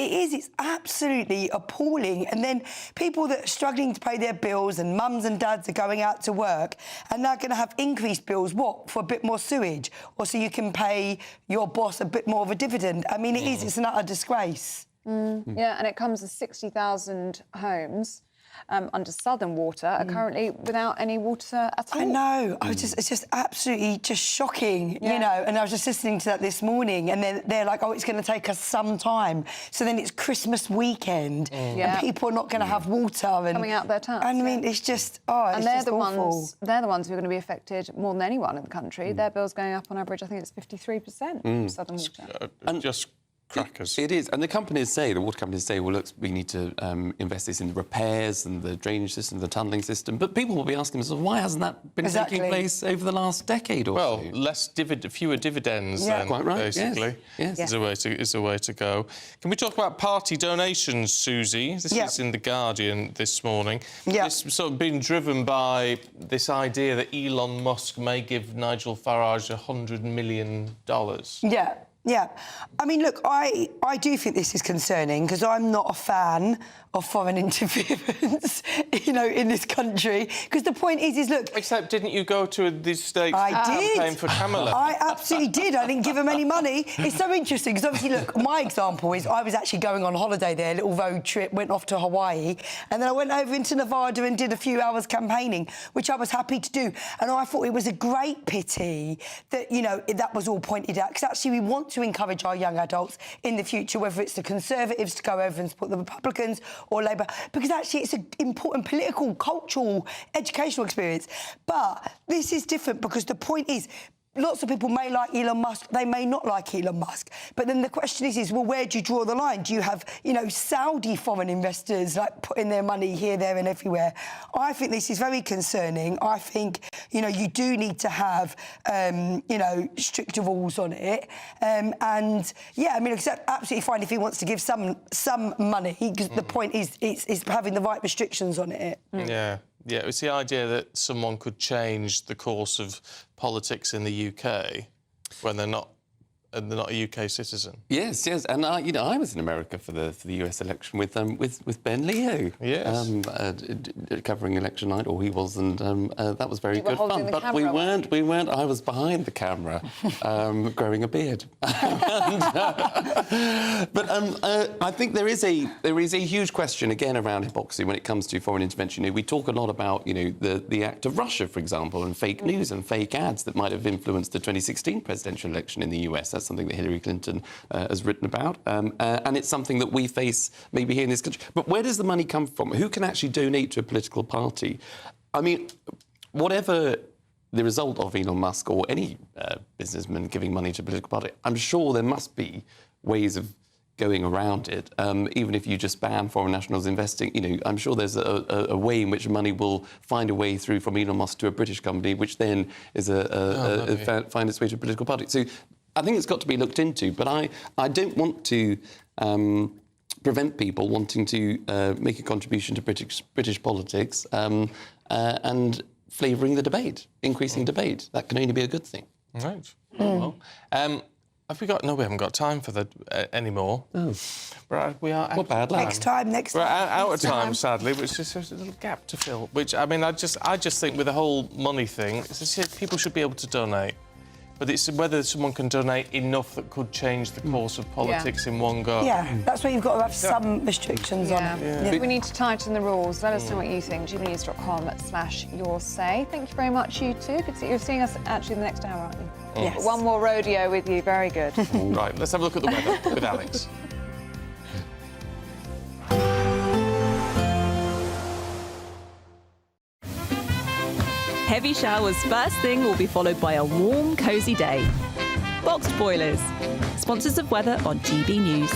absolutely appalling. And then people that are struggling to pay their bills and mums and dads are going out to work and now going to have increased bills, what, for a bit more sewage? Or so you can pay your boss a bit more of a dividend. I mean, it's an utter disgrace. Yeah, and it comes as 60,000 homes under Southern Water are currently without any water at all. I know. It's just absolutely just shocking, you know. And I was just listening to that this morning, and then they're like, "Oh, it's going to take us some time." So then it's Christmas weekend, and people are not going to have water and coming out their taps. And I mean, it's just and it's they're just the awful. ones. They're the ones who are going to be affected more than anyone in the country. Their bills going up on average. I think it's 53%. Southern Water. And just crackers. It is. And the companies say, the water companies say, well, look, we need to invest this in the repairs and the drainage system, the tunnelling system. But people will be asking themselves, why hasn't that been taking place over the last decade or so? Well, fewer dividends then, quite right. basically. Yes. Is a way to go. Can we talk about party donations, Susie? This is in The Guardian this morning. It's sort of been driven by this idea that Elon Musk may give Nigel Farage $100 million. Yeah. I mean, look, I do think this is concerning because I'm not a fan of foreign interference, you know, in this country. Because the point is, look... Except didn't you go to the States campaign for Kamala? I absolutely did. I didn't give him any money. It's so interesting because, obviously, look, my example is I was actually going on holiday there, a little road trip, went off to Hawaii, and then I went over into Nevada and did a few hours campaigning, which I was happy to do. And I thought it was a great pity that, you know, that was all pointed out, because actually we want to encourage our young adults in the future, whether it's the Conservatives to go over and support the Republicans or Labour, because actually it's an important political, cultural, educational experience. But this is different because the point is, lots of people may like Elon Musk, they may not like Elon Musk. But then the question is, well, where do you draw the line? Do you have, you know, Saudi foreign investors, like, putting their money here, there and everywhere? I think this is very concerning. I think, you know, you do need to have, you know, stricter rules on it. And, yeah, I mean, it's absolutely fine if he wants to give some money, because the point is it's having the right restrictions on it. Yeah, it's the idea that someone could change the course of politics in the UK when they're not and they're not a UK citizen. Yes, and I was in America for the US election with Ben Leo. Yes, covering election night, or he was, and that was very good fun. But we camera, weren't. I was behind the camera, growing a beard. But I think there is a huge question again around hypocrisy when it comes to foreign intervention. We talk a lot about the act of Russia, for example, and fake news and fake ads that might have influenced the 2016 presidential election in the US. That's something that Hillary Clinton has written about, and it's something that we face maybe here in this country. But where does the money come from? Who can actually donate to a political party? I mean, whatever the result of Elon Musk or any businessman giving money to a political party, I'm sure there must be ways of going around it. Even if you just ban foreign nationals investing, I'm sure there's a way in which money will find a way through from Elon Musk to a British company, which then is find its way to a political party. So I think it's got to be looked into, but I don't want to prevent people wanting to make a contribution to British politics and flavouring the debate, increasing debate. That can only be a good thing. Right. Well, have we got? No, we haven't got time for the anymore. Oh, but we are. What bad luck. Next time. We're out of time, sadly. But it's just a little gap to fill. Which I mean, I just think with the whole money thing, people should be able to donate. But it's whether someone can donate enough that could change the course of politics in one go. Yeah, that's where you've got to have some restrictions on it. Yeah. We need to tighten the rules. Let us know what you think. gbnews.com/yoursay. Thank you very much, you two. Good to see you. You're seeing us actually in the next hour, aren't you? Yes. One more rodeo with you. Very good. Right, let's have a look at the weather with Alex. Heavy showers first thing will be followed by a warm, cosy day. Boxed Boilers, sponsors of weather on GB News.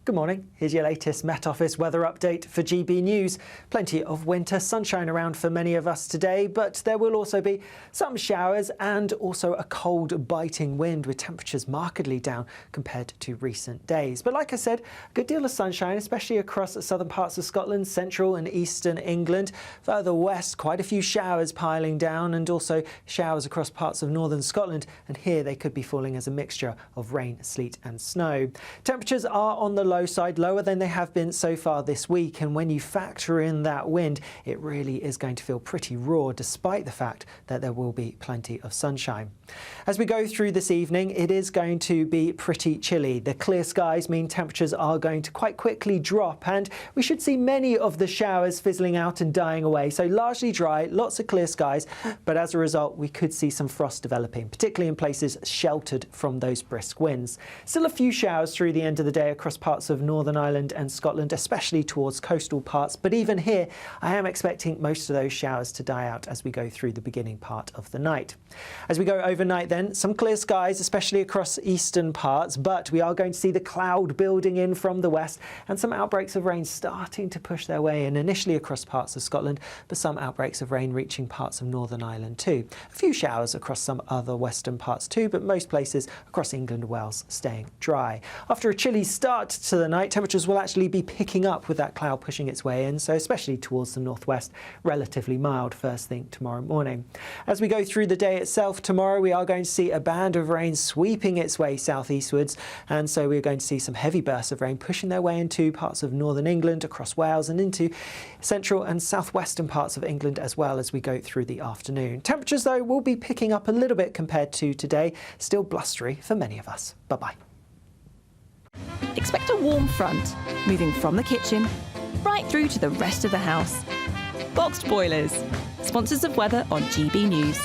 Good morning. Here's your latest Met Office weather update for GB News. Plenty of winter sunshine around for many of us today, but there will also be some showers and also a cold, biting wind with temperatures markedly down compared to recent days. But like I said, a good deal of sunshine, especially across the southern parts of Scotland, central and eastern England. Further west, quite a few showers piling down and also showers across parts of northern Scotland. And here they could be falling as a mixture of rain, sleet and snow. Temperatures are on the low side, lower than they have been so far this week, and when you factor in that wind, it really is going to feel pretty raw despite the fact that there will be plenty of sunshine. As we go through this evening, it is going to be pretty chilly. The clear skies mean temperatures are going to quite quickly drop, and we should see many of the showers fizzling out and dying away. So largely dry, lots of clear skies, but as a result we could see some frost developing, particularly in places sheltered from those brisk winds. Still a few showers through the end of the day across parts of Northern Ireland and Scotland, especially towards coastal parts. But even here, I am expecting most of those showers to die out as we go through the beginning part of the night. As we go overnight then, some clear skies, especially across eastern parts, but we are going to see the cloud building in from the west and some outbreaks of rain starting to push their way in, initially across parts of Scotland, but some outbreaks of rain reaching parts of Northern Ireland too. A few showers across some other western parts too, but most places across England and Wales staying dry. After a chilly start to the night, temperatures will actually be picking up with that cloud pushing its way in, so especially towards the northwest, relatively mild first thing tomorrow morning. As we go through the day itself tomorrow, we are going to see a band of rain sweeping its way southeastwards, and so we're going to see some heavy bursts of rain pushing their way into parts of northern England, across Wales and into central and southwestern parts of England as well as we go through the afternoon. Temperatures though will be picking up a little bit compared to today, still blustery for many of us. Bye-bye. Expect a warm front, moving from the kitchen right through to the rest of the house. Boxed Boilers, sponsors of weather on GB News.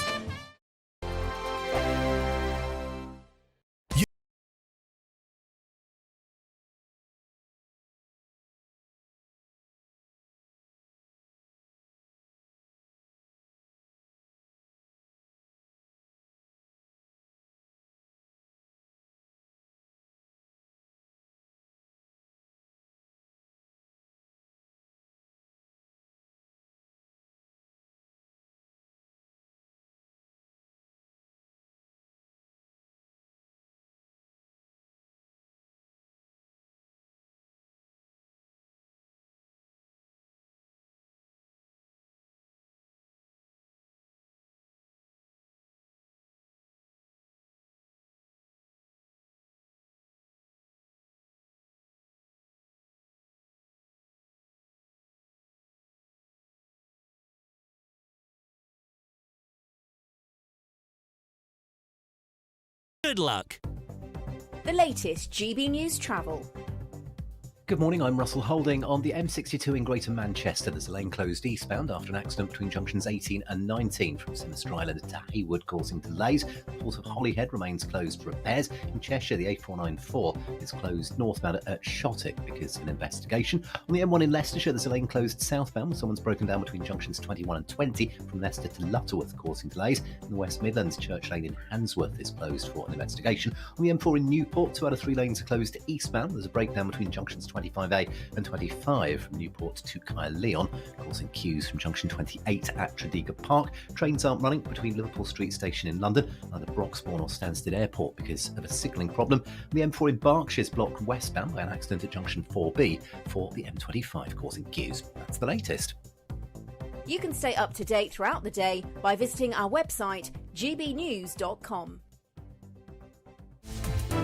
Good luck. The latest GB News travel. Good morning, I'm Russell Holding. On the M62 in Greater Manchester, there's a lane closed eastbound after an accident between junctions 18 and 19 from Sinister Island to Haywood, causing delays. The port of Holyhead remains closed for repairs. In Cheshire, the A494 is closed northbound at Shotwick because of an investigation. On the M1 in Leicestershire, there's a lane closed southbound. Someone's broken down between junctions 21 and 20 from Leicester to Lutterworth, causing delays. In the West Midlands, Church Lane in Handsworth is closed for an investigation. On the M4 in Newport, 2 out of 3 lanes are closed eastbound. There's a breakdown between junctions 25A and 25 from Newport to Caerleon, causing queues from junction 28 at Tredegar Park. Trains aren't running between Liverpool Street Station in London, either Broxbourne or Stansted Airport because of a signalling problem. The M4 in Berkshire is blocked westbound by an accident at junction 4B for the M25, causing queues. That's the latest. You can stay up to date throughout the day by visiting our website, gbnews.com.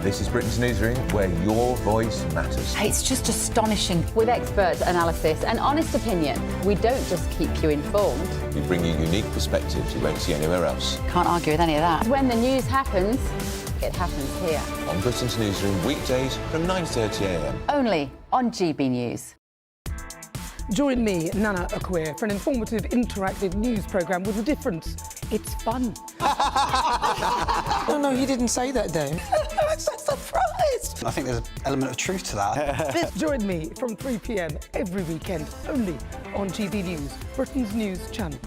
This is Britain's Newsroom, where your voice matters. It's just astonishing. With expert analysis and honest opinion, we don't just keep you informed. We bring you unique perspectives you won't see anywhere else. Can't argue with any of that. When the news happens, it happens here. On Britain's Newsroom, weekdays from 9:30 a.m. Only on GB News. Join me, Nana Akwe, for an informative, interactive news programme with a difference. It's fun. No, he didn't say that, Dave. I'm so surprised. I think there's an element of truth to that. Join me from 3 p.m. every weekend, only on GB News, Britain's news channel.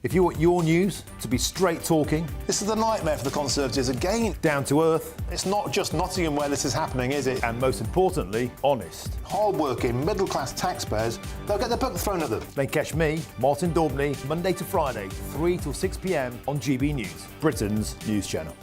If you want your news to be straight talking... This is a nightmare for the Conservatives again. Down to earth. It's not just Nottingham where this is happening, is it? And most importantly, honest. Hard-working, middle-class taxpayers, they'll get their book thrown at them. Then catch me, Martin Daubney, Monday to Friday, 3 till 6 p.m. on GB News, Britain's news channel.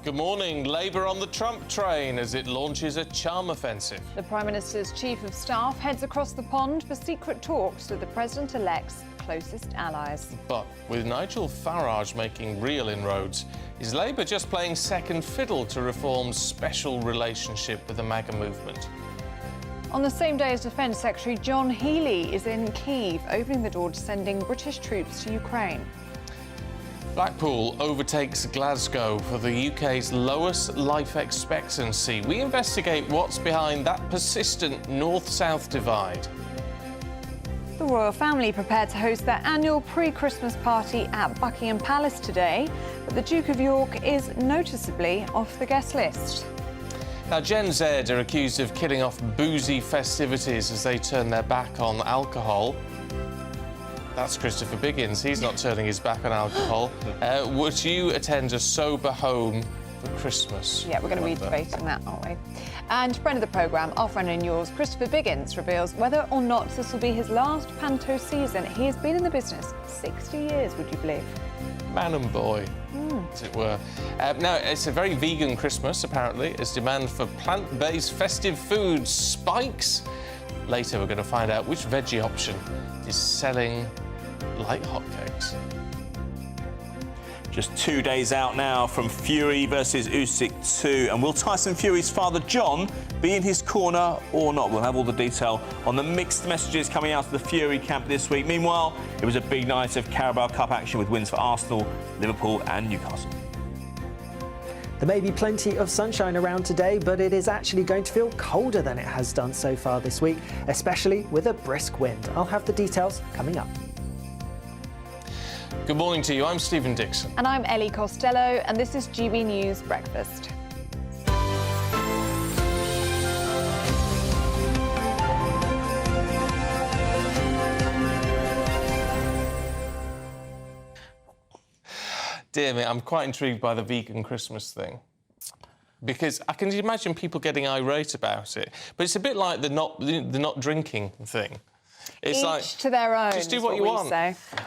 Good morning. Labour on the Trump train as it launches a charm offensive. The Prime Minister's Chief of Staff heads across the pond for secret talks with the President-elect's closest allies. But with Nigel Farage making real inroads, is Labour just playing second fiddle to Reform's special relationship with the MAGA movement? On the same day as Defence Secretary John Healey is in Kyiv, opening the door to sending British troops to Ukraine. Blackpool overtakes Glasgow for the UK's lowest life expectancy. We investigate what's behind that persistent north-south divide. The royal family prepared to host their annual pre-Christmas party at Buckingham Palace today, but the Duke of York is noticeably off the guest list. Now, Gen Z are accused of killing off boozy festivities as they turn their back on alcohol. That's Christopher Biggins. He's not turning his back on alcohol. Would you attend a sober home for Christmas? Yeah, we're going to be debating that, aren't we? And friend of the programme, our friend and yours, Christopher Biggins, reveals whether or not this will be his last panto season. He has been in the business 60 years, would you believe? Man and boy, as it were. Now, it's a very vegan Christmas, apparently, as demand for plant-based festive foods spikes. Later, we're going to find out which veggie option is selling like hotcakes. Just 2 days out now from Fury versus Usyk 2. And will Tyson Fury's father, John, be in his corner or not? We'll have all the detail on the mixed messages coming out of the Fury camp this week. Meanwhile, it was a big night of Carabao Cup action with wins for Arsenal, Liverpool and Newcastle. There may be plenty of sunshine around today, but it is actually going to feel colder than it has done so far this week, especially with a brisk wind. I'll have the details coming up. Good morning to you. I'm Stephen Dixon. And I'm Ellie Costello, and this is GB News Breakfast. Dear me, I'm quite intrigued by the vegan Christmas thing. Because I can imagine people getting irate about it. But it's a bit like the not drinking thing. It's Each like, to their own. just do what you want.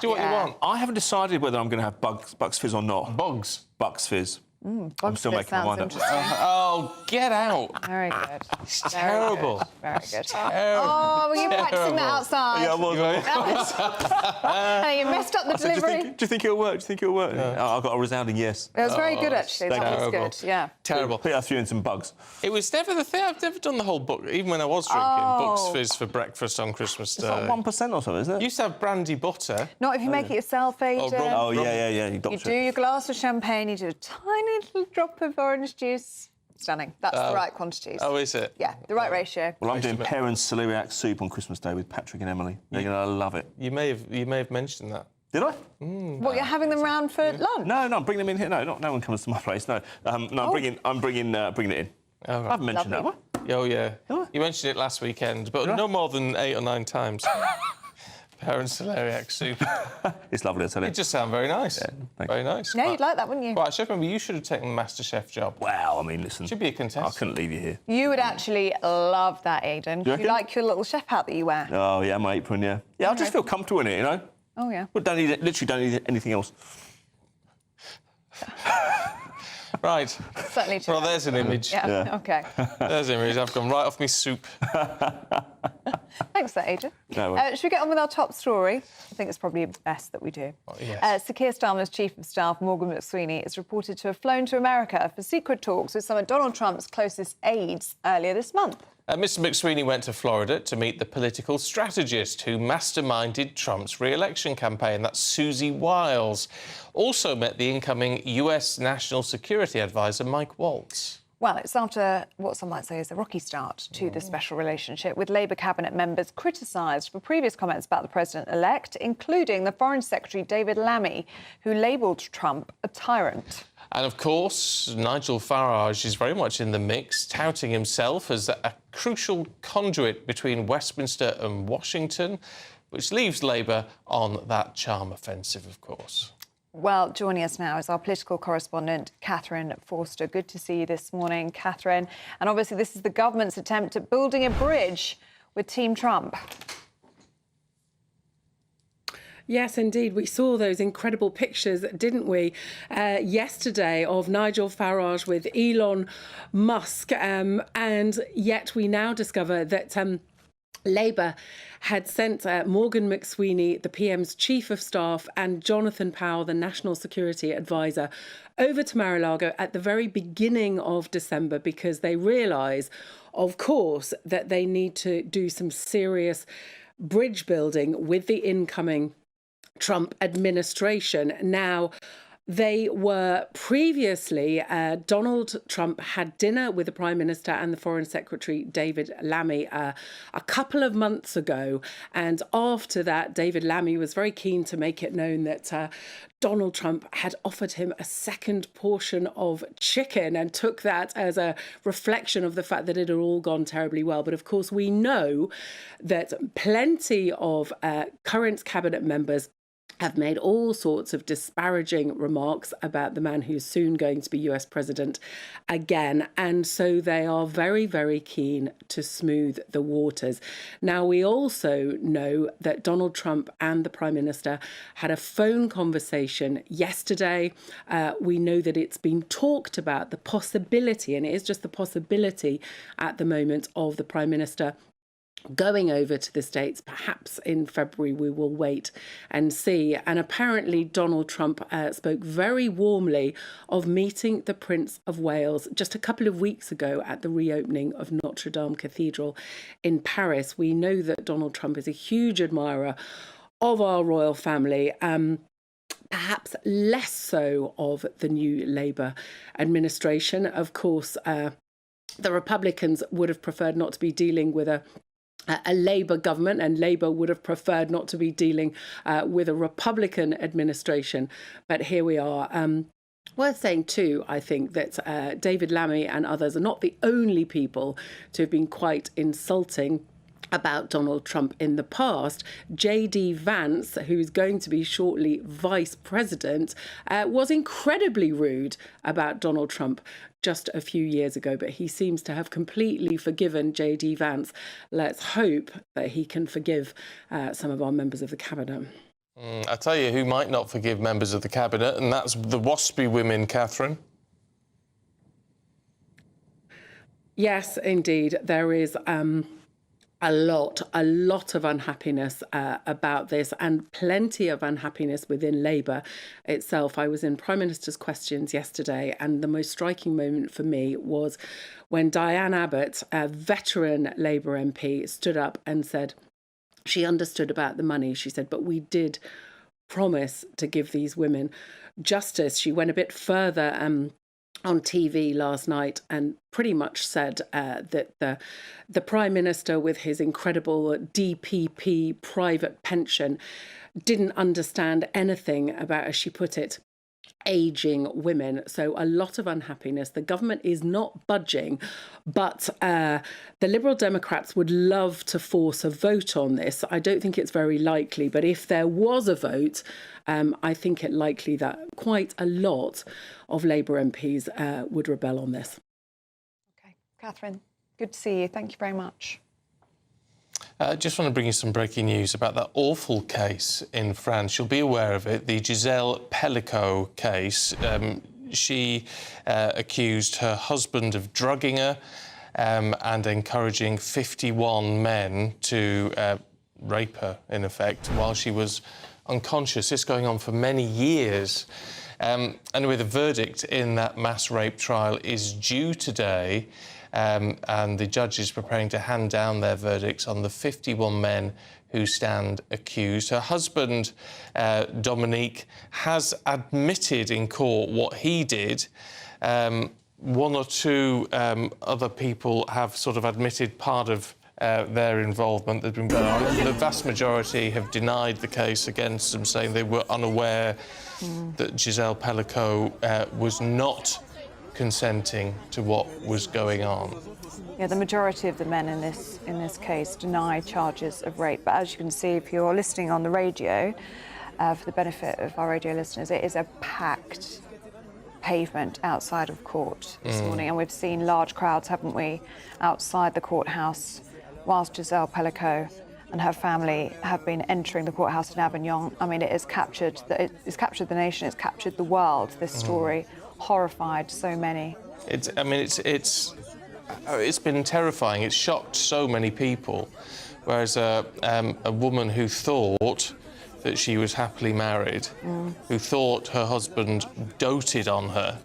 Do what you want. I haven't decided whether I'm going to have Bucks Fizz or not. Bugs? Bucks Fizz. I'm still making my mind up. Oh, get out. Very good. It's terrible. Very good. Terrible. Oh, were you practicing that outside? Yeah, I was. And you messed up the delivery. Do you think it'll work? Do you think it'll work? No. Oh, I got a resounding yes. It was very good, actually. That was good, yeah. Terrible. I think I threw in some bugs. It was never the thing. I've never done the whole book, even when I was drinking Bucks Fizz for breakfast on Christmas Day. It's like 1% or something, isn't it? Used to have brandy butter. Not if you make it yourself, Aidan. Oh, yeah. You do your glass of champagne, you do a tiny little drop of orange juice. Stunning. That's the right quantities. Oh, is it? Yeah, the right ratio. Well, I'm doing parents' celeriac soup on Christmas Day with Patrick and Emily. They're going to love it. You may have mentioned that. Did I? What, you're having them round for lunch? No, I'm bringing them in here. No, no one comes to my place. No, I'm bringing it in. Oh, right. I haven't mentioned that one. Oh, yeah. You mentioned it last weekend, but no more than 8 or 9 times. Parents' celeriac soup. It's lovely, I tell you. It just sounds very nice. Yeah, very nice. Yeah, you'd like that, wouldn't you? Right, Chef, remember, you should have taken the MasterChef job. Wow, I mean, listen. Should be a contestant. I couldn't leave you here. You would actually love that, Aidan. Do you You like your little chef hat that you wear. Oh, yeah, my apron, yeah. Yeah, I just feel comfortable in it, you know? Oh, yeah. But literally don't need anything else. Right. Certainly true. Well, there's an image. Yeah. OK. There's an image. I've gone right off my soup. Thanks for that, Aidan. No should we get on with our top story? I think it's probably best that we do. Oh, yes. Sir Keir Starmer's Chief of Staff, Morgan McSweeney, is reported to have flown to America for secret talks with some of Donald Trump's closest aides earlier this month. Mr McSweeney went to Florida to meet the political strategist who masterminded Trump's re-election campaign. That's Susie Wiles. Also met the incoming US National Security Advisor, Mike Waltz. Well, it's after what some might say is a rocky start to the special relationship, with Labour cabinet members criticised for previous comments about the president-elect, including the Foreign Secretary David Lammy, who labelled Trump a tyrant. And, of course, Nigel Farage is very much in the mix, touting himself as a crucial conduit between Westminster and Washington, which leaves Labour on that charm offensive, of course. Well, joining us now is our political correspondent, Catherine Forster. Good to see you this morning, Catherine. And obviously this is the government's attempt at building a bridge with Team Trump. Yes, indeed. We saw those incredible pictures, didn't we, yesterday of Nigel Farage with Elon Musk. And yet we now discover that Labour had sent Morgan McSweeney, the PM's Chief of Staff, and Jonathan Powell, the National Security Advisor, over to Mar-a-Lago at the very beginning of December because they realise, of course, that they need to do some serious bridge building with the incoming Trump administration. Now, they were previously, Donald Trump had dinner with the Prime Minister and the Foreign Secretary, David Lammy, a couple of months ago. And after that, David Lammy was very keen to make it known that Donald Trump had offered him a second portion of chicken and took that as a reflection of the fact that it had all gone terribly well. But of course, we know that plenty of current cabinet members have made all sorts of disparaging remarks about the man who's soon going to be US president again. And so they are very, very keen to smooth the waters. Now, we also know that Donald Trump and the Prime Minister had a phone conversation yesterday. We know that it's been talked about, the possibility, and it is just the possibility at the moment, of the Prime Minister going over to the States. Perhaps in February. We will wait and see. And apparently Donald Trump spoke very warmly of meeting the Prince of Wales just a couple of weeks ago at the reopening of Notre Dame Cathedral in Paris. We know that Donald Trump is a huge admirer of our royal family. Perhaps less so of the new Labour administration. Of course, the Republicans would have preferred not to be dealing with a Labour government, and Labour would have preferred not to be dealing with a Republican administration. But here we are. Worth saying too, I think, that David Lammy and others are not the only people to have been quite insulting about Donald Trump in the past. J.D. Vance, who's going to be shortly vice president, was incredibly rude about Donald Trump just a few years ago, but he seems to have completely forgiven J.D. Vance. Let's hope that he can forgive some of our members of the cabinet. I tell you who might not forgive members of the cabinet, and that's the Waspi women, Catherine. Yes, indeed. There is a lot of unhappiness about this, and plenty of unhappiness within Labour itself. I was in Prime Minister's Questions yesterday, and the most striking moment for me was when Diane Abbott, a veteran Labour MP, stood up and said she understood about the money. She said, but we did promise to give these women justice. She went a bit further on TV last night and pretty much said that the Prime Minister, with his incredible DPP private pension, didn't understand anything about, as she put it, ageing women. So a lot of unhappiness. The government is not budging, but the Liberal Democrats would love to force a vote on this. I don't think it's very likely, but if there was a vote, I think it likely that quite a lot of Labour MPs would rebel on this. OK, Catherine, good to see you. Thank you very much. I just want to bring you some breaking news about that awful case in France. You'll be aware of it, the Giselle Pelico case. She accused her husband of drugging her and encouraging 51 men to rape her, in effect, while she was unconscious. This going on for many years. Anyway, the verdict in that mass rape trial is due today. And the judge is preparing to hand down their verdicts on the 51 men who stand accused. Her husband, Dominique, has admitted in court what he did. One or two other people have sort of admitted part of their involvement that's been going on. The vast majority have denied the case against them, saying they were unaware that Giselle Pelico was not consenting to what was going on. Yeah, the majority of the men in this case deny charges of rape. But as you can see, if you're listening on the radio, for the benefit of our radio listeners, it is a packed pavement outside of court this morning, and we've seen large crowds, haven't we, outside the courthouse, whilst Giselle Pelico and her family have been entering the courthouse in Avignon. I mean, it's captured the nation, it's captured the world, this story. Horrified so many. It's been terrifying. It's shocked so many people. Whereas a woman who thought that she was happily married, who thought her husband doted on her,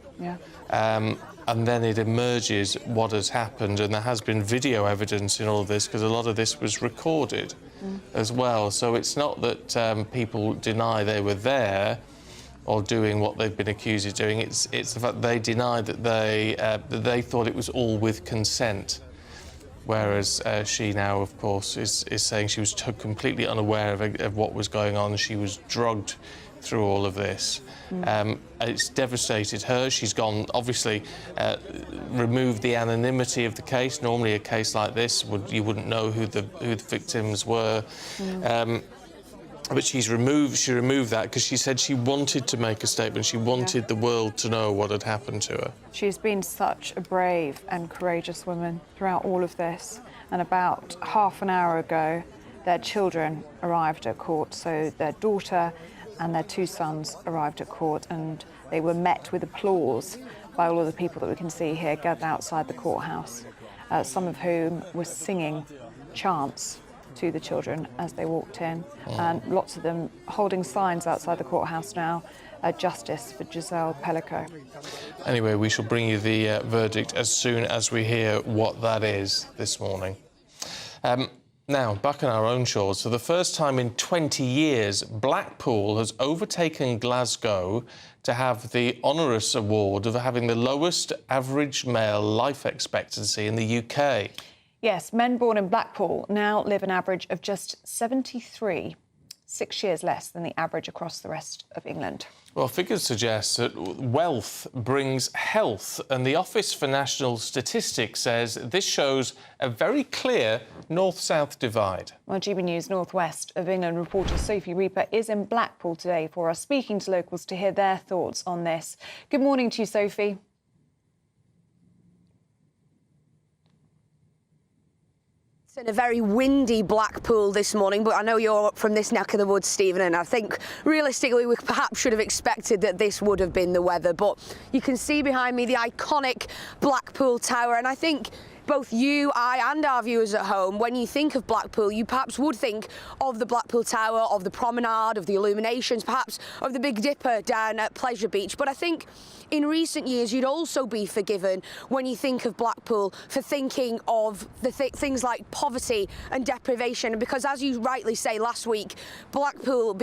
and then it emerges what has happened, and there has been video evidence in all of this because a lot of this was recorded as well. So it's not that people deny they were there or doing what they've been accused of doing. It's the fact they denied that they thought it was all with consent, whereas she now, of course, is saying she was completely unaware of what was going on. She was drugged through all of this. It's devastated her. She's gone, obviously, removed the anonymity of the case. Normally, a case like this, you wouldn't know who the victims were. But she removed that because she said she wanted to make a statement. She wanted the world to know what had happened to her. She's been such a brave and courageous woman throughout all of this. And about half an hour ago, their children arrived at court. So their daughter and their two sons arrived at court, and they were met with applause by all of the people that we can see here gathered outside the courthouse, some of whom were singing chants to the children as they walked in, and lots of them holding signs outside the courthouse now, justice for Giselle Pelico. Anyway, we shall bring you the verdict as soon as we hear what that is this morning. Now, back on our own shores, for the first time in 20 years, Blackpool has overtaken Glasgow to have the onerous award of having the lowest average male life expectancy in the UK. Yes, men born in Blackpool now live an average of just 73, 6 years less than the average across the rest of England. Well, figures suggest that wealth brings health, and the Office for National Statistics says this shows a very clear north-south divide. Well, GB News North West of England reporter Sophie Reaper is in Blackpool today for us, speaking to locals to hear their thoughts on this. Good morning to you, Sophie. In a very windy Blackpool this morning, but I know you're from this neck of the woods, Stephen, and I think realistically we perhaps should have expected that this would have been the weather. But you can see behind me the iconic Blackpool Tower, and I think both you, I and our viewers at home, when you think of Blackpool, you perhaps would think of the Blackpool Tower, of the promenade, of the illuminations, perhaps of the Big Dipper down at Pleasure Beach. But I think in recent years you'd also be forgiven when you think of Blackpool for thinking of the things like poverty and deprivation, because as you rightly say, last week Blackpool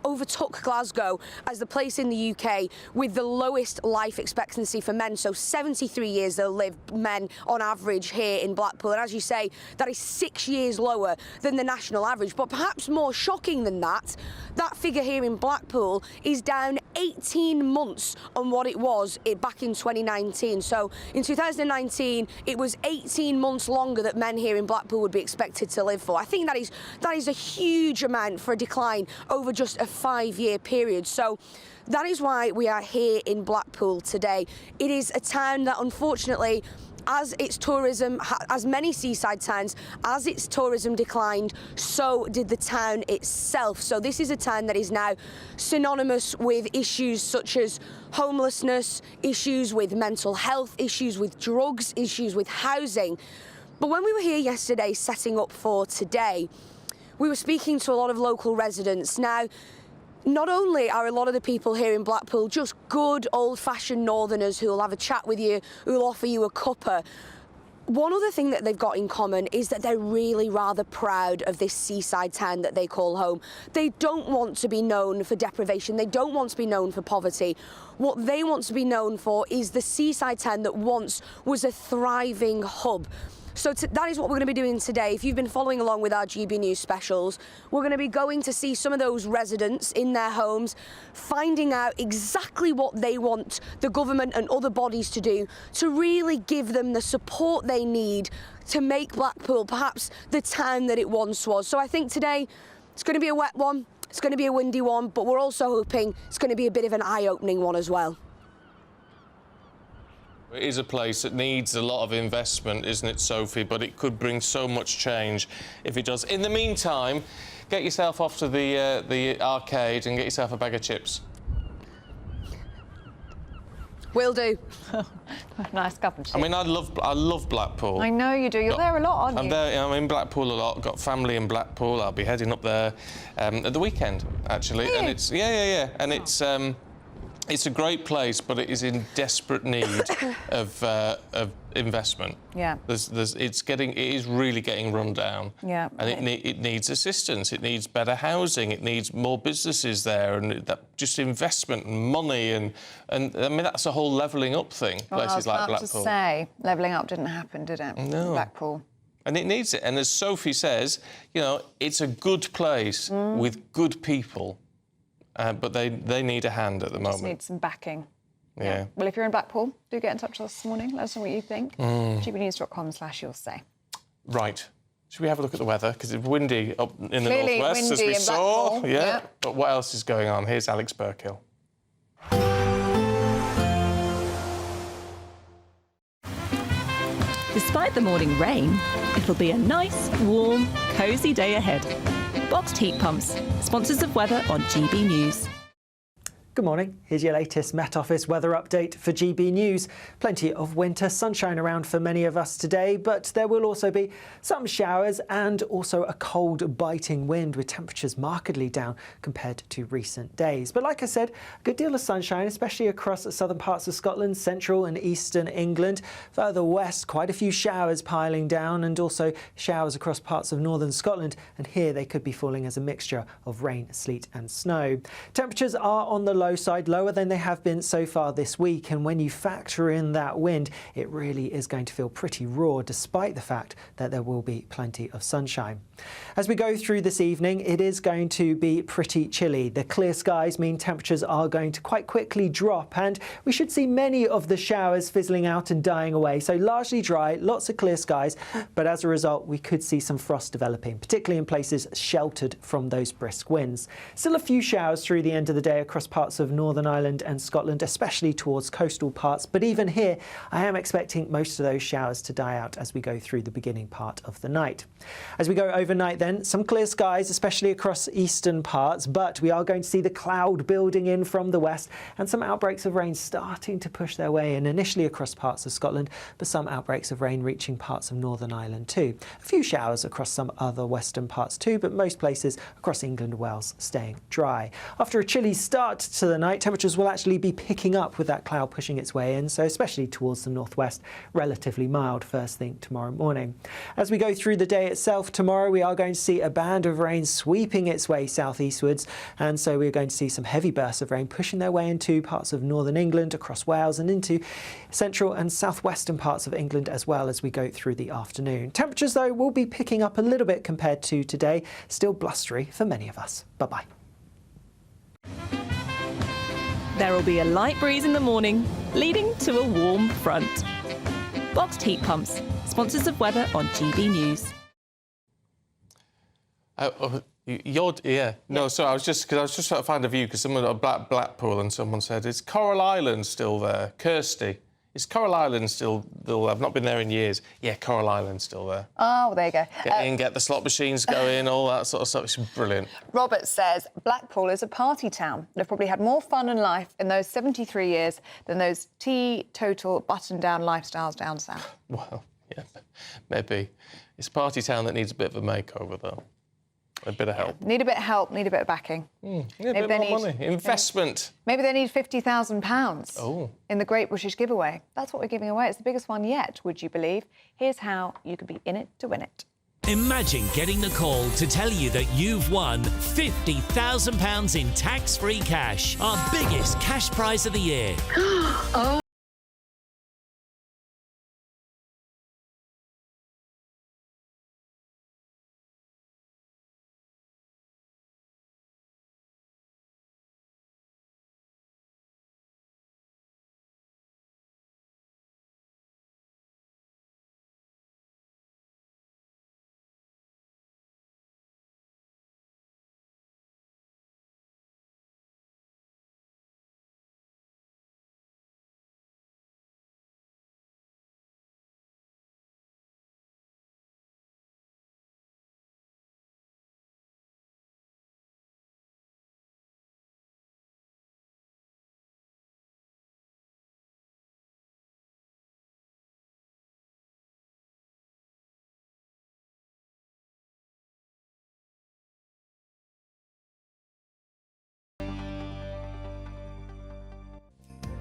overtook Glasgow as the place in the UK with the lowest life expectancy for men. So 73 years they'll live, men on average here in Blackpool, and as you say, that is 6 years lower than the national average. But perhaps more shocking than that, that figure here in Blackpool is down 18 months on what it was back in 2019. So in 2019 it was 18 months longer that men here in Blackpool would be expected to live for. I think that is a huge amount for a decline over just a 5-year period. So that is why we are here in Blackpool today. It is a town that unfortunately, as its tourism, as many seaside towns, as its tourism declined, so did the town itself. So this is a town that is now synonymous with issues such as homelessness, issues with mental health, issues with drugs, issues with housing. But when we were here yesterday setting up for today, we were speaking to a lot of local residents. Now, not only are a lot of the people here in Blackpool just good old-fashioned northerners who will have a chat with you, who will offer you a cuppa, one other thing that they've got in common is that they're really rather proud of this seaside town that they call home. They don't want to be known for deprivation. They don't want to be known for poverty. What they want to be known for is the seaside town that once was a thriving hub. So that is what we're going to be doing today. If you've been following along with our GB News specials, we're going to be going to see some of those residents in their homes, finding out exactly what they want the government and other bodies to do to really give them the support they need to make Blackpool perhaps the town that it once was. So I think today it's going to be a wet one, it's going to be a windy one, but we're also hoping it's going to be a bit of an eye-opening one as well. It is a place that needs a lot of investment, isn't it, Sophie? But it could bring so much change if it does. In the meantime, get yourself off to the arcade and get yourself a bag of chips. Will do. Nice cup of chips. I mean, I love Blackpool. I know you do. You're there a lot, aren't you? I'm there. I'm in Blackpool a lot. I've got family in Blackpool. I'll be heading up there at the weekend, actually. Really? And it's and it's a great place, but it is in desperate need of investment. Yeah. It is really getting run down. Yeah. And it needs assistance. It needs better housing. It needs more businesses there, and just investment and money, and I mean that's a whole levelling up thing. Well, places like Blackpool. I was about to say, levelling up didn't happen, did it? No. Blackpool. And it needs it. And as Sophie says, it's a good place with good people. But they need a hand at the moment. Just need some backing. Yeah. Well, if you're in Blackpool, do get in touch with us this morning. Let us know what you think. gbnews.com/you'll say. Right. Should we have a look at the weather? Because it's windy up in the Clearly northwest, as windy we in saw. Blackpool. Yeah. Yeah. But what else is going on? Here's Alex Burkill. Despite the morning rain, it'll be a nice, warm, cosy day ahead. Boxed heat pumps, sponsors of weather on GB News. Good morning. Here's your latest Met Office weather update for GB News. Plenty of winter sunshine around for many of us today, but there will also be some showers and also a cold, biting wind with temperatures markedly down compared to recent days. But like I said, a good deal of sunshine, especially across the southern parts of Scotland, central and eastern England. Further west, quite a few showers piling down, and also showers across parts of northern Scotland. And here they could be falling as a mixture of rain, sleet and snow. Temperatures are on the low side, lower than they have been so far this week, and when you factor in that wind, it really is going to feel pretty raw despite the fact that there will be plenty of sunshine. As we go through this evening, it is going to be pretty chilly. The clear skies mean temperatures are going to quite quickly drop, and we should see many of the showers fizzling out and dying away. So largely dry, lots of clear skies, but as a result we could see some frost developing, particularly in places sheltered from those brisk winds. Still a few showers through the end of the day across parts parts of Northern Ireland and Scotland, especially towards coastal parts. But even here, I am expecting most of those showers to die out as we go through the beginning part of the night. As we go overnight then, some clear skies, especially across eastern parts, but we are going to see the cloud building in from the west and some outbreaks of rain starting to push their way in, initially across parts of Scotland, but some outbreaks of rain reaching parts of Northern Ireland too. A few showers across some other western parts too, but most places across England and Wales staying dry. After a chilly start to the night, temperatures will actually be picking up with that cloud pushing its way in, so especially towards the northwest, relatively mild first thing tomorrow morning. As we go through the day itself tomorrow, we are going to see a band of rain sweeping its way southeastwards, and so we're going to see some heavy bursts of rain pushing their way into parts of northern England, across Wales and into central and southwestern parts of England as well as we go through the afternoon. Temperatures though will be picking up a little bit compared to today, still blustery for many of us. Bye-bye. There will be a light breeze in the morning, leading to a warm front. Boxed heat pumps, sponsors of weather on GB News. No, sorry, I was just trying to find a view because someone at Blackpool and someone said, is Coral Island still there? Kirsty, is Coral Island still there? I've not been there in years. Yeah, Coral Island's still there. Oh, well, there you go. Get in, get the slot machines going, all that sort of stuff. It's brilliant. Robert says Blackpool is a party town. They've probably had more fun in life in those 73 years than those teetotal button-down lifestyles down south. Well, yeah, maybe. It's a party town that needs a bit of a makeover, though. A bit of help. Need a bit of help, need a bit of backing. Yeah, a bit more money. Investment. Maybe they need £50,000 in the Great British Giveaway. That's what we're giving away. It's the biggest one yet, would you believe? Here's how you could be in it to win it. Imagine getting the call to tell you that you've won £50,000 in tax-free cash, our biggest cash prize of the year. Oh.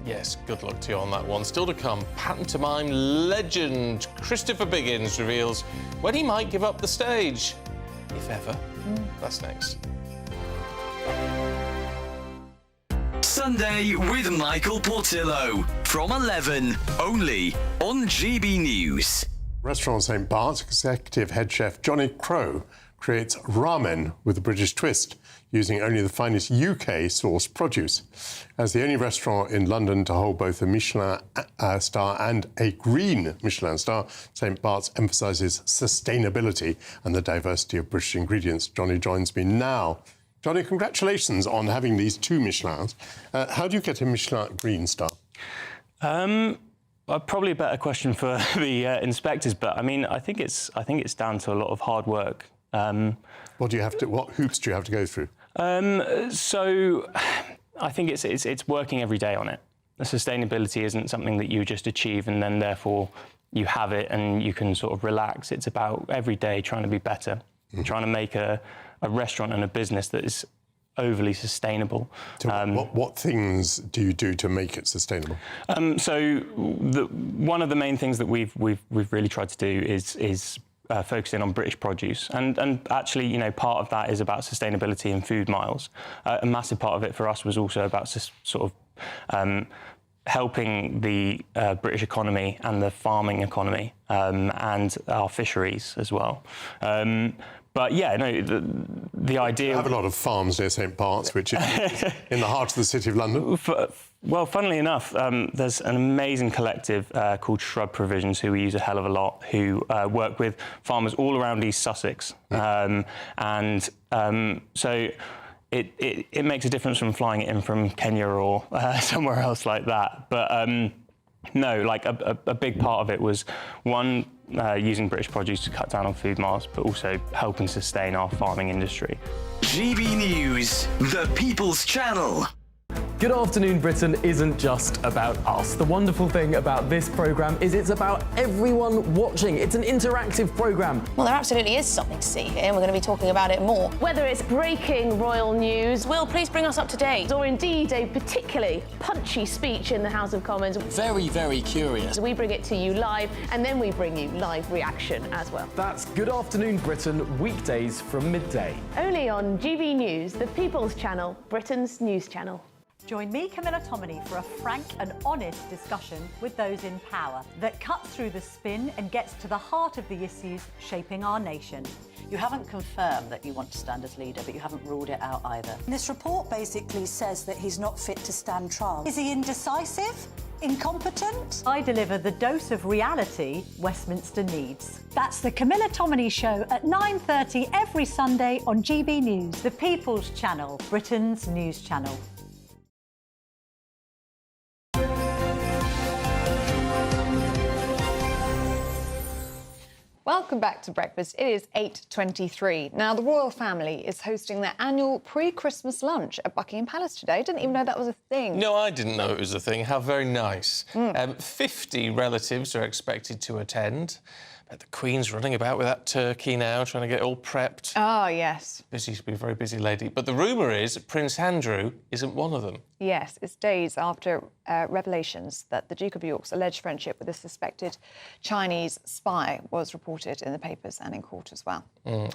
Yes, good luck to you on that one. Still to come, pantomime legend Christopher Biggins reveals when he might give up the stage, if ever. That's next. Sunday with Michael Portillo from 11, only on GB News. Restaurant St. Bart's executive head chef Johnny Crowe creates ramen with a British twist, using only the finest UK-sourced produce. As the only restaurant in London to hold both a Michelin star and a green Michelin star, St. Bart's emphasises sustainability and the diversity of British ingredients. Johnny joins me now. Johnny, congratulations on having these 2 Michelins. How do you get a Michelin green star? Probably a better question for the inspectors, but I mean, I think it's down to a lot of hard work. What hoops do you have to go through? So I think it's working every day on it. The sustainability isn't something that you just achieve and then therefore you have it and you can sort of relax. It's about every day trying to be better, trying to make a restaurant and a business that is overly sustainable. So what things do you do to make it sustainable? So one of the main things that we've really tried to do is focusing on British produce, and actually, you know, part of that is about sustainability and food miles. A massive part of it for us was also about sort of helping the British economy and the farming economy and our fisheries as well. But yeah, no, the idea... I have a lot of farms near St. Bart's, which is in the heart of the City of London. Well, funnily enough, there's an amazing collective called Shrub Provisions, who we use a hell of a lot, who work with farmers all around East Sussex. So it makes a difference from flying it in from Kenya or somewhere else like that. But no, like a big part of it was, one, using British produce to cut down on food miles, but also helping sustain our farming industry. GB News, the People's Channel. Good Afternoon Britain isn't just about us. The wonderful thing about this programme is it's about everyone watching. It's an interactive programme. Well, there absolutely is something to see here, and we're going to be talking about it more. Whether it's breaking royal news, Will, please bring us up to date. Or indeed a particularly punchy speech in the House of Commons. Very, very curious. We bring it to you live, and then we bring you live reaction as well. That's Good Afternoon Britain, weekdays from midday. Only on GB News, the People's Channel, Britain's news channel. Join me, Camilla Tominey, for a frank and honest discussion with those in power that cuts through the spin and gets to the heart of the issues shaping our nation. You haven't confirmed that you want to stand as leader, but you haven't ruled it out either. This report basically says that he's not fit to stand trial. Is he indecisive? Incompetent? I deliver the dose of reality Westminster needs. That's the Camilla Tominey Show at 9:30 every Sunday on GB News, the People's Channel, Britain's news channel. Welcome back to breakfast. It is 8:23. Now, the royal family is hosting their annual pre-Christmas lunch at Buckingham Palace today. I didn't even know that was a thing. No, I didn't know it was a thing. How very nice. 50 relatives are expected to attend. But the Queen's running about with that turkey now, trying to get it all prepped. Oh, yes. Busy, she's been a very busy lady. But the rumour is Prince Andrew isn't one of them. Yes, it's days after revelations that the Duke of York's alleged friendship with a suspected Chinese spy was reported in the papers and in court as well.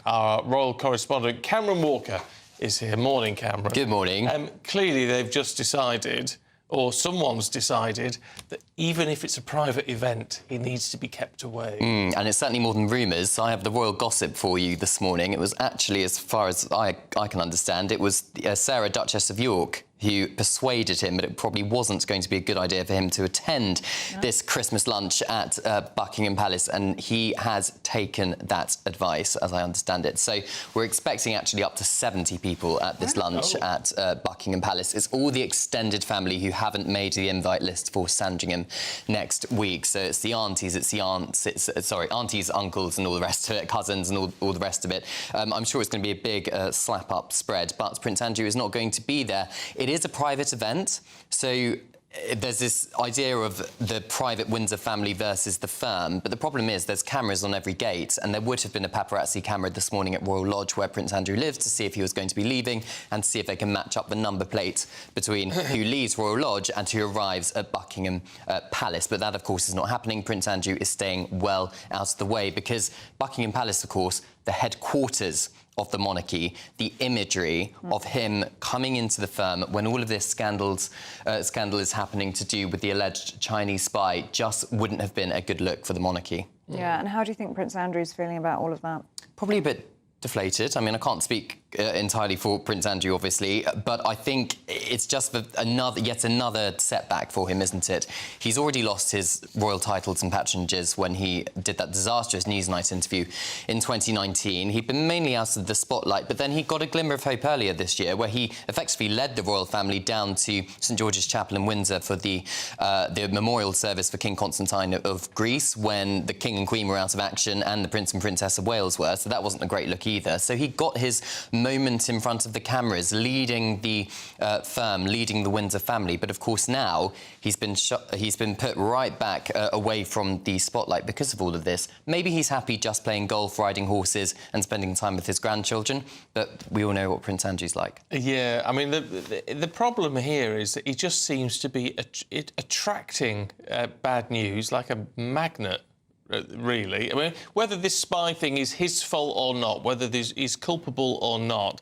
Our royal correspondent, Cameron Walker, is here. Morning, Cameron. Good morning. Clearly, they've just decided, or someone's decided, that even if it's a private event, he needs to be kept away. And it's certainly more than rumours. I have the royal gossip for you this morning. It was actually, as far as I can understand, it was Sarah, Duchess of York, who persuaded him that it probably wasn't going to be a good idea for him to attend this Christmas lunch at Buckingham Palace, and he has taken that advice, as I understand it. So we're expecting actually up to 70 people at this lunch at Buckingham Palace. It's all the extended family who haven't made the invite list for Sandringham next week. So it's the aunties, it's the aunts, aunties, uncles and all the rest of it, cousins and all the rest of it. I'm sure it's going to be a big slap-up spread, but Prince Andrew is not going to be there. It is a private event, so there's this idea of the private Windsor family versus the firm, but the problem is there's cameras on every gate, and there would have been a paparazzi camera this morning at Royal Lodge where Prince Andrew lives to see if he was going to be leaving and see if they can match up the number plate between who leaves Royal Lodge and who arrives at Buckingham Palace. But that, of course, is not happening. Prince Andrew is staying well out of the way because Buckingham Palace, of course, the headquarters of the monarchy, the imagery of him coming into the firm when all of this scandal is happening to do with the alleged Chinese spy just wouldn't have been a good look for the monarchy. Yeah, and how do you think Prince Andrew's feeling about all of that? Probably a bit deflated. I mean, I can't speak entirely for Prince Andrew, obviously, but I think it's just yet another setback for him, isn't it? He's already lost his royal titles and patronages when he did that disastrous Newsnight interview in 2019. He'd been mainly out of the spotlight, but then he got a glimmer of hope earlier this year where he effectively led the royal family down to St George's Chapel in Windsor for the memorial service for King Constantine of Greece when the King and Queen were out of action and the Prince and Princess of Wales were, so that wasn't a great look either. So he got his moment in front of the cameras, leading the firm, leading the Windsor family. But of course now he's been put right back away from the spotlight because of all of this. Maybe he's happy just playing golf, riding horses and spending time with his grandchildren, but we all know what Prince Andrew's like. Yeah, I mean, the problem here is that he just seems to be attracting bad news like a magnet. Really. I mean, whether this spy thing is his fault or not, whether this is culpable or not,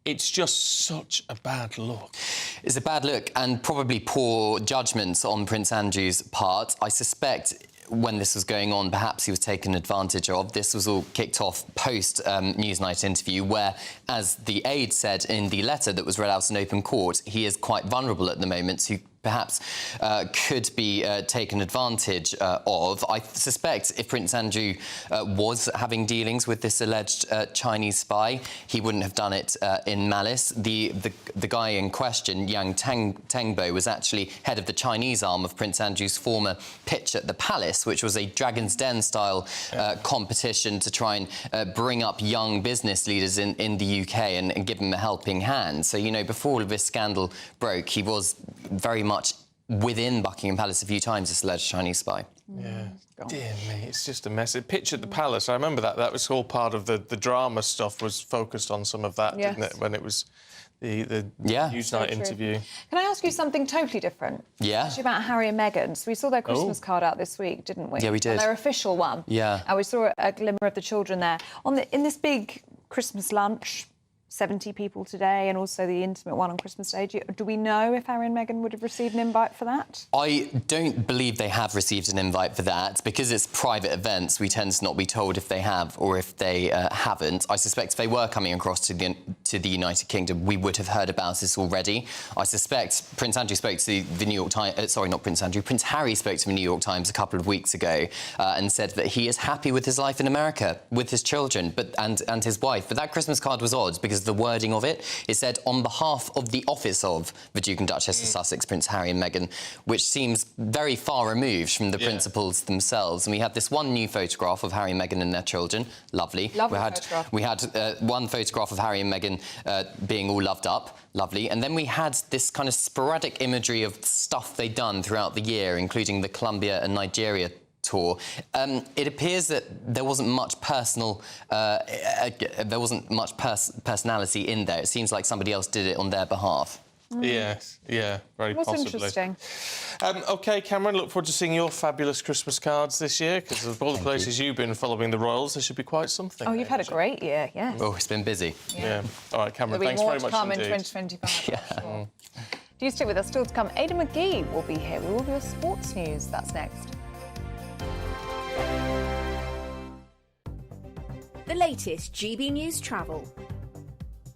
it's just such a bad look. It's a bad look and probably poor judgment on Prince Andrew's part. I suspect when this was going on, perhaps he was taken advantage of. This was all kicked off post-Newsnight interview where, as the aide said in the letter that was read out in open court, he is quite vulnerable at the moment to perhaps could be taken advantage of. I suspect if Prince Andrew was having dealings with this alleged Chinese spy, he wouldn't have done it in malice. The guy in question, Yang Tengbo, was actually head of the Chinese arm of Prince Andrew's former pitch at the Palace, which was a Dragon's Den-style competition to try and bring up young business leaders in the UK and give them a helping hand. So, you know, before all of this scandal broke, he was very much within Buckingham Palace a few times, this alleged Chinese spy. Yeah. Dear me, it's just a mess. Pitch at the Palace, I remember that. That was all part of the drama stuff, was focused on some of that, didn't it, when it was the Newsnight interview. Can I ask you something totally different? Yeah. Actually about Harry and Meghan. So we saw their Christmas card out this week, didn't we? Yeah, we did. And their official one. Yeah. And we saw a glimmer of the children there. In this big Christmas lunch, 70 people today, and also the intimate one on Christmas Day. Do we know if Harry and Meghan would have received an invite for that? I don't believe they have received an invite for that. Because it's private events, we tend to not be told if they have or if they haven't. I suspect if they were coming across to the United Kingdom, we would have heard about this already. I suspect Prince Andrew spoke to the New York Times... sorry, not Prince Andrew. Prince Harry spoke to the New York Times a couple of weeks ago and said that he is happy with his life in America, with his children and his wife. But that Christmas card was odd because the wording of it said on behalf of the office of the Duke and Duchess of Sussex, Prince Harry and Meghan, which seems very far removed from the principals themselves. And we had this one new photograph of Harry and Meghan and their children. Lovely. Photograph. We had one photograph of Harry and Meghan being all loved up. Lovely. And then we had this kind of sporadic imagery of stuff they'd done throughout the year, including the Colombia and Nigeria tour. It appears that there wasn't much personality in there. It seems like somebody else did it on their behalf. Yes, yeah, very What's possibly. interesting. OK, Cameron, look forward to seeing your fabulous Christmas cards this year, because of all the places you've been following the Royals, there should be quite something. Oh, you've had a great year, yes. Oh, it's been busy. Yeah. All right, Cameron, There'll thanks be very more much to come indeed. in 2025. Sure. Do you stick with us? Still to come, Ada McGee will be here with all of your sports news. That's next. The latest GB News travel.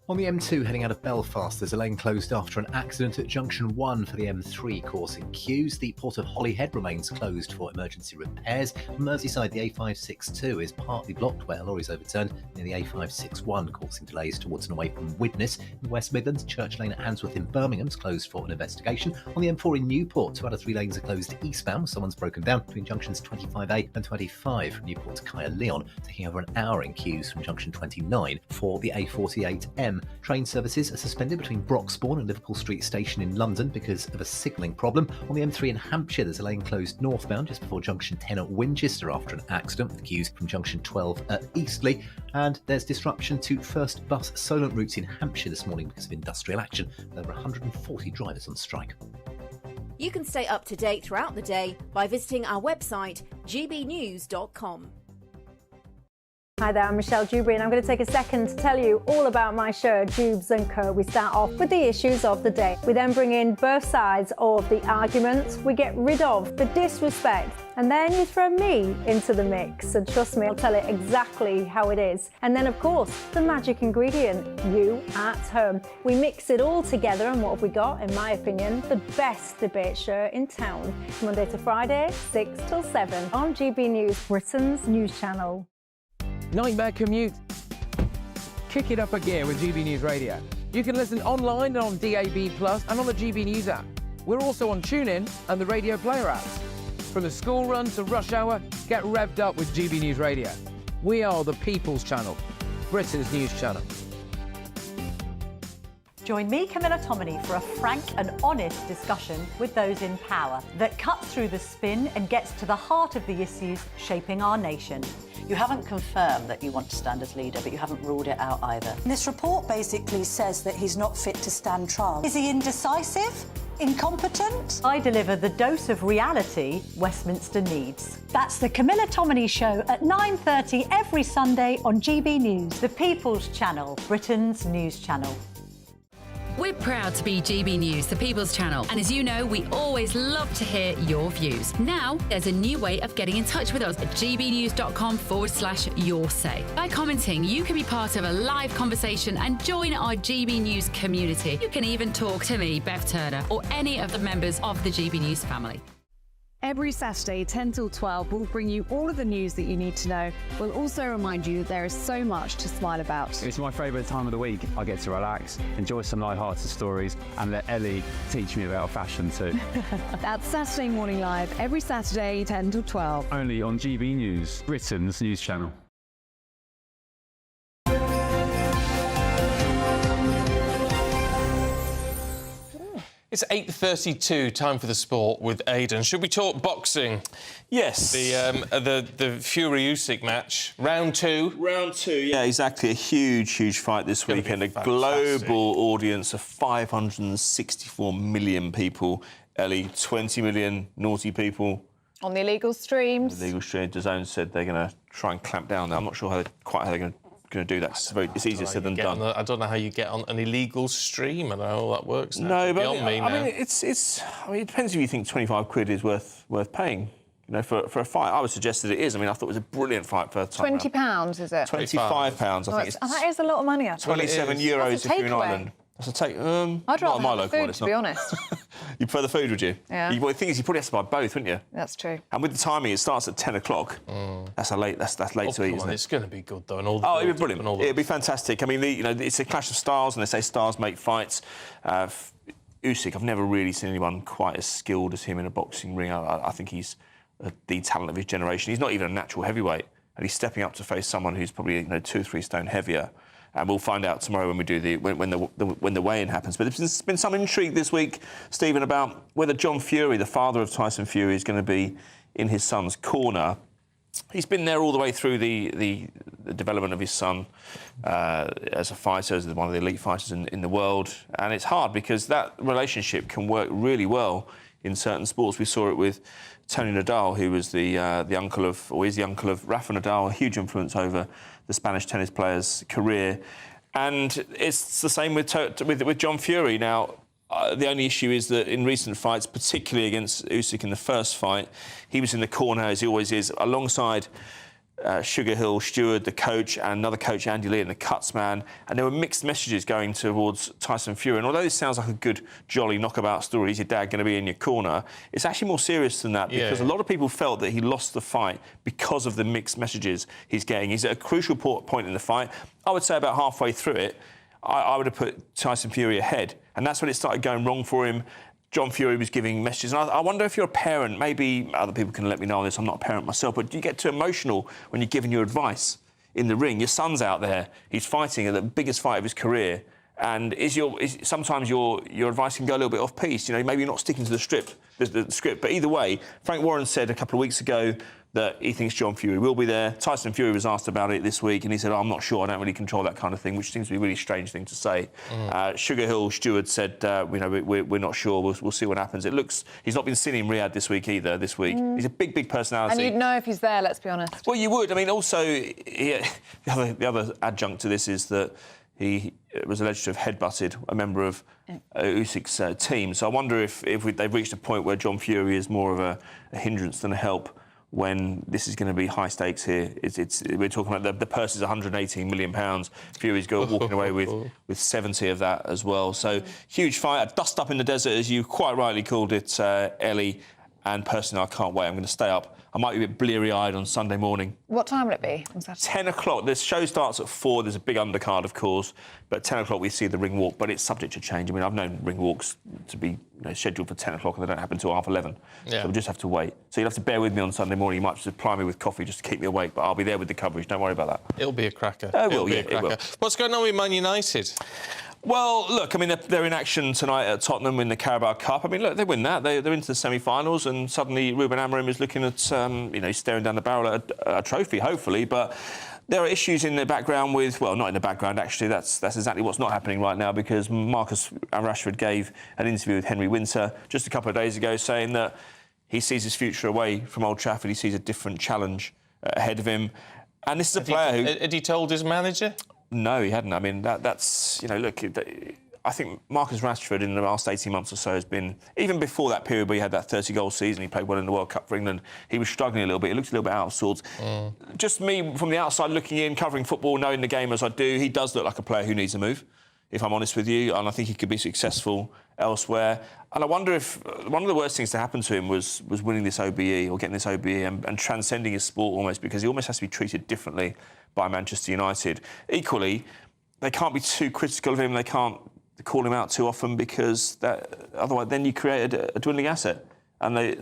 On the M2 heading out of Belfast, there's a lane closed after an accident at Junction 1 for the M3 causing queues. The Port of Holyhead remains closed for emergency repairs. On Merseyside, the A562 is partly blocked where a lorry is overturned near the A561, causing delays towards and away from Widnes. In the West Midlands, Church Lane at Handsworth in Birmingham is closed for an investigation. On the M4 in Newport, 2 out of 3 lanes are closed eastbound. Someone's broken down between junctions 25A and 25 from Newport to Kaya Leon, taking over an hour in queues from junction 29 for the A48M. Train services are suspended between Broxbourne and Liverpool Street Station in London because of a signalling problem. On the M3 in Hampshire, there's a lane closed northbound just before junction 10 at Winchester after an accident with queues from junction 12 at Eastleigh. And there's disruption to first bus Solent routes in Hampshire this morning because of industrial action, with over 140 drivers on strike. You can stay up to date throughout the day by visiting our website, gbnews.com. Hi there, I'm Michelle Dewberry and I'm going to take a second to tell you all about my show, Dubes & Co. We start off with the issues of the day. We then bring in both sides of the argument. We get rid of the disrespect. And then you throw me into the mix. And trust me, I'll tell it exactly how it is. And then, of course, the magic ingredient, you at home. We mix it all together and what have we got? In my opinion, the best debate show in town. Monday to Friday, 6 till 7 on GB News, Britain's news channel. Nightmare commute? Kick it up a gear with GB News Radio. You can listen online and on DAB+ and on the GB News app. We're also on TuneIn and the Radio Player apps. From the school run to rush hour, get revved up with GB News Radio. We are the People's Channel, Britain's news channel. Join me, Camilla Tominey, for a frank and honest discussion with those in power that cuts through the spin and gets to the heart of the issues shaping our nation. You haven't confirmed that you want to stand as leader, but you haven't ruled it out either. This report basically says that he's not fit to stand trial. Is he indecisive? Incompetent? I deliver the dose of reality Westminster needs. That's the Camilla Tominey Show at 9:30 every Sunday on GB News, the People's Channel, Britain's news channel. We're proud to be GB News, the People's Channel, and as you know, we always love to hear your views. Now, there's a new way of getting in touch with us at gbnews.com/yoursay. By commenting, you can be part of a live conversation and join our GB News community. You can even talk to me, Bev Turner, or any of the members of the GB News family. Every Saturday, 10 till 12, we'll bring you all of the news that you need to know. We'll also remind you that there is so much to smile about. It's my favourite time of the week. I get to relax, enjoy some light-hearted stories, and let Ellie teach me about fashion too. That's Saturday Morning Live, every Saturday, 10 till 12. Only on GB News, Britain's news channel. It's 8:32, time for the sport with Aidan. Should we talk boxing? Yes. The Fury Usyk match, round two. Round two, yeah, exactly. A huge fight this weekend. A global audience of 564 million people. Ellie, 20 million naughty people. On the illegal streams. The illegal stream. DAZN said they're going to try and clamp down. I'm not sure how they're going to do that. It's easier said than done. I don't know how you get on an illegal stream. I don't know how that works now. No, but I mean, it depends if you think 25 quid is worth paying. You know, for a fight, I would suggest that it is. I mean, I thought it was a brilliant fight for time. £20, is it? £25, I think it's. That is a lot of money. 27 euros if you're in Ireland. That's a take. I'd rather have the food, to be honest. You prefer the food, would you? Yeah. The thing is, you probably have to buy both, wouldn't you? That's true. And with the timing, it starts at 10 o'clock. That's late to eat, isn't it? It's going to be good though, and all. It'll be brilliant. It'll be fantastic. I mean, it's a clash of styles, and they say styles make fights. Usyk, I've never really seen anyone quite as skilled as him in a boxing ring. I think he's the talent of his generation. He's not even a natural heavyweight, and he's stepping up to face someone who's probably 2 or 3 stone heavier. And we'll find out tomorrow when we do when the weigh-in happens. But there's been some intrigue this week, Stephen, about whether John Fury, the father of Tyson Fury, is going to be in his son's corner. He's been there all the way through the development of his son as a fighter, as one of the elite fighters in the world. And it's hard because that relationship can work really well in certain sports. We saw it with Tony Nadal, who was the uncle of, or is the uncle of Rafa Nadal, a huge influence over the Spanish tennis player's career. And it's the same with John Fury. Now, the only issue is that in recent fights, particularly against Usyk in the first fight, he was in the corner, as he always is, alongside Sugar Hill Stewart, the coach, and another coach, Andy Lee, and the cuts man. And there were mixed messages going towards Tyson Fury. And although this sounds like a good, jolly knockabout story, is your dad going to be in your corner? It's actually more serious than that, because a lot of people felt that he lost the fight because of the mixed messages he's getting. He's at a crucial point in the fight. I would say about halfway through it, I would have put Tyson Fury ahead. And that's when it started going wrong for him. John Fury was giving messages. And I wonder if you're a parent, maybe other people can let me know on this, I'm not a parent myself, but do you get too emotional when you're giving your advice in the ring? Your son's out there, he's fighting at the biggest fight of his career, and sometimes your advice can go a little bit off-piece. Maybe you're not sticking to the script. But either way, Frank Warren said a couple of weeks ago that he thinks John Fury will be there. Tyson Fury was asked about it this week, and he said, I'm not sure, I don't really control that kind of thing, which seems to be a really strange thing to say. Sugar Hill Stewart said, we're not sure, we'll see what happens. It looks, he's not been seen in Riyadh this week either, He's a big personality. And you'd know if he's there, let's be honest. Well, you would. I mean, also, the other adjunct to this is that he was alleged to have headbutted a member of Usyk's team. So I wonder if they've reached a point where John Fury is more of a hindrance than a help, when this is going to be high stakes here. We're talking about the purse is £118 million. Fury's walking away with 70 of that as well. So huge fight, a dust up in the desert, as you quite rightly called it, Ellie. And personally, I can't wait. I'm going to stay up. I might be a bit bleary-eyed on Sunday morning. What time will it be on Saturday? 10 o'clock. The show starts at 4. There's a big undercard, of course. But at 10 o'clock, we see the ring walk. But it's subject to change. I mean, I've known ring walks to be scheduled for 10 o'clock and they don't happen until 11:30. Yeah. So we'll just have to wait. So you'll have to bear with me on Sunday morning. You might supply me with coffee just to keep me awake. But I'll be there with the coverage. Don't worry about that. It'll be a cracker. It will. What's going on with Man United? Well, look, I mean, they're in action tonight at Tottenham in the Carabao Cup. I mean, look, they win that. They're into the semi-finals, and suddenly Ruben Amorim is looking at, staring down the barrel at a trophy, hopefully. But there are issues in the background with, well, not in the background, actually. That's exactly what's not happening right now, because Marcus Rashford gave an interview with Henry Winter just a couple of days ago saying that he sees his future away from Old Trafford. He sees a different challenge ahead of him. And this is a player who... Had he told his manager? No, he hadn't. I mean, that's... look, I think Marcus Rashford in the last 18 months or so has been, even before that period where he had that 30-goal season, he played well in the World Cup for England, he was struggling a little bit. He looked a little bit out of sorts. Just me, from the outside looking in, covering football, knowing the game as I do, he does look like a player who needs a move, if I'm honest with you, and I think he could be successful elsewhere. And I wonder if one of the worst things to happen to him was winning this OBE or getting this OBE and transcending his sport almost, because he almost has to be treated differently by Manchester United. Equally, they can't be too critical of him. They can't call him out too often, because otherwise then you create a dwindling asset. And they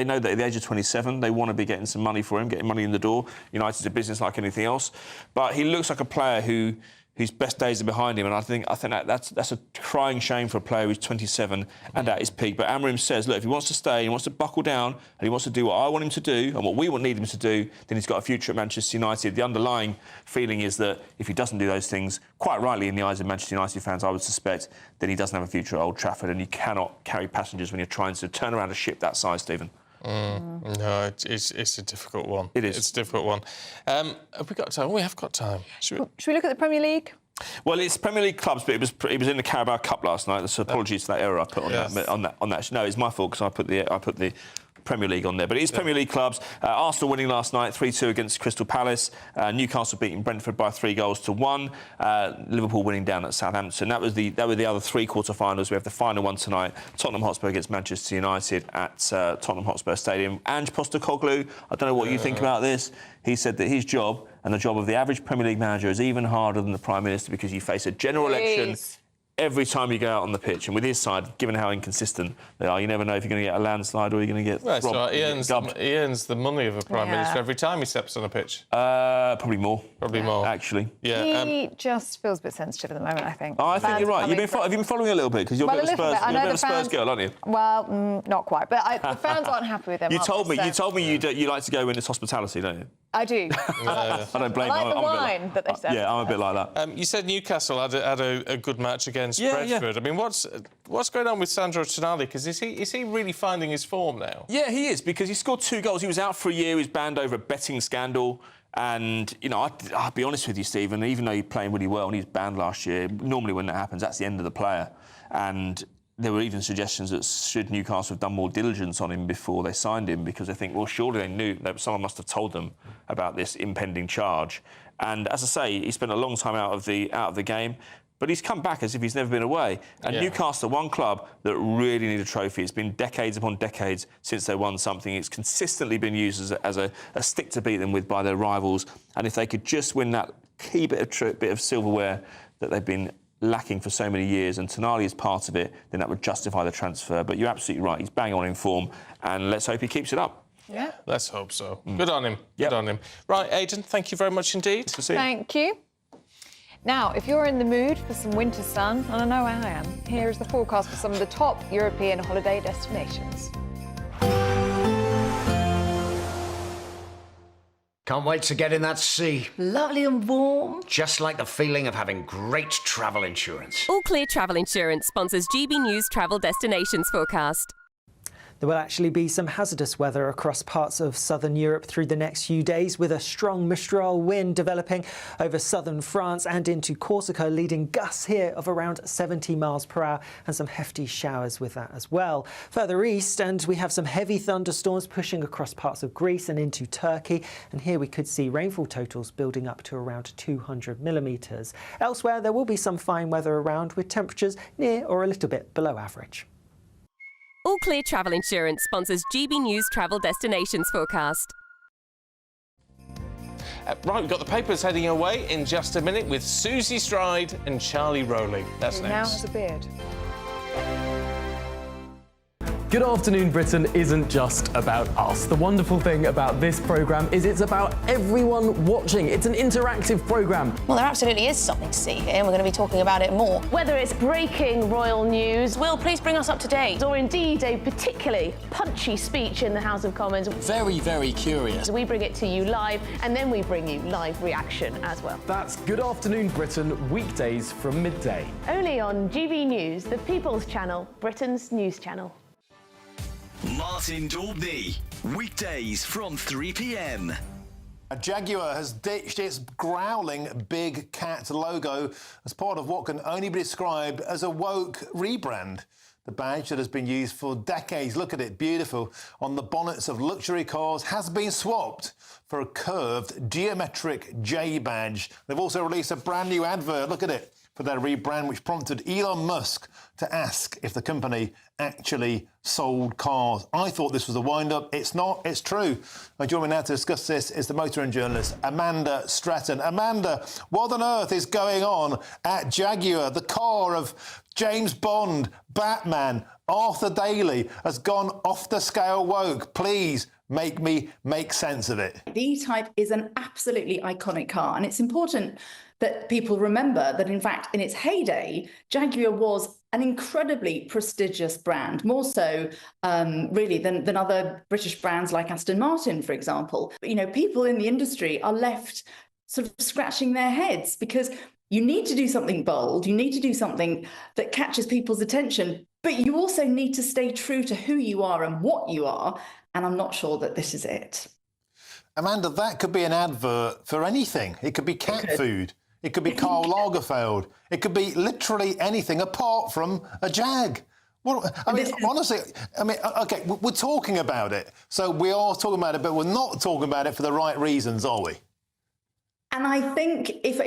know that at the age of 27, they want to be getting some money for him, getting money in the door. United's a business like anything else. But he looks like a player whose best days are behind him, and I think that's a crying shame for a player who's 27 and at his peak. But Amorim says, look, if he wants to stay, he wants to buckle down, and he wants to do what I want him to do and what we need him to do, then he's got a future at Manchester United. The underlying feeling is that if he doesn't do those things, quite rightly in the eyes of Manchester United fans, I would suspect, then he doesn't have a future at Old Trafford, and you cannot carry passengers when you're trying to turn around a ship that size, Stephen. No, it's a difficult one. It is. It's a difficult one. Have we got time? We have got time. Should we look at the Premier League? Well, it's Premier League clubs, but it was in the Carabao Cup last night. So apologies for that error I put on that. No, it's my fault because I put the Premier League on there. But it is Premier League clubs. Arsenal winning last night 3-2 against Crystal Palace. Newcastle beating Brentford by 3-1. Liverpool winning down at Southampton. That were the other three quarter-finals. We have the final one tonight. Tottenham Hotspur against Manchester United at Tottenham Hotspur Stadium. Ange Postecoglou, I don't know what you think about this. He said that his job and the job of the average Premier League manager is even harder than the Prime Minister, because you face a general election every time you go out on the pitch. And with his side, given how inconsistent they are, you never know if you're going to get a landslide or you're going to get robbed. Right. He earns the money of a Prime Minister every time he steps on a pitch. Probably more. Probably more. Actually. Yeah. He just feels a bit sensitive at the moment, I think. I think you're right. Have you been following a little bit? Because you're a bit of a Spurs girl, aren't you? Well, not quite. But the fans aren't happy with him. You told me you like to go in this hospitality, don't you? I do. I don't blame you. I like the wine that they said. Yeah, I'm a bit like that. You said Newcastle had a good match against Brentford. Yeah. I mean, what's going on with Sandro Tonali? Because is he really finding his form now? Yeah, he is, because he scored 2 goals. He was out for a year. He was banned over a betting scandal. And, you know, I'll be honest with you, Stephen, even though he's playing really well and he was banned last year, normally when that happens, that's the end of the player. And there were even suggestions that should Newcastle have done more diligence on him before they signed him, because they think, well, surely they knew that someone must have told them about this impending charge. And as I say, he spent a long time out of the game, but he's come back as if he's never been away. And Newcastle, one club that really need a trophy. It's been decades upon decades since they won something. It's consistently been used as a stick to beat them with by their rivals. And if they could just win that key bit of silverware that they've been lacking for so many years, and Tonali is part of it, then that would justify the transfer. But you're absolutely right. He's bang on in form, and let's hope he keeps it up. Yeah. Let's hope so. Good on him. Good on him. Right, Aidan, thank you very much indeed. Thank you. Now, if you're in the mood for some winter sun, and I know I am, here is the forecast for some of the top European holiday destinations. Can't wait to get in that sea. Lovely and warm. Just like the feeling of having great travel insurance. All Clear Travel Insurance sponsors GB News Travel Destinations Forecast. There will actually be some hazardous weather across parts of southern Europe through the next few days, with a strong Mistral wind developing over southern France and into Corsica, leading gusts here of around 70 miles per hour and some hefty showers with that as well. Further east, and we have some heavy thunderstorms pushing across parts of Greece and into Turkey, and here we could see rainfall totals building up to around 200 millimetres. Elsewhere, there will be some fine weather around, with temperatures near or a little bit below average. All Clear Travel Insurance sponsors GB News Travel Destinations Forecast. Right, we've got the papers heading away in just a minute with Susie Stride and Charlie Rowley. That's Who next. now has a beard. Good Afternoon Britain isn't just about us. The wonderful thing about this programme is it's about everyone watching. It's an interactive programme. Well, there absolutely is something to see here, and we're going to be talking about it more. Whether it's breaking royal news, Will, please bring us up to date, or indeed a particularly punchy speech in the House of Commons. Very, very curious. We bring it to you live, and then we bring you live reaction as well. That's Good Afternoon Britain, weekdays from midday. Only on GB News, the People's Channel, Britain's news channel. Martin Daubney, weekdays from 3 p.m. A Jaguar has ditched its growling big cat logo as part of what can only be described as a woke rebrand. The badge that has been used for decades, look at it, beautiful, on the bonnets of luxury cars has been swapped for a curved geometric J badge. They've also released a brand new advert, look at it, for their rebrand, which prompted Elon Musk to ask if the company actually sold cars. I thought this was a wind-up. It's not. It's true. Joining me now to discuss this is the motor and journalist Amanda Stratton. Amanda, what on earth is going on at Jaguar? The car of James Bond, Batman, Arthur Daley has gone off the scale woke. Please make me make sense of it. The E-Type is an absolutely iconic car, and it's important that people remember that, in fact, in its heyday, Jaguar was an incredibly prestigious brand, more so really than other British brands like Aston Martin, for example. But, you know, people in the industry are left sort of scratching their heads because you need to do something bold, you need to do something that catches people's attention, but you also need to stay true to who you are and what you are, and I'm not sure that this is it. Amanda, that could be an advert for anything. It could be cat food. It could be Karl Lagerfeld. It could be literally anything apart from a Jag. Well, I mean, honestly, I mean, OK, we're talking about it. So we are talking about it, but we're not talking about it for the right reasons, are we? And I think if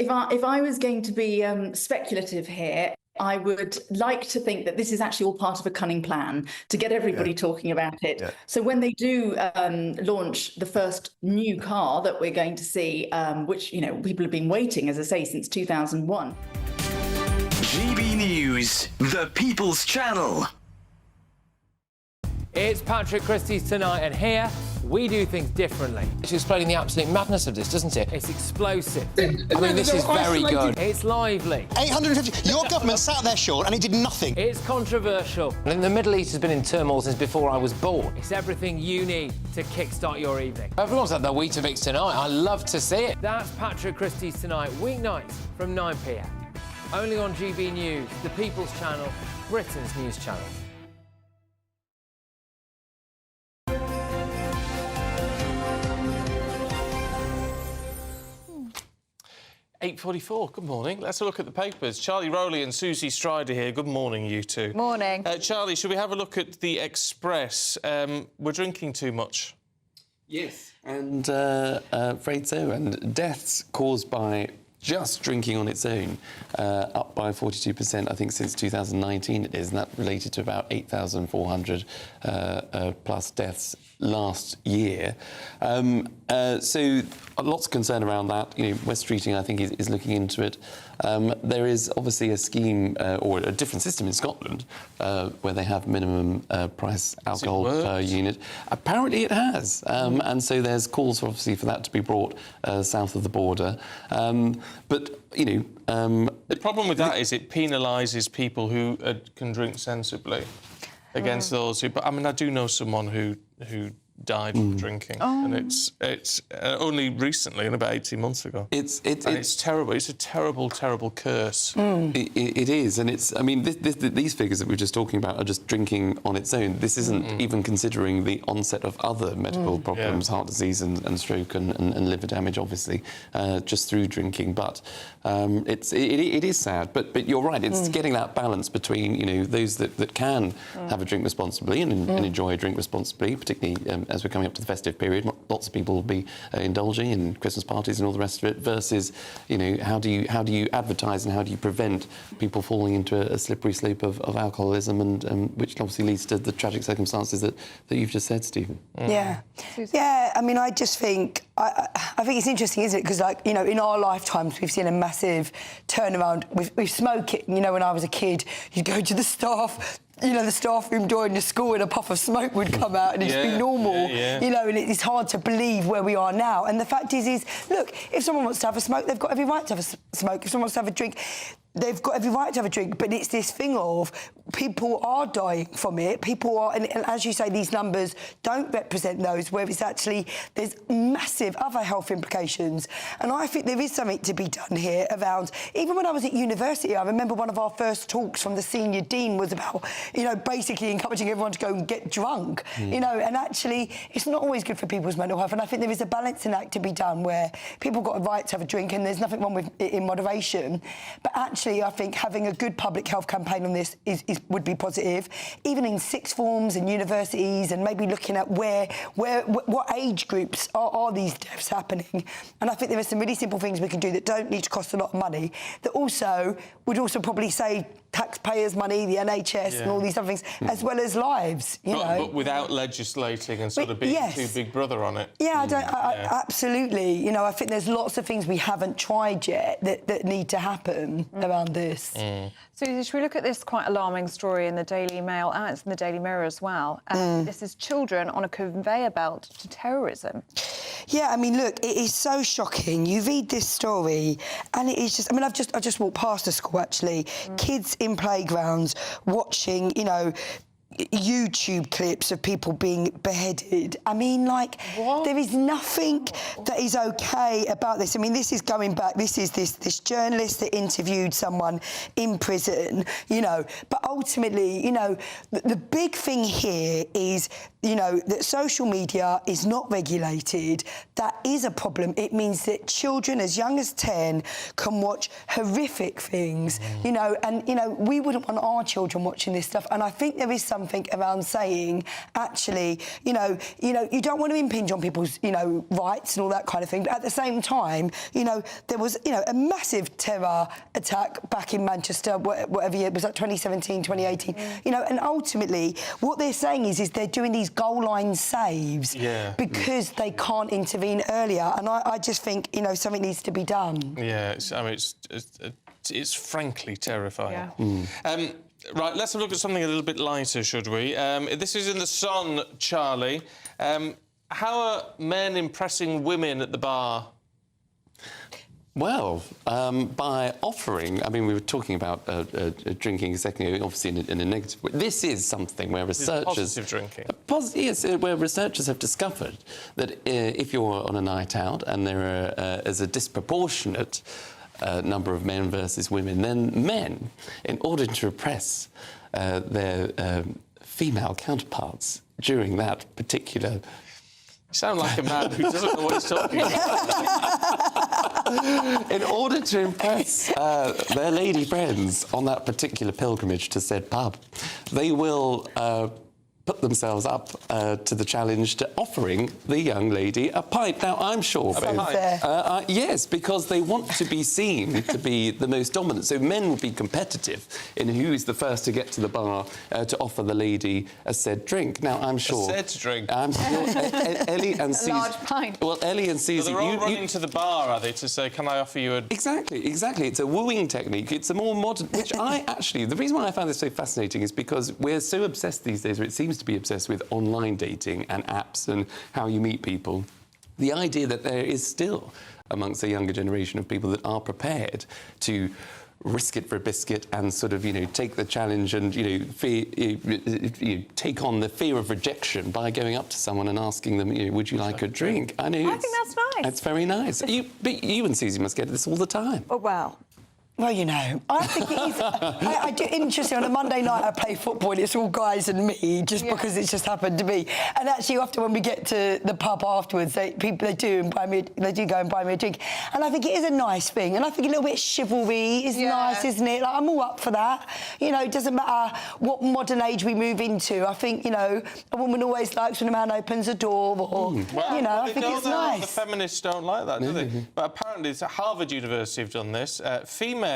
I was going to be speculative here, I would like to think that this is actually all part of a cunning plan to get everybody talking about it. Yeah. So when they do launch the first new car that we're going to see, which, you know, people have been waiting, as I say, since 2001. GB News, the People's Channel. It's Patrick Christie's Tonight, and here we do things differently. It's explaining the absolute madness of this, doesn't it? It's explosive. I mean, this is very good. It's lively. 850. Your government sat there, Sean, and it did nothing. It's controversial. And the Middle East has been in turmoil since before I was born. It's everything you need to kickstart your evening. Everyone's had their Weetabix tonight. I love to see it. That's Patrick Christie's Tonight, weeknights from 9 p.m. Only on GB News, the People's Channel, Britain's news channel. 8:44, good morning. Let's have a look at the papers. Charlie Rowley and Susie Strider here. Good morning, you two. Morning. Charlie, should we have a look at the Express? We're drinking too much. Yes, and afraid so. And deaths caused by just drinking on its own, up by 42%, I think, since 2019 it is, and that related to about 8,400 plus deaths last year. So lots of concern around that. You know, West Streeting, I think, is looking into it. There is obviously a scheme or a different system in Scotland where they have minimum price alcohol per unit. Apparently it has, and so there's calls, obviously, for that to be brought south of the border. But, you know... the problem with that is it penalises people who can drink sensibly against those who... But, I mean, I do know someone who died from drinking, and it's only recently, and about 18 months ago. It's terrible. It's a terrible, terrible curse. It is, and it's. I mean, these figures that we're just talking about are just drinking on its own. This isn't even considering the onset of other medical problems, heart disease and stroke and liver damage, obviously, just through drinking. But it is sad. But you're right. It's getting that balance between, you know, those that can have a drink responsibly and enjoy a drink responsibly, particularly as we're coming up to the festive period. Lots of people will be indulging in Christmas parties and all the rest of it, versus, you know, how do you advertise and how do you prevent people falling into a slippery slope of alcoholism, and which obviously leads to the tragic circumstances that you've just said, Stephen. Yeah. Yeah, I mean, I just think... I think it's interesting, isn't it? Because, like, you know, in our lifetimes, we've seen a massive turnaround with smoking. You know, when I was a kid, you'd go to the staff... You know, the staff room door in the school and a puff of smoke would come out and it'd be normal, you know, and it's hard to believe where we are now. And the fact is, look, if someone wants to have a smoke, they've got every right to have a smoke. If someone wants to have a drink, they've got every right to have a drink, but it's this thing of people are dying from it. People are, and as you say, these numbers don't represent those, where it's actually, there's massive other health implications. And I think there is something to be done here around, even when I was at university, I remember one of our first talks from the senior dean was about, you know, basically encouraging everyone to go and get drunk, you know, and actually it's not always good for people's mental health. And I think there is a balancing act to be done where people got a right to have a drink and there's nothing wrong with it in moderation. But actually, I think having a good public health campaign on this would be positive, even in sixth forms and universities, and maybe looking at what age groups are these deaths happening. And I think there are some really simple things we can do that don't need to cost a lot of money, that also would also probably save taxpayers' money, the NHS and all these other things, as well as lives, you know. But without legislating and sort of being too big brother on it. Yeah, absolutely. You know, I think there's lots of things we haven't tried yet that need to happen around this. So should we look at this quite alarming story in the Daily Mail, and it's in the Daily Mirror as well. This is children on a conveyor belt to terrorism. Yeah, I mean, look, it is so shocking. You read this story and it is just, I mean, I just walked past a school, actually. Kids in playgrounds watching, you know, YouTube clips of people being beheaded. I mean, like, there is nothing that is okay about this. I mean, this is going back, this is this journalist that interviewed someone in prison, you know, but ultimately, you know, the big thing here is, you know, that social media is not regulated. That is a problem. It means that children as young as 10 can watch horrific things, you know, and, you know, we wouldn't want our children watching this stuff. And I think there is something around saying, actually, you know, you don't want to impinge on people's, you know, rights and all that kind of thing. But at the same time, you know, there was, you know, a massive terror attack back in Manchester, whatever year, was that 2017, 2018? You know, and ultimately, what they're saying is they're doing these goal line saves because they can't intervene earlier. And I just think, you know, something needs to be done. Yeah, I mean, it's frankly terrifying. Right, let's have a look at something a little bit lighter, should we? This is in The Sun, Charlie. How are men impressing women at the bar? Well, by offering, I mean, we were talking about drinking a second ago, obviously in a negative way. This is something where researchers... Positive drinking. Yes, where researchers have discovered that if you're on a night out and there is a disproportionate number of men versus women, then men, in order to repress their female counterparts during that particular... You sound like a man who doesn't know what he's talking about. In order to impress their lady friends on that particular pilgrimage to said pub, they will put themselves up to the challenge to offering the young lady a pint. Now, I'm sure... yes, because they want to be seen to be the most dominant. So men will be competitive in who's the first to get to the bar to offer the lady a said drink. Now, I'm sure... A said drink? I'm sure Ellie and Susie... A large pint. Well, Ellie and Susie... So they're all running to the bar, are they, to say, can I offer you a... Exactly. It's a wooing technique. It's a more modern... Which I actually... The reason why I found this so fascinating is because we're so obsessed these days, or it seems to be obsessed with online dating and apps and how you meet people. The idea that there is still amongst a younger generation of people that are prepared to risk it for a biscuit and sort of, you know, take the challenge and, you know, take on the fear of rejection by going up to someone and asking them, you know, would you like a drink? I think that's nice. It's very nice. But you and Susie must get this all the time. Oh, well, you know, I think it is... I do, interesting, on a Monday night I play football and it's all guys and me, just because it's just happened to be. And actually, often when we get to the pub afterwards, they do go and buy me a drink. And I think it is a nice thing. And I think a little bit of chivalry is nice, isn't it? Like, I'm all up for that. You know, it doesn't matter what modern age we move into. I think, you know, a woman always likes when a man opens a door or, you know, I think it's nice. The feminists don't like that, do they? But apparently, it's at Harvard University have done this. Females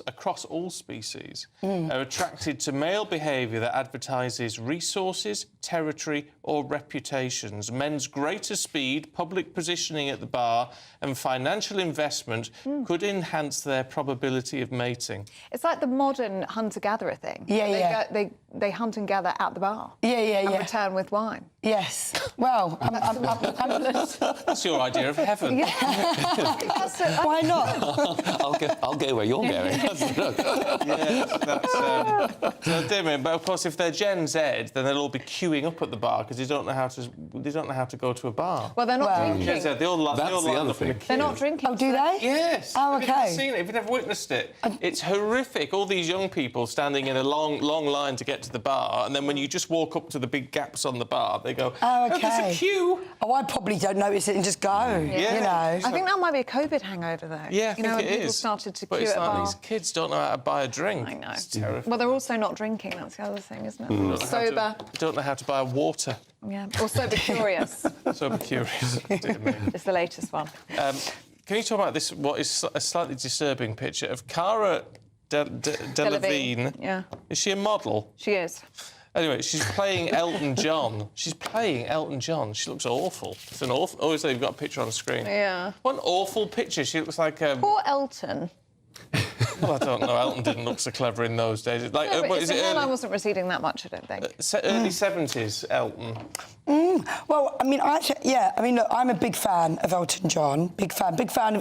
across all species are attracted to male behaviour that advertises resources, territory or reputations. Men's greater speed, public positioning at the bar and financial investment could enhance their probability of mating. It's like the modern hunter-gatherer thing. They hunt and gather at the bar. And return with wine. Yes. Well, That's your idea of heaven. Why not? I'll go where you're going. So but of course, if they're Gen Z, then they'll all be queuing up at the bar because they don't know how to go to a bar. Well, they're not drinking. Gen Z, they all line up in a queue. They're not drinking. Oh, do they? Yes. Oh, Have you never okay. seen it? Have you never witnessed it? It's horrific. All these young people standing in a long line to get to the bar, and then when you just walk up to the big gaps on the bar, they go, oh, okay. There's a queue. Oh, I probably don't notice it and just go, you know. I think that might be a COVID hangover, though. Yeah, I think it people is. started to but queue it's at a like bar. these kids don't know how to buy a drink. I know. It's terrifying. Well, they're also not drinking. That's the other thing, isn't it? Sober. Don't know how to buy water. Yeah. Or sober curious. Sober curious. Dear me. It's the latest one. Can you talk about this? What is a slightly disturbing picture of Cara Delevingne? Yeah. Is she a model? She is. Anyway, she's playing Elton John. She looks awful. It's an awful... Oh, so you've got a picture on the screen. Yeah. What an awful picture. She looks like... Poor Elton. Well, I don't know. Elton didn't look so clever in those days. Like, No, but what, is it I wasn't receding that much, I don't think. early 70s, Elton? Well, I mean, look, I'm a big fan of Elton John. Big fan.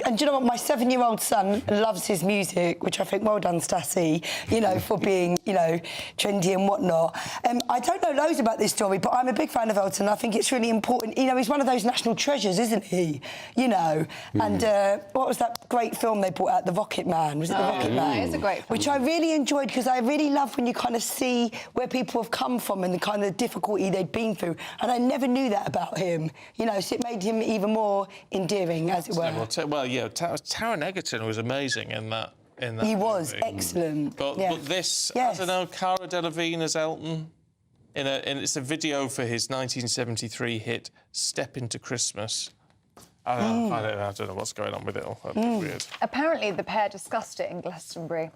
And do you know what? My 7-year-old son loves his music, which I think, well done, Stassi, you know, for being, you know, trendy and whatnot. I don't know loads about this story, but I'm a big fan of Elton. I think it's really important. You know, he's one of those national treasures, isn't he? You know. And what was that great film they brought out, The Rocket Man? Was it The Rocket Man? It's a great film. Which I really enjoyed because I really love when you kind of see where people have come from and the kind of difficulty they've been through. And I never knew that about him, you know, so it made him even more endearing, as it were. Taron Egerton was amazing in that. He was movie. Excellent. But this, yes. I don't know, Cara Delevingne as Elton. It's a video for his 1973 hit "Step Into Christmas." I don't know what's going on with it all. That'd be weird. Apparently, the pair discussed it in Glastonbury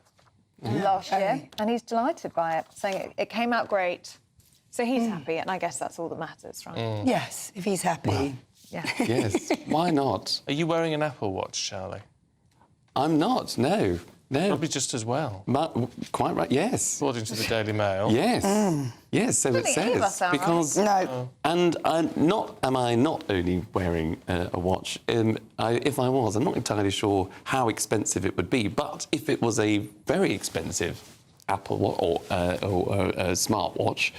last year, and he's delighted by it, saying it came out great. So he's happy, and I guess that's all that matters, right? Yes, if he's happy. Yeah. Yes, why not? Are you wearing an Apple Watch, Charlie? I'm not, no. Probably just as well. Quite right, yes. According to the Daily Mail. Yes. Yes, so it says. Because no. And am I not only wearing a watch? If I was, I'm not entirely sure how expensive it would be, but if it was a very expensive Apple Watch or a smartwatch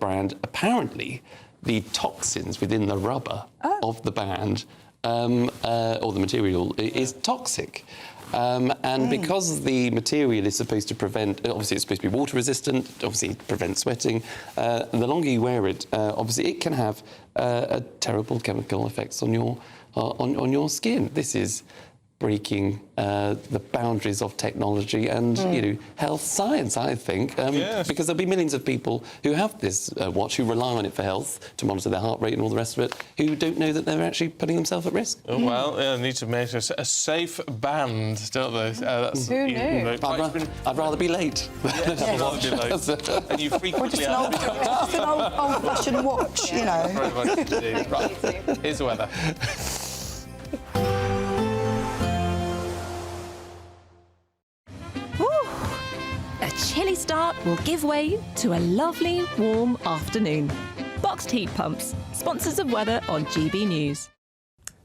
brand, apparently the toxins within the rubber of the band or the material is toxic. And because the material is supposed to prevent... Obviously, it's supposed to be water-resistant, obviously prevent sweating. The longer you wear it, obviously, it can have terrible chemical effects on your skin. This is breaking the boundaries of technology and, you know, health science, I think. Because there'll be millions of people who have this watch, who rely on it for health, to monitor their heart rate and all the rest of it, who don't know that they're actually putting themselves at risk. Oh, well, they need to make a safe band, don't they? Who knew? I'd rather be late. I'd rather be late. And you frequently are. Just an old-fashioned watch, you know. Very much indeed. Right, here's the weather. A chilly start will give way to a lovely, warm afternoon. Boxed heat pumps, sponsors of weather on GB News.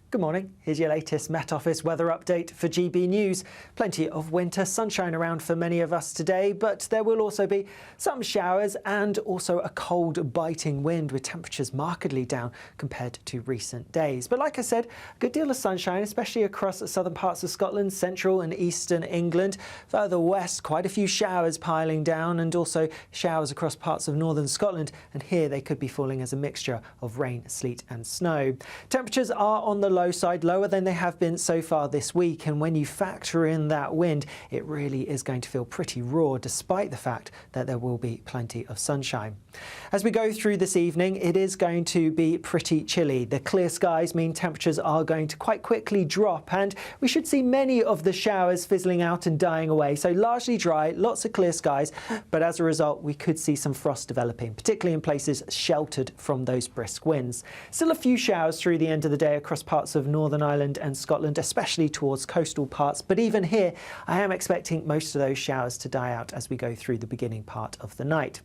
Good morning. Here's your latest Met Office weather update for GB News. Plenty of winter sunshine around for many of us today, but there will also be some showers and also a cold, biting wind with temperatures markedly down compared to recent days. But like I said, a good deal of sunshine, especially across the southern parts of Scotland, central and eastern England. Further west, quite a few showers piling down and also showers across parts of northern Scotland. And here they could be falling as a mixture of rain, sleet and snow. Temperatures are on the low side, lower than they have been so far this week, and when you factor in that wind, it really is going to feel pretty raw despite the fact that there will be plenty of sunshine. As we go through this evening, it is going to be pretty chilly. The clear skies mean temperatures are going to quite quickly drop, and we should see many of the showers fizzling out and dying away. So largely dry, lots of clear skies, but as a result we could see some frost developing, particularly in places sheltered from those brisk winds. Still a few showers through the end of the day across parts parts of Northern Ireland and Scotland, especially towards coastal parts. But even here, I am expecting most of those showers to die out as we go through the beginning part of the night.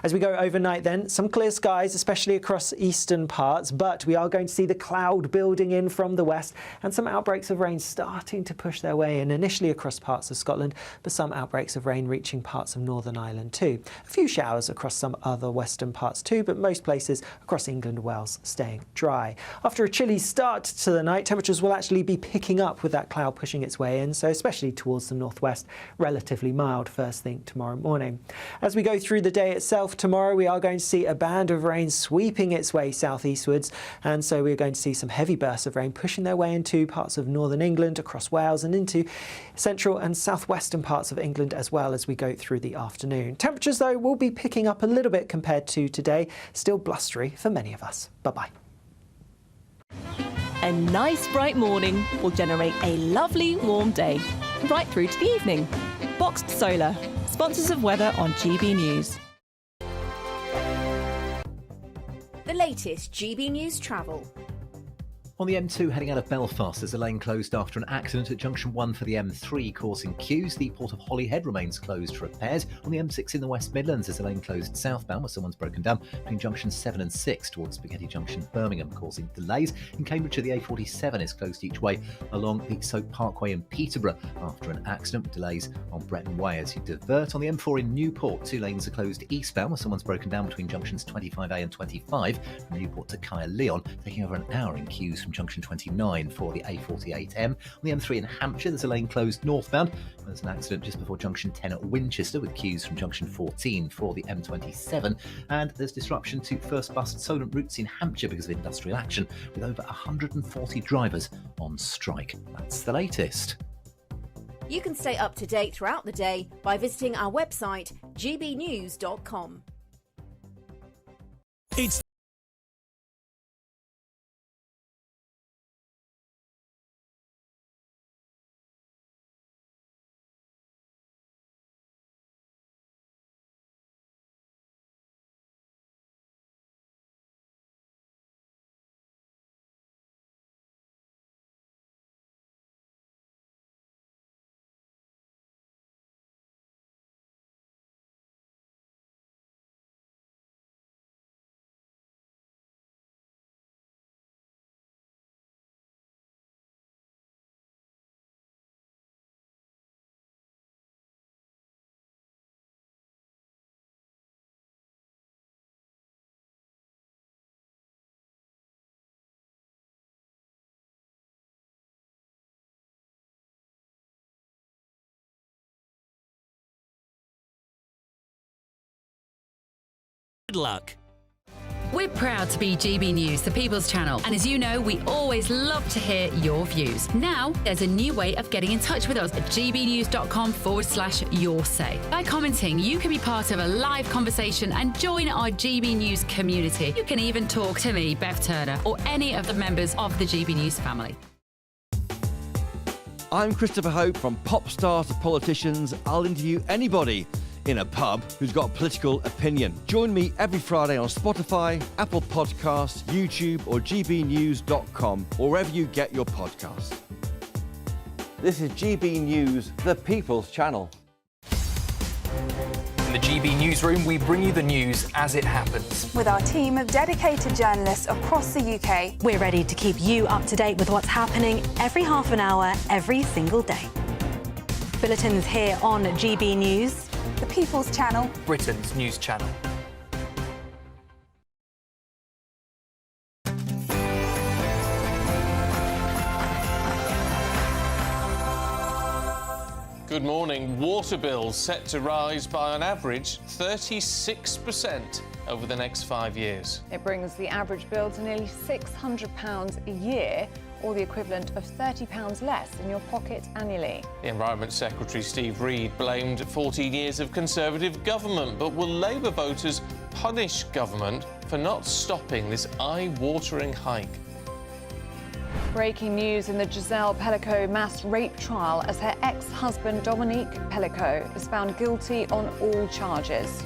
As we go overnight then, some clear skies, especially across eastern parts, but we are going to see the cloud building in from the west and some outbreaks of rain starting to push their way in initially across parts of Scotland, but some outbreaks of rain reaching parts of Northern Ireland too. A few showers across some other western parts too, but most places across England and Wales staying dry. After a chilly start to the night, temperatures will actually be picking up with that cloud pushing its way in, so especially towards the northwest, relatively mild first thing tomorrow morning. As we go through the day itself tomorrow, we are going to see a band of rain sweeping its way southeastwards, and so we're going to see some heavy bursts of rain pushing their way into parts of northern England, across Wales and into central and southwestern parts of England as well as we go through the afternoon. Temperatures though will be picking up a little bit compared to today, still blustery for many of us. Bye-bye. A nice bright morning will generate a lovely warm day, right through to the evening. Boxed Solar, sponsors of weather on GB News. The latest GB News travel. On the M2 heading out of Belfast, there's a lane closed after an accident at junction 1 for the M3 causing queues. The Port of Holyhead remains closed for repairs. On the M6 in the West Midlands, there's a lane closed southbound where someone's broken down between junctions 7 and 6 towards Spaghetti Junction, Birmingham, causing delays. In Cambridgeshire, the A47 is closed each way along the Soak Parkway in Peterborough after an accident with delays on Bretton Way. As you divert on the M4 in Newport, 2 lanes are closed eastbound where someone's broken down between junctions 25A and 25 from Newport to Caerleon, taking over an hour in queues from junction 29 for the A48M. On the M3 in Hampshire, there's a lane closed northbound. There's an accident just before junction 10 at Winchester with queues from junction 14 for the M27. And there's disruption to First Bus Solent routes in Hampshire because of industrial action, with over 140 drivers on strike. That's the latest. You can stay up to date throughout the day by visiting our website, gbnews.com. It's good luck. We're proud to be GB News, the People's Channel, and as you know, we always love to hear your views. Now, there's a new way of getting in touch with us at gbnews.com/yoursay. By commenting, you can be part of a live conversation and join our GB News community. You can even talk to me, Bev Turner, or any of the members of the GB News family. I'm Christopher Hope. From pop stars to politicians, I'll interview anybody in a pub who's got a political opinion. Join me every Friday on Spotify, Apple Podcasts, YouTube or gbnews.com, or wherever you get your podcasts. This is GB News, the People's Channel. In the GB Newsroom, we bring you the news as it happens. With our team of dedicated journalists across the UK, we're ready to keep you up to date with what's happening every half an hour, every single day. Bulletins here on GB News, the People's Channel, Britain's news channel. Good morning. Water bills set to rise by on average 36% over the next 5 years. It brings the average bill to nearly £600 a year, or the equivalent of £30 less in your pocket annually. The Environment Secretary Steve Reed blamed 14 years of Conservative government, but will Labour voters punish government for not stopping this eye-watering hike? Breaking news in the Giselle Pelico mass rape trial as her ex-husband Dominique Pelico is found guilty on all charges.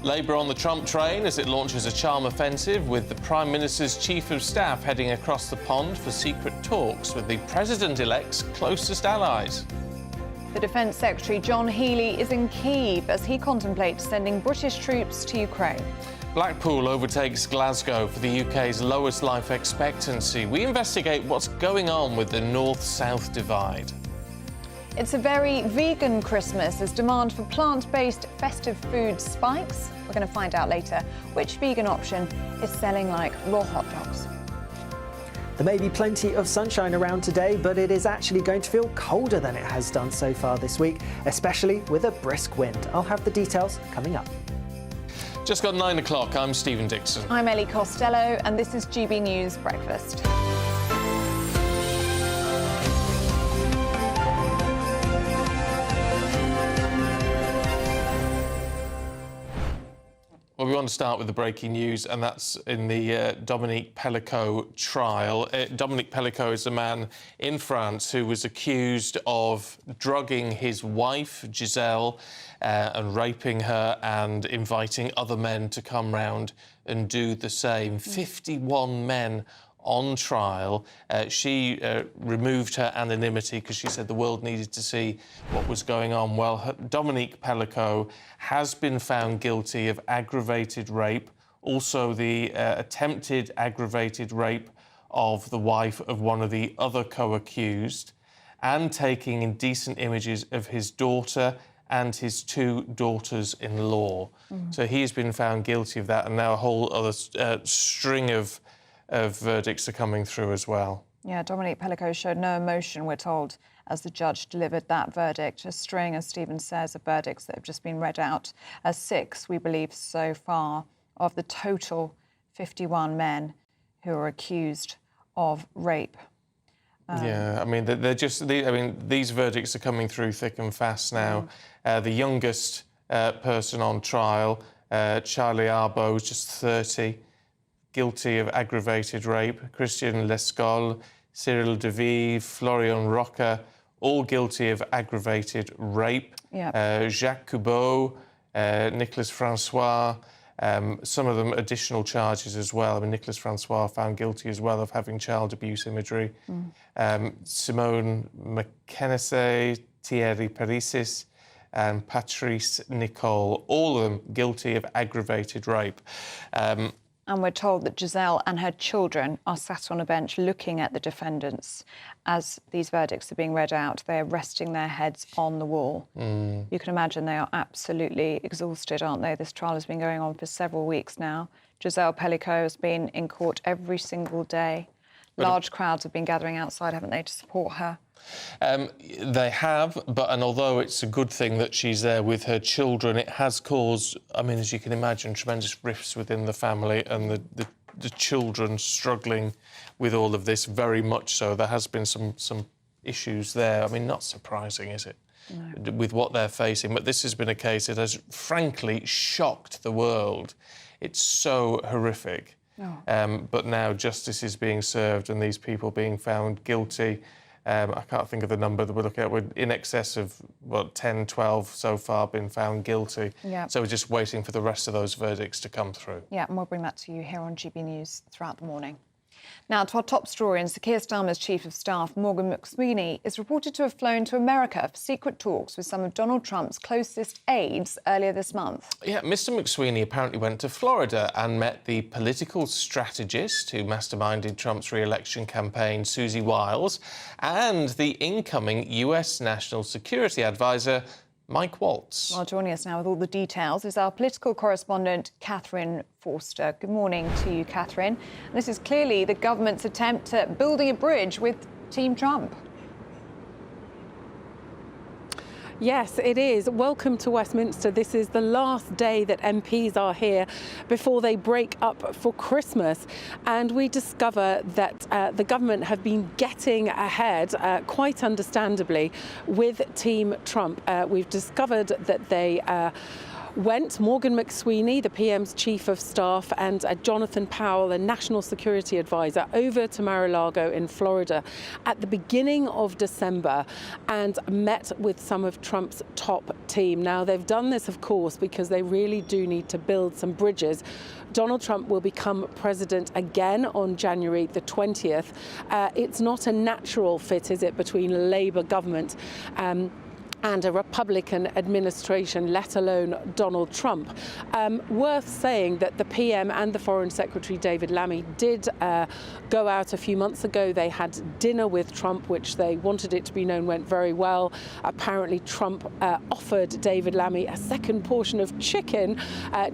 Labour on the Trump train as it launches a charm offensive, with the Prime Minister's Chief of Staff heading across the pond for secret talks with the President-elect's closest allies. The Defence Secretary John Healey is in Kyiv as he contemplates sending British troops to Ukraine. Blackpool overtakes Glasgow for the UK's lowest life expectancy. We investigate what's going on with the north-south divide. It's a very vegan Christmas as demand for plant-based festive food spikes. We're going to find out later which vegan option is selling like raw hot dogs. There may be plenty of sunshine around today, but it is actually going to feel colder than it has done so far this week, especially with a brisk wind. I'll have the details coming up. Just got 9 o'clock. I'm Stephen Dixon. I'm Ellie Costello, and this is GB News Breakfast. Well, we want to start with the breaking news, and that's in the Dominique Pelico trial. Dominique Pelico is a man in France who was accused of drugging his wife, Giselle, and raping her and inviting other men to come round and do the same. 51 men on trial. She removed her anonymity because she said the world needed to see what was going on. Well, Dominique Pelico has been found guilty of aggravated rape, also the attempted aggravated rape of the wife of one of the other co-accused, and taking indecent images of his daughter and his 2 daughters-in-law. So he has been found guilty of that, and now a whole other string of verdicts are coming through as well. Yeah, Dominique Pelico showed no emotion, we're told, as the judge delivered that verdict. A string, as Stephen says, of verdicts that have just been read out. 6, we believe, so far, of the total 51 men who are accused of rape. Yeah, I mean, these verdicts are coming through thick and fast now. The youngest person on trial, Charlie Arbo, is just 30. Guilty of aggravated rape. Christian Lescol, Cyril Deville, Florian Roca, all guilty of aggravated rape. Yep. Jacques Coubeau, Nicolas Francois, some of them additional charges as well. I mean, Nicolas Francois found guilty as well of having child abuse imagery. Simone McKennacy, Thierry Parisis, and Patrice Nicole, all of them guilty of aggravated rape. And we're told that Giselle and her children are sat on a bench looking at the defendants. As these verdicts are being read out, they're resting their heads on the wall. You can imagine they are absolutely exhausted, aren't they? This trial has been going on for several weeks now. Giselle Pelico has been in court every single day. Large crowds have been gathering outside, haven't they, to support her? They have, and although it's a good thing that she's there with her children, it has caused, I mean, as you can imagine, tremendous rifts within the family, and the children struggling with all of this, very much so. There has been some issues there. I mean, not surprising, is it? No. With what they're facing. But this has been a case that has, frankly, shocked the world. It's so horrific. But now justice is being served and these people being found guilty. I can't think of the number that we're looking at. We're in excess of, 10, 12 so far been found guilty. Yeah. So we're just waiting for the rest of those verdicts to come through. Yeah, and we'll bring that to you here on GB News throughout the morning. Now, to our top story, and Sir Keir Starmer's Chief of Staff, Morgan McSweeney, is reported to have flown to America for secret talks with some of Donald Trump's closest aides earlier this month. Yeah, Mr McSweeney apparently went to Florida and met the political strategist who masterminded Trump's re-election campaign, Susie Wiles, and the incoming US National Security Advisor, Mike Waltz. Well, joining us now with all the details is our political correspondent, Catherine Forster. Good morning to you, Catherine. And this is clearly the government's attempt at building a bridge with Team Trump. Yes, it is. Welcome to Westminster. This is the last day that MPs are here before they break up for Christmas. And we discover that the government have been getting ahead, quite understandably, with Team Trump. We've discovered that they went Morgan McSweeney, the PM's chief of staff, and Jonathan Powell, the national security advisor, over to Mar-a-Lago in Florida at the beginning of December and met with some of Trump's top team. Now, they've done this, of course, because they really do need to build some bridges. Donald Trump will become president again on January the 20th. It's not a natural fit, is it, between a Labour government and a Republican administration, let alone Donald Trump. Worth saying that the PM and the Foreign Secretary, David Lammy, did go out a few months ago. They had dinner with Trump, which they wanted it to be known went very well. Apparently, Trump offered David Lammy a second portion of chicken,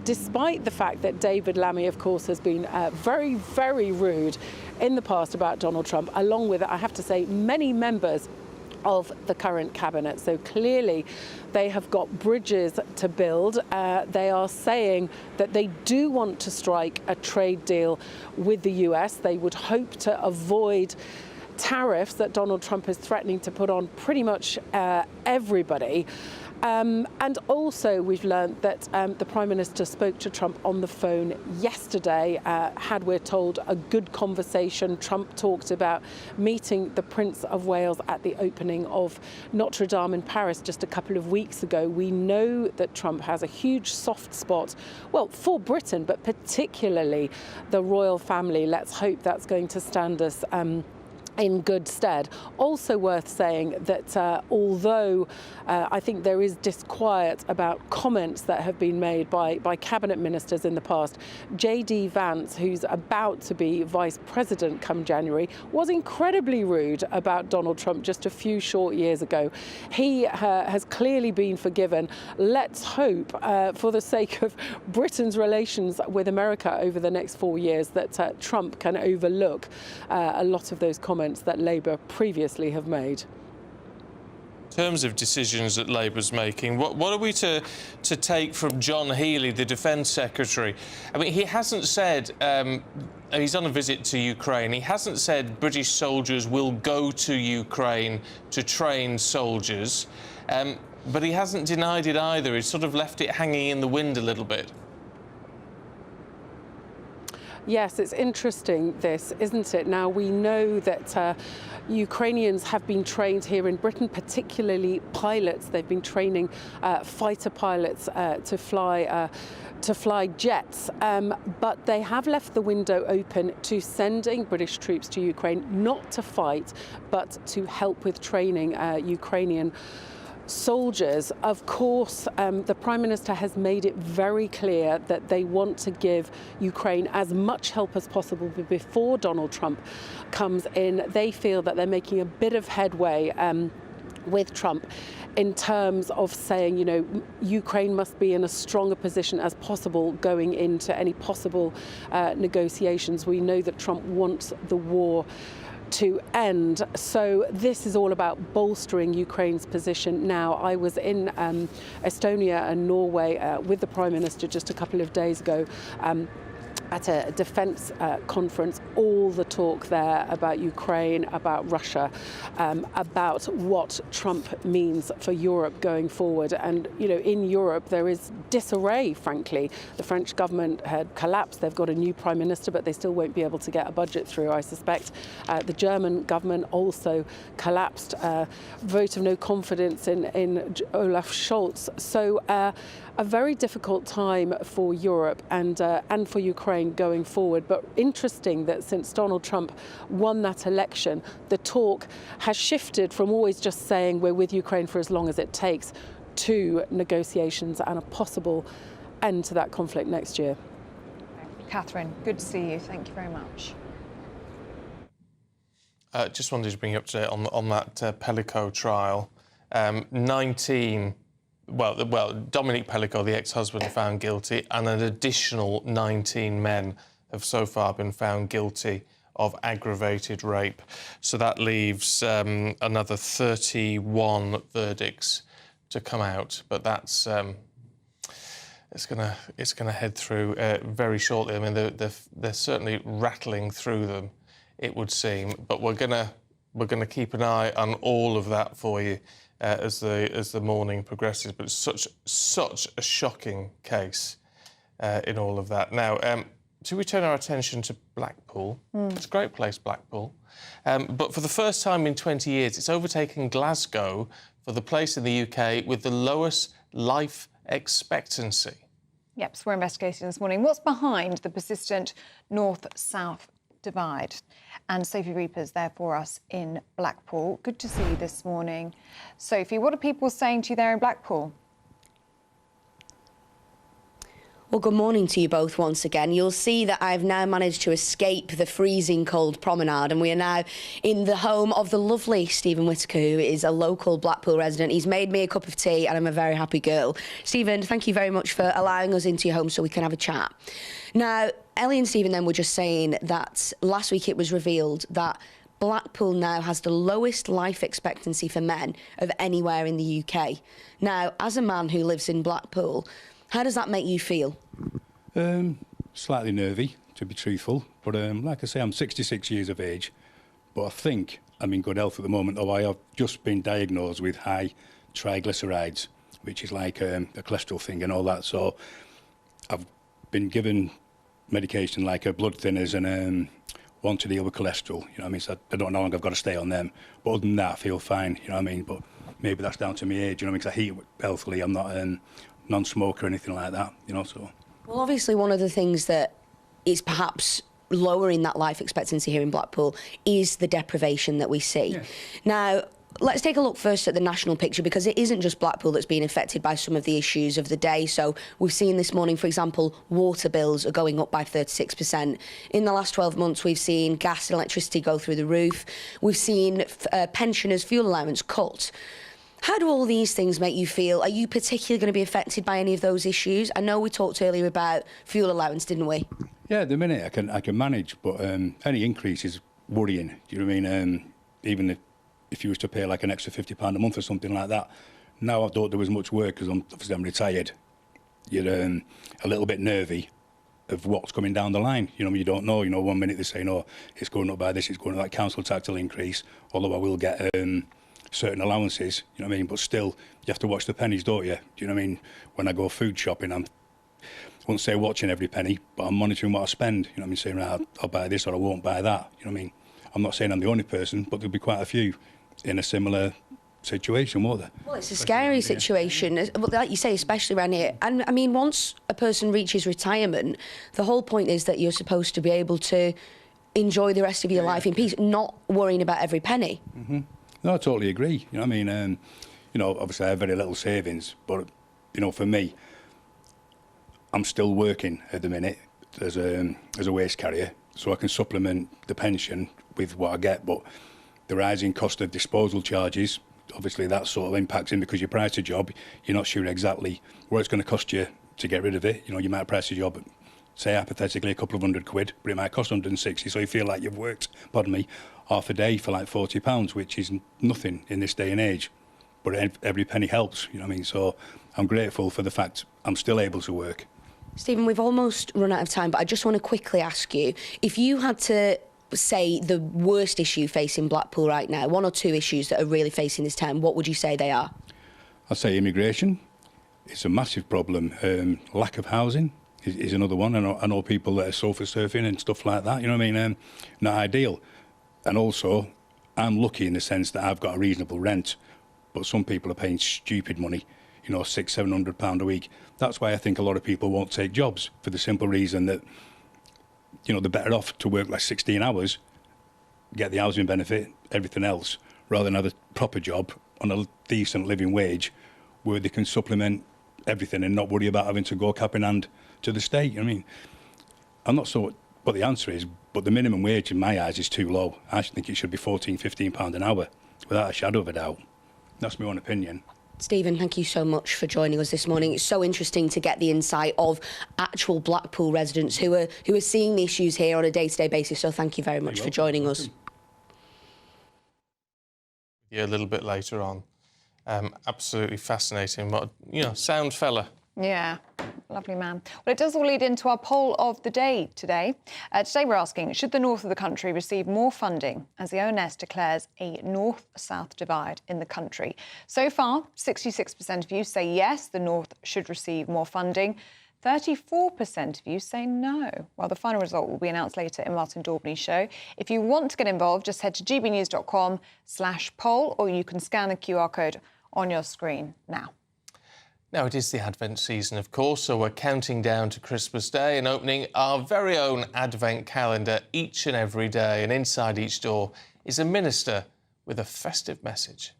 despite the fact that David Lammy, of course, has been very, very rude in the past about Donald Trump, along with, I have to say, many members of the current cabinet. So clearly they have got bridges to build. They are saying that they do want to strike a trade deal with the US. They would hope to avoid tariffs that Donald Trump is threatening to put on pretty much everybody. And also we've learned that the Prime Minister spoke to Trump on the phone yesterday, had, we're told, a good conversation. Trump talked about meeting the Prince of Wales at the opening of Notre Dame in Paris just a couple of weeks ago. We know that Trump has a huge soft spot, well, for Britain, but particularly the royal family. Let's hope that's going to stand us in good stead. Also worth saying that although I think there is disquiet about comments that have been made by cabinet ministers in the past, J.D. Vance, who's about to be vice president come January, was incredibly rude about Donald Trump just a few short years ago. He has clearly been forgiven. Let's hope, for the sake of Britain's relations with America over the next 4 years, that Trump can overlook a lot of those comments that Labour previously have made. In terms of decisions that Labour's making, what are we to take from John Healey, the Defence Secretary? I mean, he hasn't said, he's on a visit to Ukraine, he hasn't said British soldiers will go to Ukraine to train soldiers, but he hasn't denied it either. He's sort of left it hanging in the wind a little bit. Yes, it's interesting, this, isn't it? Now, we know that Ukrainians have been trained here in Britain, particularly pilots. They've been training fighter pilots to fly jets, but they have left the window open to sending British troops to Ukraine, not to fight, but to help with training Ukrainian soldiers. Of course, the Prime Minister has made it very clear that they want to give Ukraine as much help as possible before Donald Trump comes in. They feel that they're making a bit of headway with Trump in terms of saying, you know, Ukraine must be in a stronger position as possible going into any possible negotiations. We know that Trump wants the war to end. So this is all about bolstering Ukraine's position now. I was in Estonia and Norway with the Prime Minister just a couple of days ago at a defence conference. All the talk there about Ukraine, about Russia, about what Trump means for Europe going forward. And, you know, in Europe there is disarray, frankly. The French government had collapsed. They've got a new Prime Minister, but they still won't be able to get a budget through, I suspect. The German government also collapsed. Vote of no confidence in Olaf Scholz. So a very difficult time for Europe and for Ukraine going forward. But interesting that since Donald Trump won that election, the talk has shifted from always just saying we're with Ukraine for as long as it takes to negotiations and a possible end to that conflict next year. Catherine, good to see you. Thank you very much. Just wanted to bring you up to date on that Pelico trial. 19... Well, Dominic Pelico, the ex-husband, found guilty, and an additional 19 men have so far been found guilty of aggravated rape. So that leaves another 31 verdicts to come out, but that's it's gonna head through very shortly. I mean, they're certainly rattling through them, it would seem, but we're gonna We're going to keep an eye on all of that for you as the morning progresses. But it's such a shocking case in all of that. Now, should we turn our attention to Blackpool? It's a great place, Blackpool. But for the first time in 20 years, it's overtaken Glasgow for the place in the UK with the lowest life expectancy. Yep, so we're investigating this morning what's behind the persistent north-south divide. And Sophie Reaper's there for us in Blackpool. Good to see you this morning. Sophie, what are people saying to you there in Blackpool? Well, good morning to you both once again. You'll see that I've now managed to escape the freezing cold promenade, and we are now in the home of the lovely Stephen Whittaker, who is a local Blackpool resident. He's made me a cup of tea and I'm a very happy girl. Stephen, thank you very much for allowing us into your home so we can have a chat. Now, Ellie and Stephen then were just saying that last week it was revealed that Blackpool now has the lowest life expectancy for men of anywhere in the UK. Now, as a man who lives in Blackpool, how does that make you feel? Slightly nervy, to be truthful. But like I say, I'm 66 years of age. But I think I'm in good health at the moment, though I have just been diagnosed with high triglycerides, which is like a cholesterol thing and all that. So I've been given medication like blood thinners and one to deal with cholesterol. You know what I mean? So I don't know how long I've got to stay on them. But other than that, I feel fine. You know what I mean? But maybe that's down to my age. You know what I mean? Because I eat healthily. I'm not non-smoker or anything like that, you know, so. Well, obviously one of the things that is perhaps lowering that life expectancy here in Blackpool is the deprivation that we see. Yeah. Now, let's take a look first at the national picture, because it isn't just Blackpool that's being affected by some of the issues of the day. So we've seen this morning, for example, water bills are going up by 36%. In the last 12 months, we've seen gas and electricity go through the roof. We've seen pensioners' fuel allowance cut. How do all these things make you feel? Are you particularly going to be affected by any of those issues? I know we talked earlier about fuel allowance, didn't we? Yeah, at the minute I can manage, but any increase is worrying. Do you know what I mean? Even if you was to pay like an extra £50 a month or something like that, now I don't do as much work because I'm retired. You're a little bit nervy of what's coming down the line. You know, you don't know. You know, 1 minute they're saying, oh, it's going up by this, it's going up, like council tax will increase, although I will get certain allowances, you know what I mean? But still, you have to watch the pennies, don't you? Do you know what I mean? When I go food shopping, I won't say watching every penny, but I'm monitoring what I spend. You know what I mean? Saying, right, I'll buy this or I won't buy that. You know what I mean? I'm not saying I'm the only person, but there'll be quite a few in a similar situation, won't there? Well, it's a scary situation, like you say, especially around here. And I mean, once a person reaches retirement, the whole point is that you're supposed to be able to enjoy the rest of your life in peace, not worrying about every penny. Mm-hmm. No, I totally agree. You know what I mean? You know, obviously I have very little savings, but, you know, for me, I'm still working at the minute as a waste carrier, so I can supplement the pension with what I get. But the rising cost of disposal charges, obviously that sort of impacts in, because you price a job, you're not sure exactly what it's going to cost you to get rid of it. You know, you might price a job at, say, hypothetically, a couple of £100, but it might cost 160, so you feel like you've worked, pardon me, half a day for like £40, which is nothing in this day and age. But every penny helps, you know what I mean? So I'm grateful for the fact I'm still able to work. Stephen, we've almost run out of time, but I just want to quickly ask you, if you had to say the worst issue facing Blackpool right now, one or two issues that are really facing this town, what would you say they are? I'd say immigration. It's a massive problem. Lack of housing is another one. I know people that are sofa surfing and stuff like that, you know what I mean? Not ideal. And also, I'm lucky in the sense that I've got a reasonable rent, but some people are paying stupid money, you know, £600-700 a week. That's why I think a lot of people won't take jobs, for the simple reason that, you know, they're better off to work like 16 hours, get the housing benefit, everything else, rather than have a proper job on a decent living wage where they can supplement everything and not worry about having to go cap in hand to the state. I mean, I'm not sure what the answer is, but the minimum wage in my eyes is too low. I think it should be £14-15 an hour, without a shadow of a doubt. That's my own opinion. Stephen, thank you so much for joining us this morning. It's so interesting to get the insight of actual Blackpool residents who are seeing the issues here on a day-to-day basis. So thank you very much for joining us. Yeah, a little bit later on. Absolutely fascinating. What, you know, sound fella. Yeah, lovely man. Well, it does all lead into our poll of the day today. Today we're asking, should the north of the country receive more funding as the ONS declares a north-south divide in the country? So far, 66% of you say yes, the north should receive more funding. 34% of you say no. Well, the final result will be announced later in Martin Daubney's show. If you want to get involved, just head to gbnews.com/poll, or you can scan the QR code on your screen now. Now, it is the Advent season, of course, so we're counting down to Christmas Day and opening our very own Advent calendar each and every day. And inside each door is a minister with a festive message.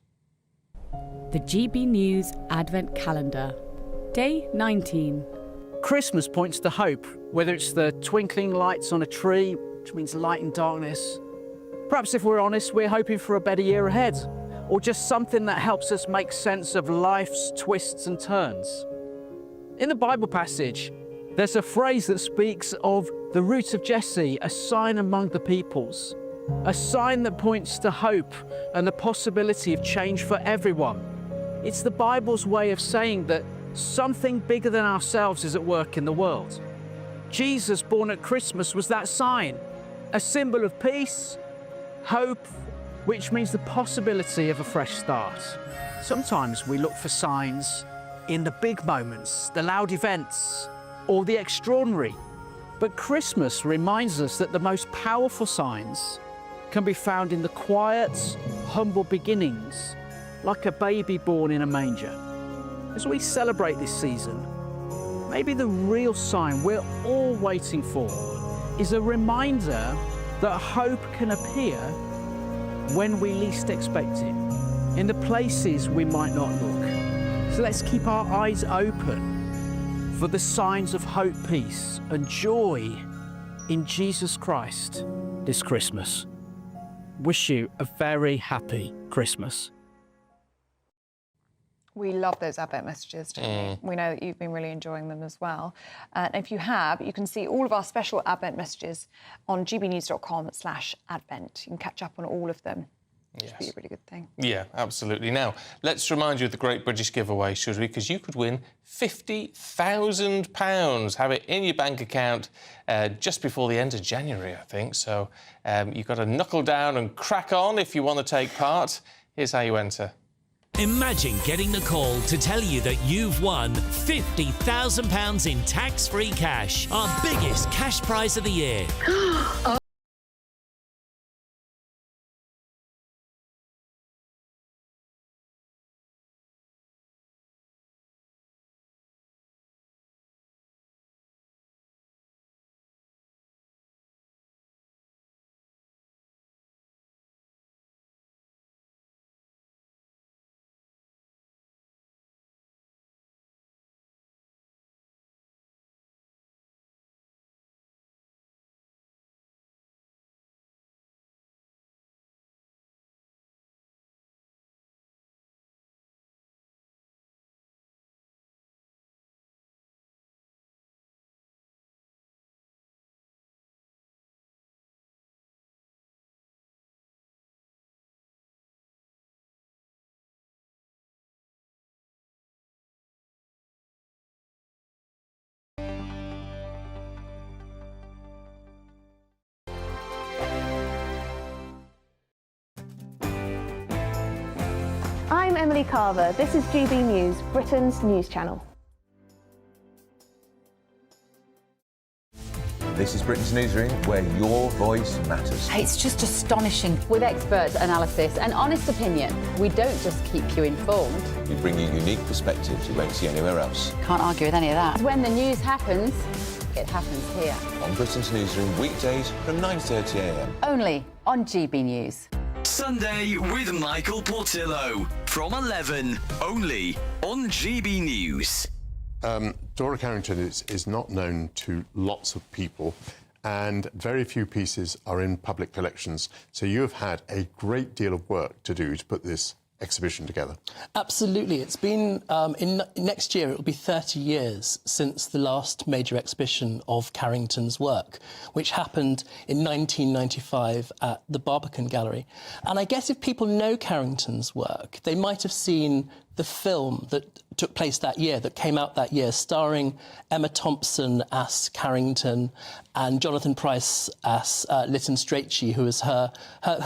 The GB News Advent Calendar, Day 19. Christmas points to hope, whether it's the twinkling lights on a tree, which means light in darkness. Perhaps, if we're honest, we're hoping for a better year ahead, or just something that helps us make sense of life's twists and turns. In the Bible passage, there's a phrase that speaks of the root of Jesse, a sign among the peoples, a sign that points to hope and the possibility of change for everyone. It's the Bible's way of saying that something bigger than ourselves is at work in the world. Jesus, born at Christmas, was that sign, a symbol of peace, hope, which means the possibility of a fresh start. Sometimes we look for signs in the big moments, the loud events, or the extraordinary. But Christmas reminds us that the most powerful signs can be found in the quiet, humble beginnings, like a baby born in a manger. As we celebrate this season, maybe the real sign we're all waiting for is a reminder that hope can appear when we least expect it, in the places we might not look. So let's keep our eyes open for the signs of hope, peace and joy in Jesus Christ this Christmas. Wish you a very happy Christmas. We love those Advent messages, don't we? We know that you've been really enjoying them as well. And if you have, you can see all of our special Advent messages on gbnews.com/Advent. You can catch up on all of them, which would be a really good thing. Yeah, absolutely. Now, let's remind you of the Great British Giveaway, should we? Because you could win £50,000. Have it in your bank account just before the end of January, I think. So you've got to knuckle down and crack on if you want to take part. Here's how you enter. Imagine getting the call to tell you that you've won £50,000 in tax-free cash, our biggest cash prize of the year. I'm Emily Carver. This is GB News, Britain's news channel. This is Britain's Newsroom, where your voice matters. It's just astonishing. With expert analysis and honest opinion, we don't just keep you informed. We bring you unique perspectives you won't see anywhere else. Can't argue with any of that. When the news happens, it happens here. On Britain's Newsroom, weekdays from 9:30 a.m. Only on GB News. Sunday with Michael Portillo from 11, only on GB News. Dora Carrington is not known to lots of people, and very few pieces are in public collections. So you have had a great deal of work to do to put this exhibition together. Absolutely. It's been, next year, it will be 30 years since the last major exhibition of Carrington's work, which happened in 1995 at the Barbican Gallery. And I guess if people know Carrington's work, they might have seen the film that took place that year, that came out that year, starring Emma Thompson as Carrington and Jonathan Pryce as Lytton Strachey, who was her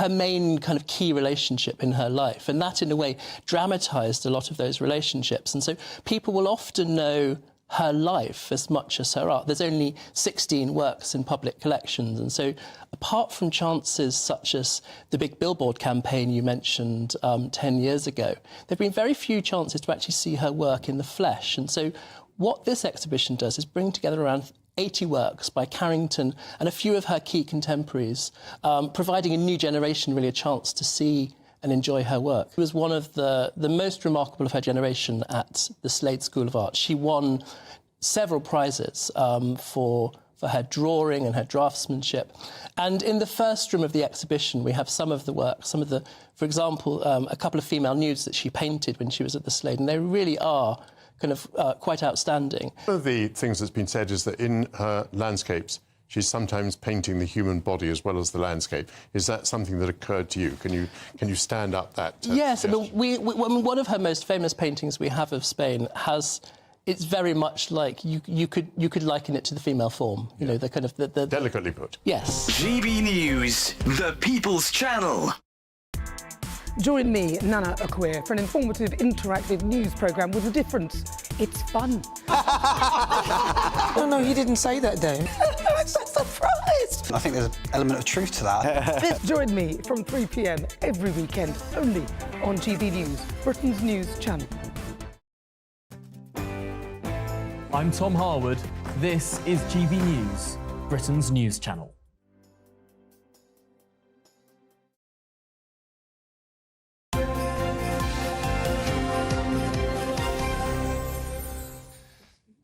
main kind of key relationship in her life. And that, in a way, dramatised a lot of those relationships. And so people will often know her life as much as her art. There's only 16 works in public collections, and so apart from chances such as the big billboard campaign you mentioned 10 years ago, there have been very few chances to actually see her work in the flesh. And so what this exhibition does is bring together around 80 works by Carrington and a few of her key contemporaries, providing a new generation really a chance to see and enjoy her work. She was one of the most remarkable of her generation at the Slade School of Art. She won several prizes for her drawing and her draftsmanship. And in the first room of the exhibition, we have some of the work, for example, a couple of female nudes that she painted when she was at the Slade, and they really are kind of quite outstanding. One of the things that's been said is that in her landscapes, she's sometimes painting the human body as well as the landscape. Is that something that occurred to you? Can you stand up that? Yes, I mean, one of her most famous paintings we have of Spain has. It's very much like you could liken it to the female form. You know, the kind of the delicately put. Yes. GB News, the People's Channel. Join me, Nana Akwe, for an informative, interactive news programme with a difference. It's fun. No, he didn't say that, though. I'm so surprised. I think there's an element of truth to that. Join me from 3 p.m. every weekend, only on GB News, Britain's news channel. I'm Tom Harwood. This is GB News, Britain's news channel.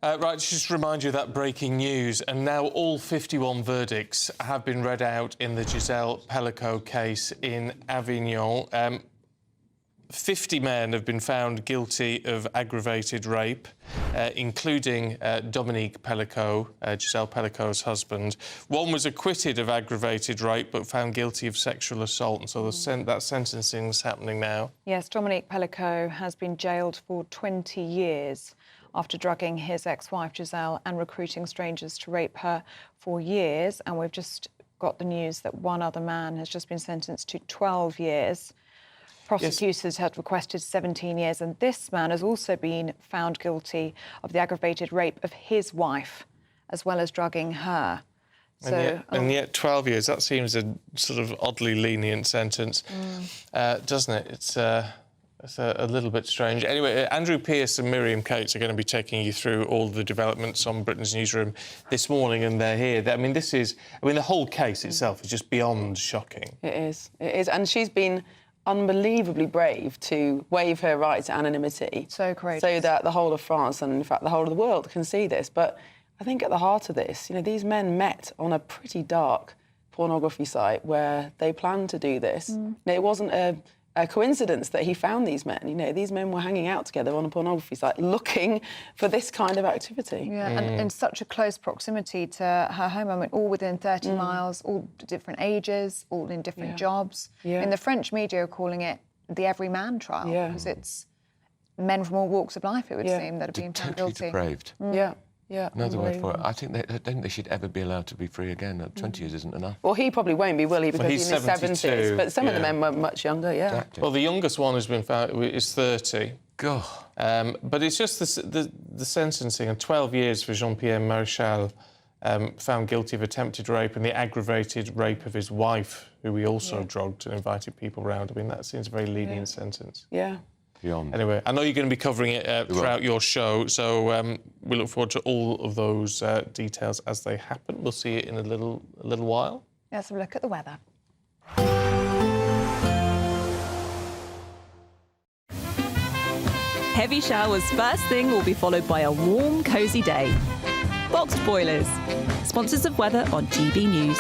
Right, just to remind you of that breaking news, and now all 51 verdicts have been read out in the Giselle Pelico case in Avignon. 50 men have been found guilty of aggravated rape, including Dominique Pelico, Giselle Pelico's husband. One was acquitted of aggravated rape but found guilty of sexual assault, and so that sentencing is happening now. Yes, Dominique Pelico has been jailed for 20 years after drugging his ex-wife Giselle and recruiting strangers to rape her for years. And we've just got the news that one other man has just been sentenced to 12 years. Prosecutors had requested 17 years, and this man has also been found guilty of the aggravated rape of his wife, as well as drugging her. And yet 12 years, that seems a sort of oddly lenient sentence, doesn't it? It's a little bit strange. Anyway, Andrew Pearce and Miriam Cates are going to be taking you through all the developments on Britain's Newsroom this morning, and they're here. I mean, the whole case itself is just beyond shocking. It is, and she's been unbelievably brave to waive her right to anonymity. So courageous. So that the whole of France and, in fact, the whole of the world can see this. But I think at the heart of this, these men met on a pretty dark pornography site where they planned to do this. It wasn't a coincidence that he found these men. These men were hanging out together on a pornography site looking for this kind of activity. Yeah, and in such a close proximity to her home. I mean, all within 30 miles, all different ages, all in different jobs. Yeah. And the French media are calling it the everyman trial because it's men from all walks of life, it would seem, that have been found guilty. Depraved. Yeah, another word for it. I think I don't think they should ever be allowed to be free again. 20 years isn't enough. Well, he probably won't be, will he? Because he's in his 70s. But some of the men were much younger, Exactly. Well, the youngest one has been found is 30. God. But it's just the sentencing, and 12 years for Jean-Pierre Maréchal, found guilty of attempted rape and the aggravated rape of his wife, who he also drugged and invited people round. I mean, that seems a very lenient sentence. Yeah. Beyond. Anyway, I know you're going to be covering it throughout your show, so we look forward to all of those details as they happen. We'll see you in a little while. Let's have a look at the weather. Heavy showers first thing will be followed by a warm, cosy day. Boxed Boilers, sponsors of weather on GB News.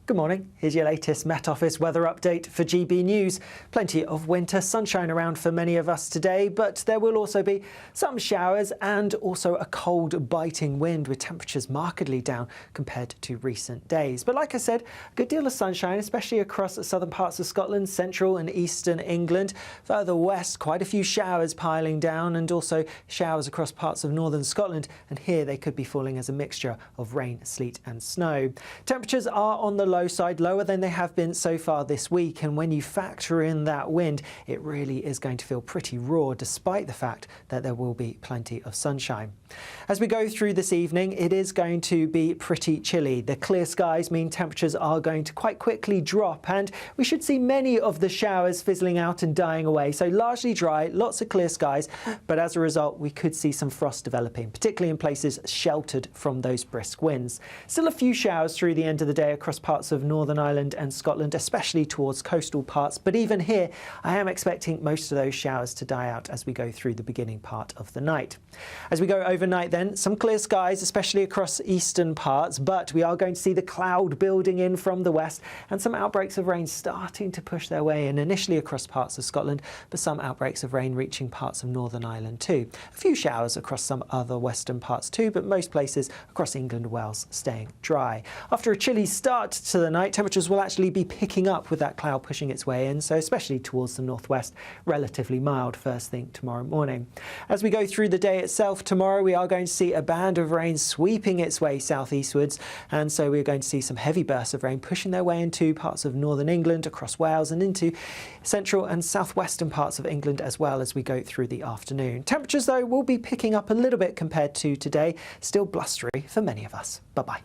Good morning. Here's your latest Met Office weather update for GB News. Plenty of winter sunshine around for many of us today, but there will also be some showers and also a cold, biting wind with temperatures markedly down compared to recent days. But like I said, a good deal of sunshine, especially across the southern parts of Scotland, central and eastern England. Further west, quite a few showers piling down and also showers across parts of northern Scotland. And here they could be falling as a mixture of rain, sleet and snow. Temperatures are on the low side, lower than they have been so far this week, and when you factor in that wind, it really is going to feel pretty raw despite the fact that there will be plenty of sunshine. As we go through this evening, it is going to be pretty chilly. The clear skies mean temperatures are going to quite quickly drop, and we should see many of the showers fizzling out and dying away. So largely dry, lots of clear skies, but as a result we could see some frost developing, particularly in places sheltered from those brisk winds. Still a few showers through the end of the day across parts of Northern Ireland and Scotland, especially towards coastal parts, but even here I am expecting most of those showers to die out as we go through the beginning part of the night. As we go overnight then, some clear skies, especially across eastern parts, but we are going to see the cloud building in from the west and some outbreaks of rain starting to push their way in, initially across parts of Scotland, but some outbreaks of rain reaching parts of Northern Ireland too. A few showers across some other western parts too, but most places across England and Wales staying dry. After a chilly start to the night, temperatures will actually be picking up with that cloud pushing its way in, so especially towards the northwest, relatively mild first thing tomorrow morning. As we go through the day itself tomorrow, we are going to see a band of rain sweeping its way southeastwards, and so we're going to see some heavy bursts of rain pushing their way into parts of northern England, across Wales and into central and southwestern parts of England as well as we go through the afternoon. Temperatures though will be picking up a little bit compared to today, still blustery for many of us. Bye-bye.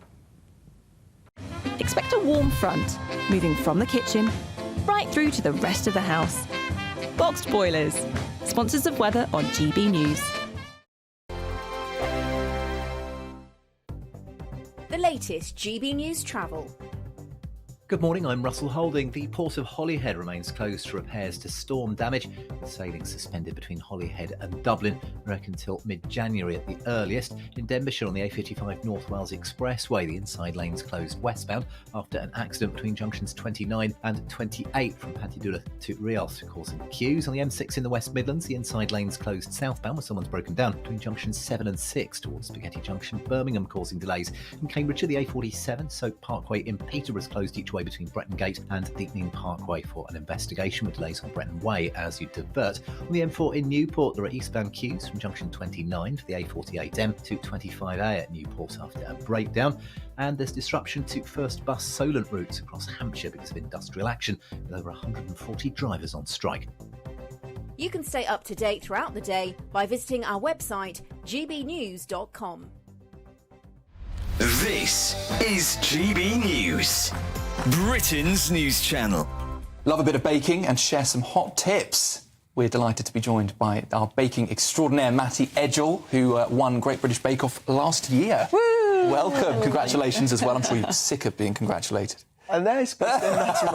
Expect a warm front, moving from the kitchen right through to the rest of the house. Boxed Boilers, sponsors of weather on GB News. The latest GB News travel. Good morning, I'm Russell Holding. The port of Holyhead remains closed for repairs to storm damage, with sailing suspended between Holyhead and Dublin, I reckon until mid-January at the earliest. In Denbighshire on the A55 North Wales Expressway, the inside lanes closed westbound after an accident between junctions 29 and 28 from Pontydoolith to Rialth, causing queues. On the M6 in the West Midlands, the inside lanes closed southbound with someone's broken down between junctions 7 and 6 towards Spaghetti Junction, Birmingham, causing delays. In Cambridgeshire, the A47 Soap Parkway in Peterborough is closed each way between Bretton Gate and Deaconing Parkway for an investigation, with delays on Bretton Way as you divert. On the M4 in Newport, there are eastbound queues from junction 29 for the A48M to 25A at Newport after a breakdown. And there's disruption to First Bus Solent routes across Hampshire because of industrial action, with over 140 drivers on strike. You can stay up to date throughout the day by visiting our website gbnews.com. This is GB News, Britain's news channel. Love a bit of baking and share some hot tips. We're delighted to be joined by our baking extraordinaire, Matty Edgell, who won Great British Bake Off last year. Woo! Welcome. Congratulations as well. I'm sure you're sick of being congratulated. I know, it's been Matty